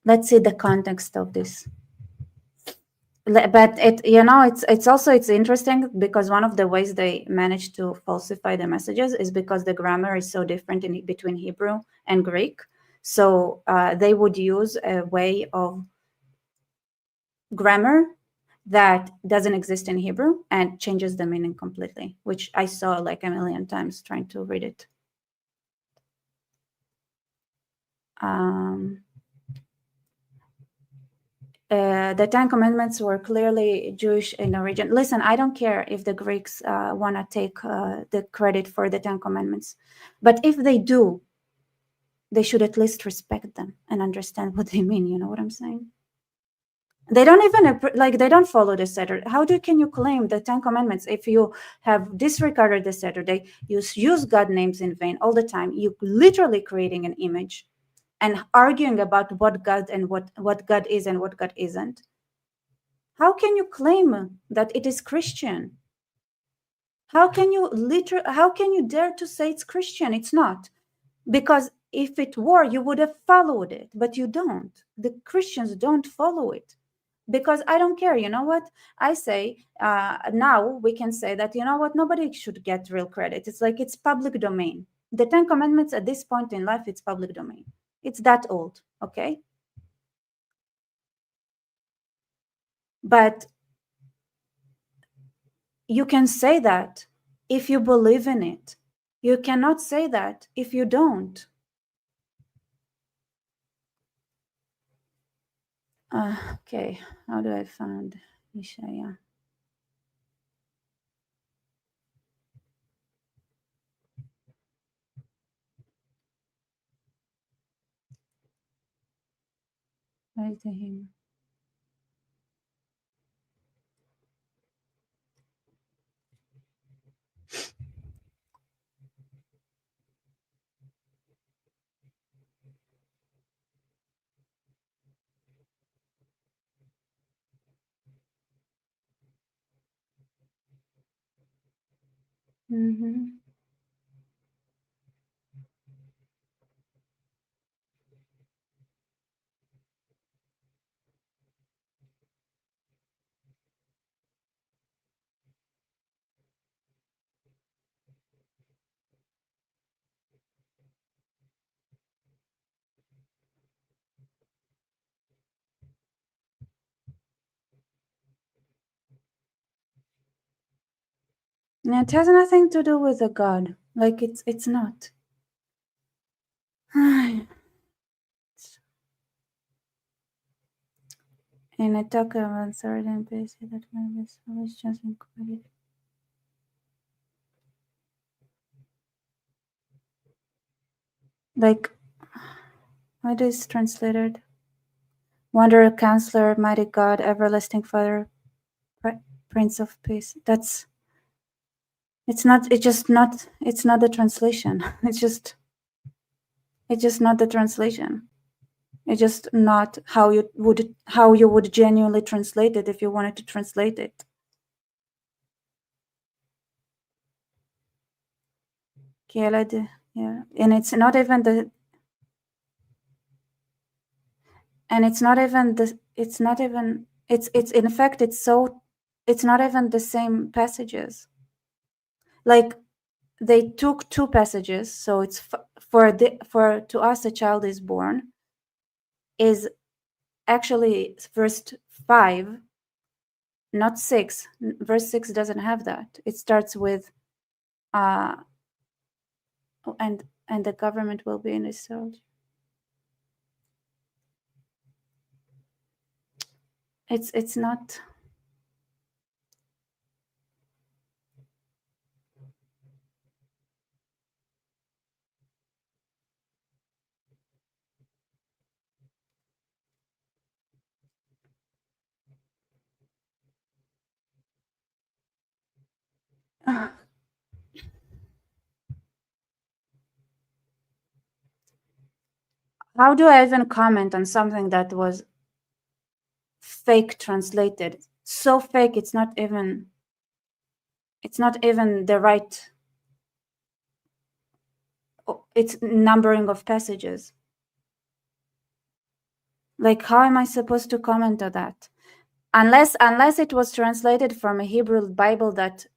Let's see the context of this. But it's interesting because one of the ways they managed to falsify the messages is because the grammar is so different between Hebrew and Greek. So they would use a way of grammar that doesn't exist in Hebrew and changes the meaning completely, which I saw like a million times trying to read it. The 10 Commandments were clearly Jewish in origin. Listen, I don't care if the Greeks want to take the credit for the 10 Commandments. But if they do, they should at least respect them and understand what they mean. You know what I'm saying? They don't even, they don't follow the Seder. How can you claim the 10 Commandments if you have disregarded the Seder? They use God names in vain all the time. You literally creating an image and arguing about what God and what God is and what God isn't. How can you claim that it is Christian? How can you dare to say it's Christian? It's not. Because if it were, you would have followed it, but you don't. The Christians don't follow it. Because I don't care. You know what? I say now we can say that, you know what? Nobody should get real credit. It's like it's public domain. The 10 Commandments at this point in life, it's public domain. It's that old, okay? But you can say that if you believe in it. You cannot say that if you don't. Okay, how do I find Isaiah? Where is the hymn? Mm-hmm. It has nothing to do with the God. Like it's not. And I talk about third and basic that my is just included. Like, what is translated? Wonder, Counselor, Mighty God, Everlasting Father, Prince of Peace. It's not the translation. It's just not the translation. It's just not how you would genuinely translate it if you wanted to translate it. Yeah, and it's not even the. And it's not even the. It's not even. It's in fact it's so. It's not even the same passages. Like they took two passages, so it's for to us a child is born. Is actually verse 5, not 6. Verse 6 doesn't have that. It starts with and the government will be in Israel. It's not. How do I even comment on something that was fake translated? So fake, it's not even the right. It's numbering of passages. Like, how am I supposed to comment on that? Unless it was translated from a Hebrew Bible that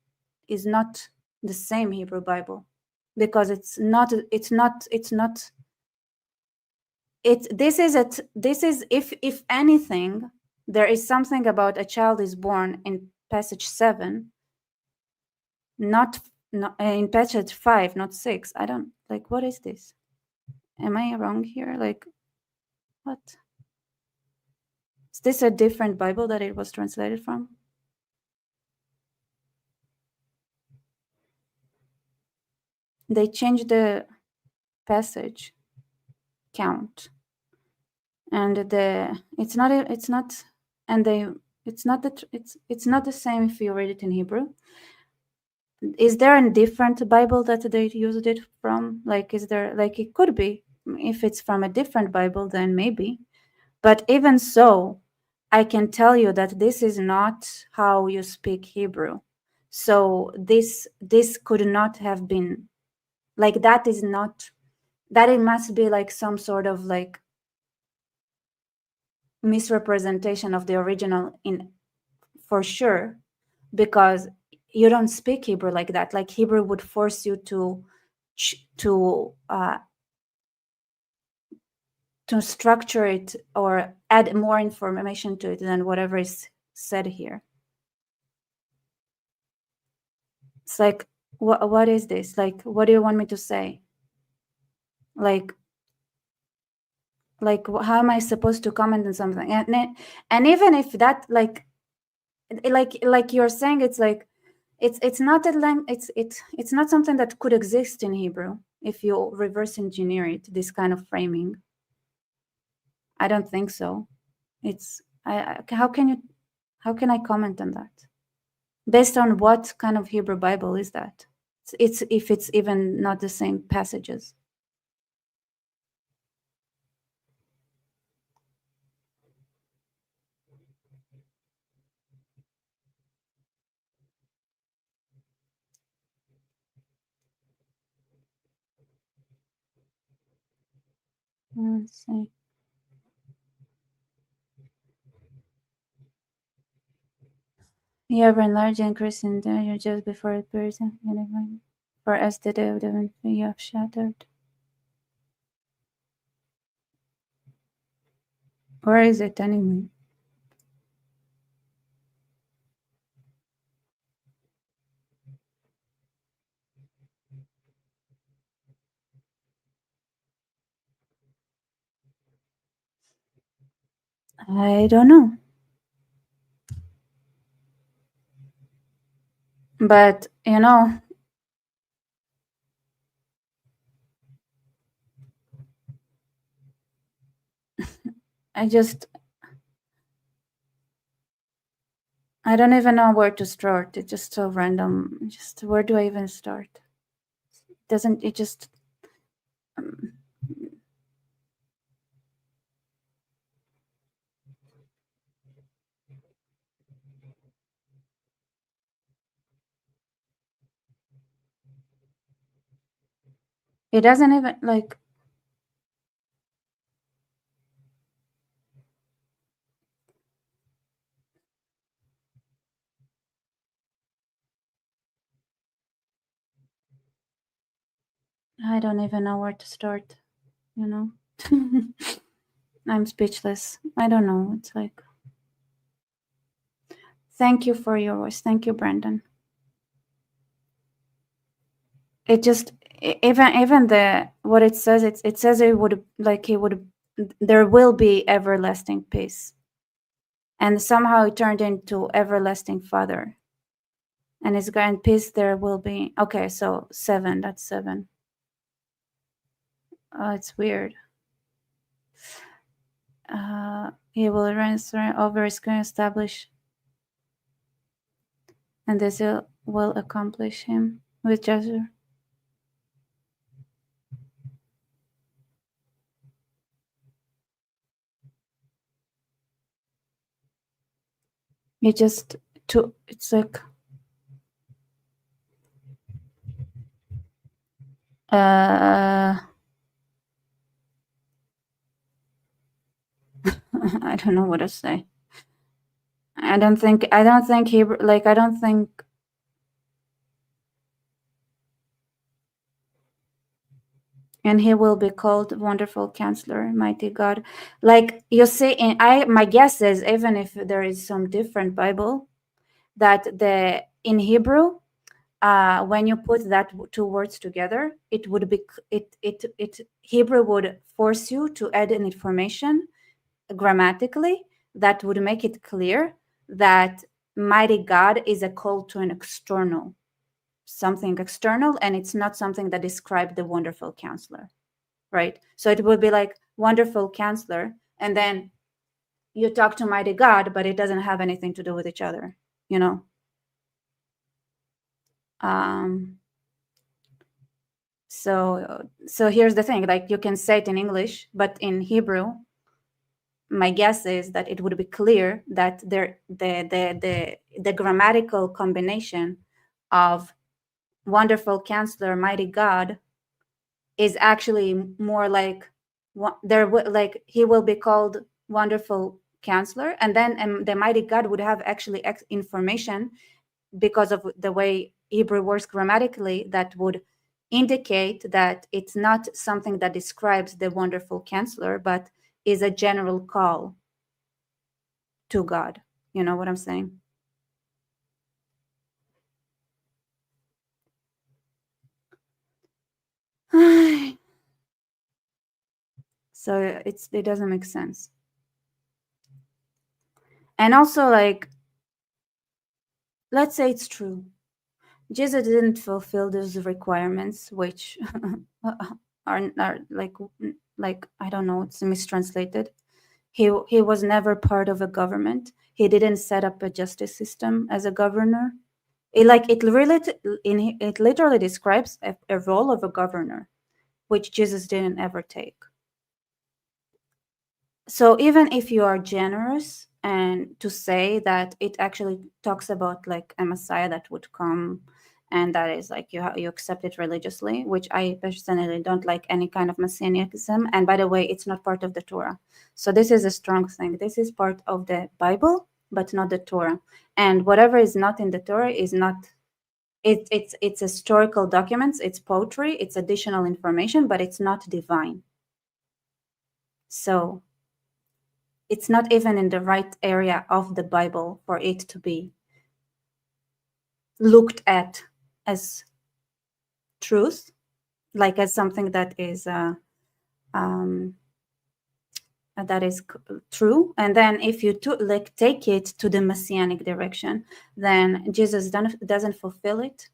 is not the same Hebrew Bible, because this is if anything, there is something about a child is born in passage 7, not in passage 5, not 6. I don't like, what is this? Am I wrong here? Like, what? Is this a different Bible that it was translated from? They changed the passage count, and it's not the same if you read it in Hebrew. Is there a different Bible that they used it from? Like, is there, like, it could be. If it's from a different Bible, then maybe. But even so, I can tell you that this is not how you speak Hebrew. So this could not have been, like, that is not that it must be like some sort of like misrepresentation of the original in for sure, because you don't speak Hebrew like that. Like Hebrew would force you to structure it or add more information to it than whatever is said here. It's like, what is this? Like, what do you want me to say? Like how am I supposed to comment on something? And even if that like you're saying, it's like it's not it's not something that could exist in Hebrew if you reverse engineer it, this kind of framing. I don't think so. It's how can I comment on that? Based on what kind of Hebrew Bible is that? It's if it's even not the same passages. Let's see. You ever enlarge and increase in danger just before it appears in anyone? For us the day of the event you have shattered. Where is it anyway? I don't know. But, you know, I don't even know where to start. It's just so random. Just where do I even start? It just it doesn't even like I don't even know where to start, you know. I'm speechless. I don't know. It's like, thank you for your voice. Thank you, Brandon. It just even the what it says, it says there will be everlasting peace, and somehow it turned into everlasting Father, and it's going peace there will be. Okay, so 7. That's 7. Oh, it's weird. He will reign over his going establish, and this will accomplish him with justice. It's like I don't know what to say. I don't think Hebrew, like I don't think and he will be called Wonderful Counselor, Mighty God. Like you see, my guess is, even if there is some different Bible, that in Hebrew, when you put that 2 words together, it would be Hebrew would force you to add an information grammatically that would make it clear that Mighty God is a call to an external. Something external, and it's not something that describes the Wonderful Counselor, right? So it would be like Wonderful Counselor, and then you talk to Mighty God, but it doesn't have anything to do with each other, you know. So here's the thing: like you can say it in English, but in Hebrew, my guess is that it would be clear that the grammatical combination of Wonderful Counselor, Mighty God, is actually more like like he will be called Wonderful Counselor, and then the mighty God would have actually information because of the way Hebrew works grammatically that would indicate that it's not something that describes the Wonderful Counselor, but is a general call to God. You know what I'm saying? So it doesn't make sense. And also, like, let's say it's true. Jesus didn't fulfill those requirements, which are like I don't know, it's mistranslated. He was never part of a government. He didn't set up a justice system as a governor. It literally describes a role of a governor, which Jesus didn't ever take. So even if you are generous, and to say that it actually talks about like a Messiah that would come, and that is like you accept it religiously, which I personally don't like any kind of messianism. And by the way, it's not part of the Torah. So this is a strong thing. This is part of the Bible, but not the Torah. And whatever is not in the Torah is not. It's historical documents. It's poetry. It's additional information, but it's not divine. So it's not even in the right area of the Bible for it to be looked at as truth, like as something that is true. And then if you take it to the messianic direction, then Jesus doesn't fulfill it.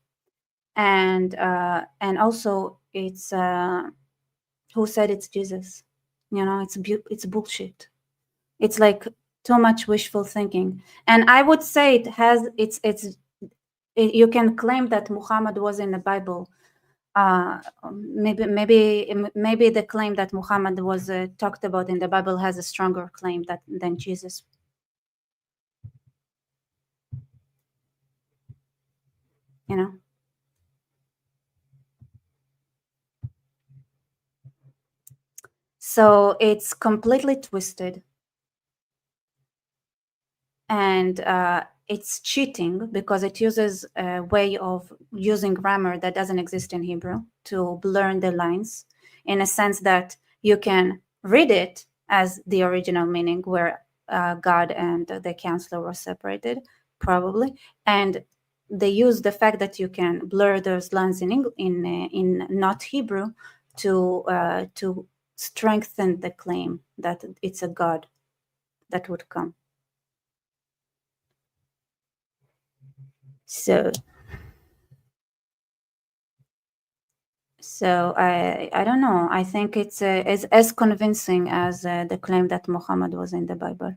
And also it's who said it's Jesus? You know, it's bullshit. It's like too much wishful thinking. And I would say you can claim that Muhammad was in the Bible. Maybe the claim that Muhammad was talked about in the Bible has a stronger claim than Jesus. You know? So it's completely twisted. And it's cheating because it uses a way of using grammar that doesn't exist in Hebrew to blur the lines, in a sense that you can read it as the original meaning, where God and the counselor were separated, probably. And they use the fact that you can blur those lines in not Hebrew to strengthen the claim that it's a God that would come. So I don't know. I think it's as convincing as the claim that Muhammad was in the Bible.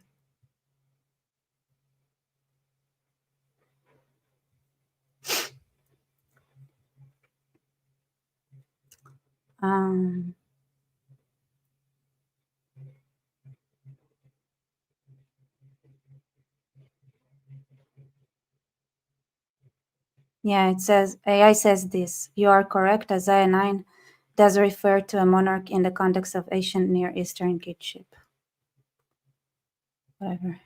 Yeah, it says, AI says this. You are correct. Isaiah 9 does refer to a monarch in the context of ancient Near Eastern kingship. Whatever.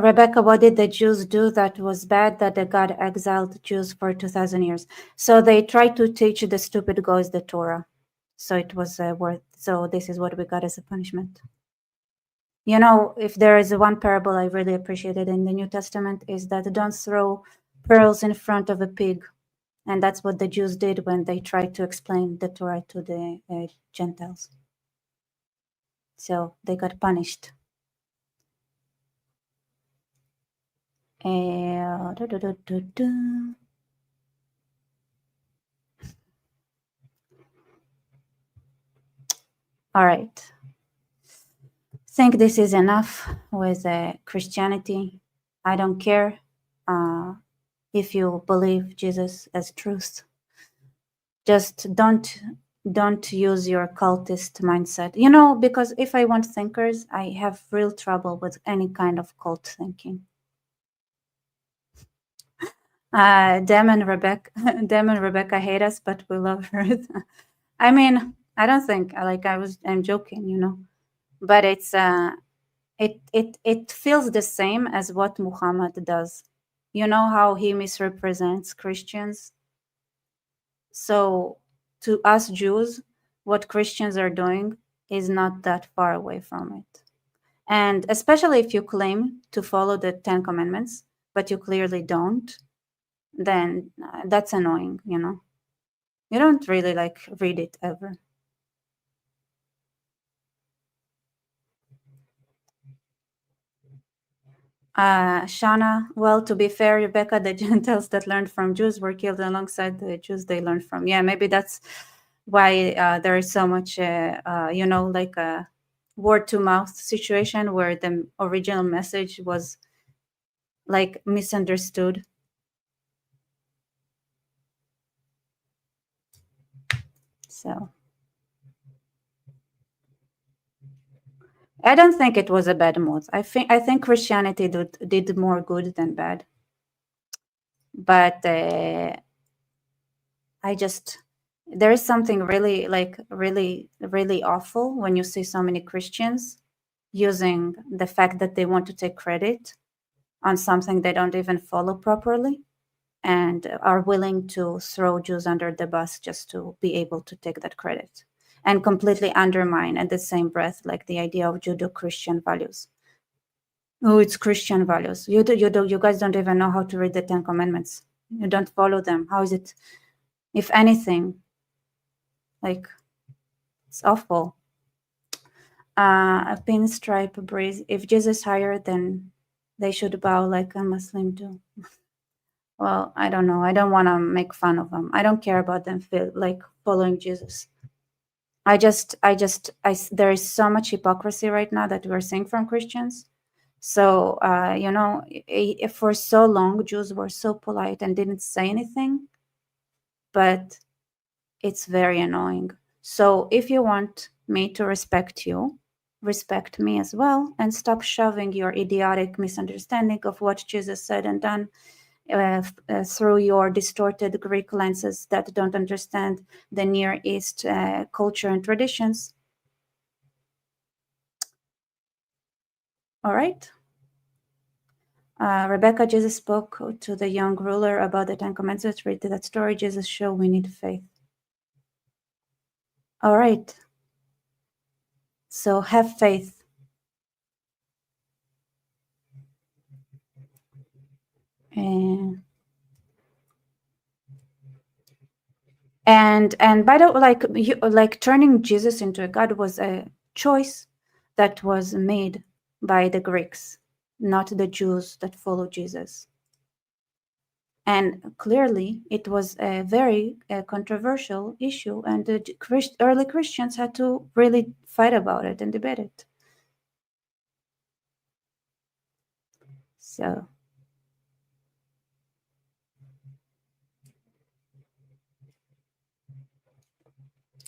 Rebecca, what did the Jews do that was bad that the God exiled Jews for 2,000 years? So they tried to teach the stupid goys the Torah. So it was so this is what we got as a punishment. You know, if there is one parable I really appreciated in the New Testament, is that don't throw pearls in front of a pig. And that's what the Jews did when they tried to explain the Torah to the Gentiles. So they got punished. All right. I think this is enough with Christianity. I don't care if you believe Jesus as truth. Just don't don't use your cultist mindset. Because if I want thinkers, I have real trouble with any kind of cult thinking. Dem and Rebecca hate us, but we love her. I mean, I don't think I'm joking, but it's it feels the same as what Muhammad does. You know how he misrepresents Christians. So to us Jews, what Christians are doing is not that far away from it. And especially if you claim to follow the 10 Commandments, but you clearly don't, then that's annoying, You don't really read it ever. Shana, well, to be fair, Rebecca, the Gentiles that learned from Jews were killed alongside the Jews they learned from. Yeah, maybe that's why there is so much, a word-to-mouth situation where the original message was misunderstood. So I don't think it was a bad move. I think Christianity did more good than bad. But there is something really really awful when you see so many Christians using the fact that they want to take credit on something they don't even follow properly and are willing to throw Jews under the bus just to be able to take that credit and completely undermine at the same breath the idea of Judeo-Christian values. Oh, it's Christian values. You guys don't even know how to read the 10 Commandments. You don't follow them. How is it? If anything, it's awful. A pinstripe breeze. If Jesus is higher, then they should bow like a Muslim do. Well, I don't know. I don't want to make fun of them. I don't care about them following Jesus. There is so much hypocrisy right now that we're seeing from Christians. So, if for so long Jews were so polite and didn't say anything, but it's very annoying. So if you want me to respect you, respect me as well, and stop shoving your idiotic misunderstanding of what Jesus said and done through your distorted Greek lenses that don't understand the Near East culture and traditions. All right. Rebecca, Jesus spoke to the young ruler about the 10 Commandments. Read that story. Jesus showed we need faith. All right. So have faith. And by the way, turning Jesus into a god was a choice that was made by the Greeks, not the Jews that follow Jesus. And clearly, it was a very controversial issue, and the early Christians had to really fight about it and debate it. So.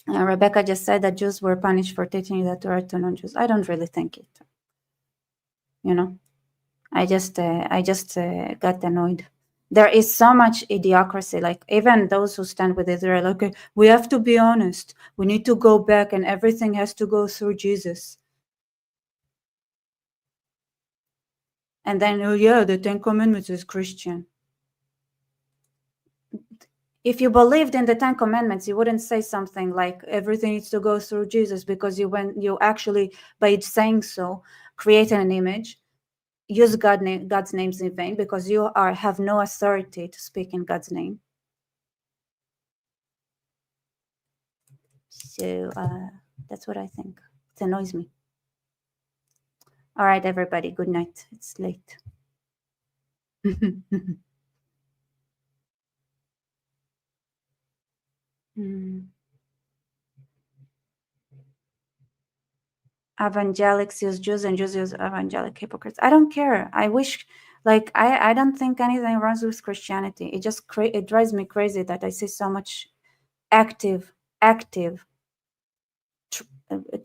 Rebecca just said that Jews were punished for teaching the Torah to non-Jews. I don't really think it. I just got annoyed. There is so much idiocracy. Even those who stand with Israel, okay, we have to be honest. We need to go back, and everything has to go through Jesus. And then, oh yeah, the 10 Commandments is Christian. If you believed in the 10 Commandments, you wouldn't say something like everything needs to go through Jesus, because you actually, by saying so, create an image, use God's names in vain, because you have no authority to speak in God's name. So that's what I think. It annoys me. All right, everybody. Good night. It's late. Evangelics use Jews and Jews use evangelic hypocrites. I don't care. I wish, I don't think anything wrong with Christianity. It drives me crazy that I see so much active active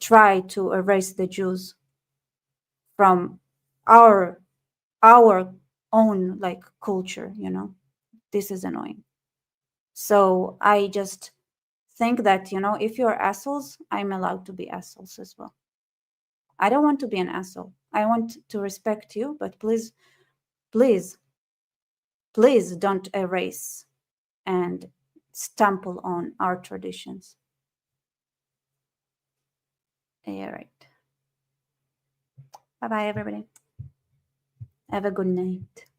try to erase the Jews from our own like culture, you know. This is annoying. So I just think that, you know, if you're assholes, I'm allowed to be assholes as well. I don't want to be an asshole. I want to respect you, but please, please, please don't erase and stumble on our traditions. Yeah, right. Bye-bye, everybody. Have a good night.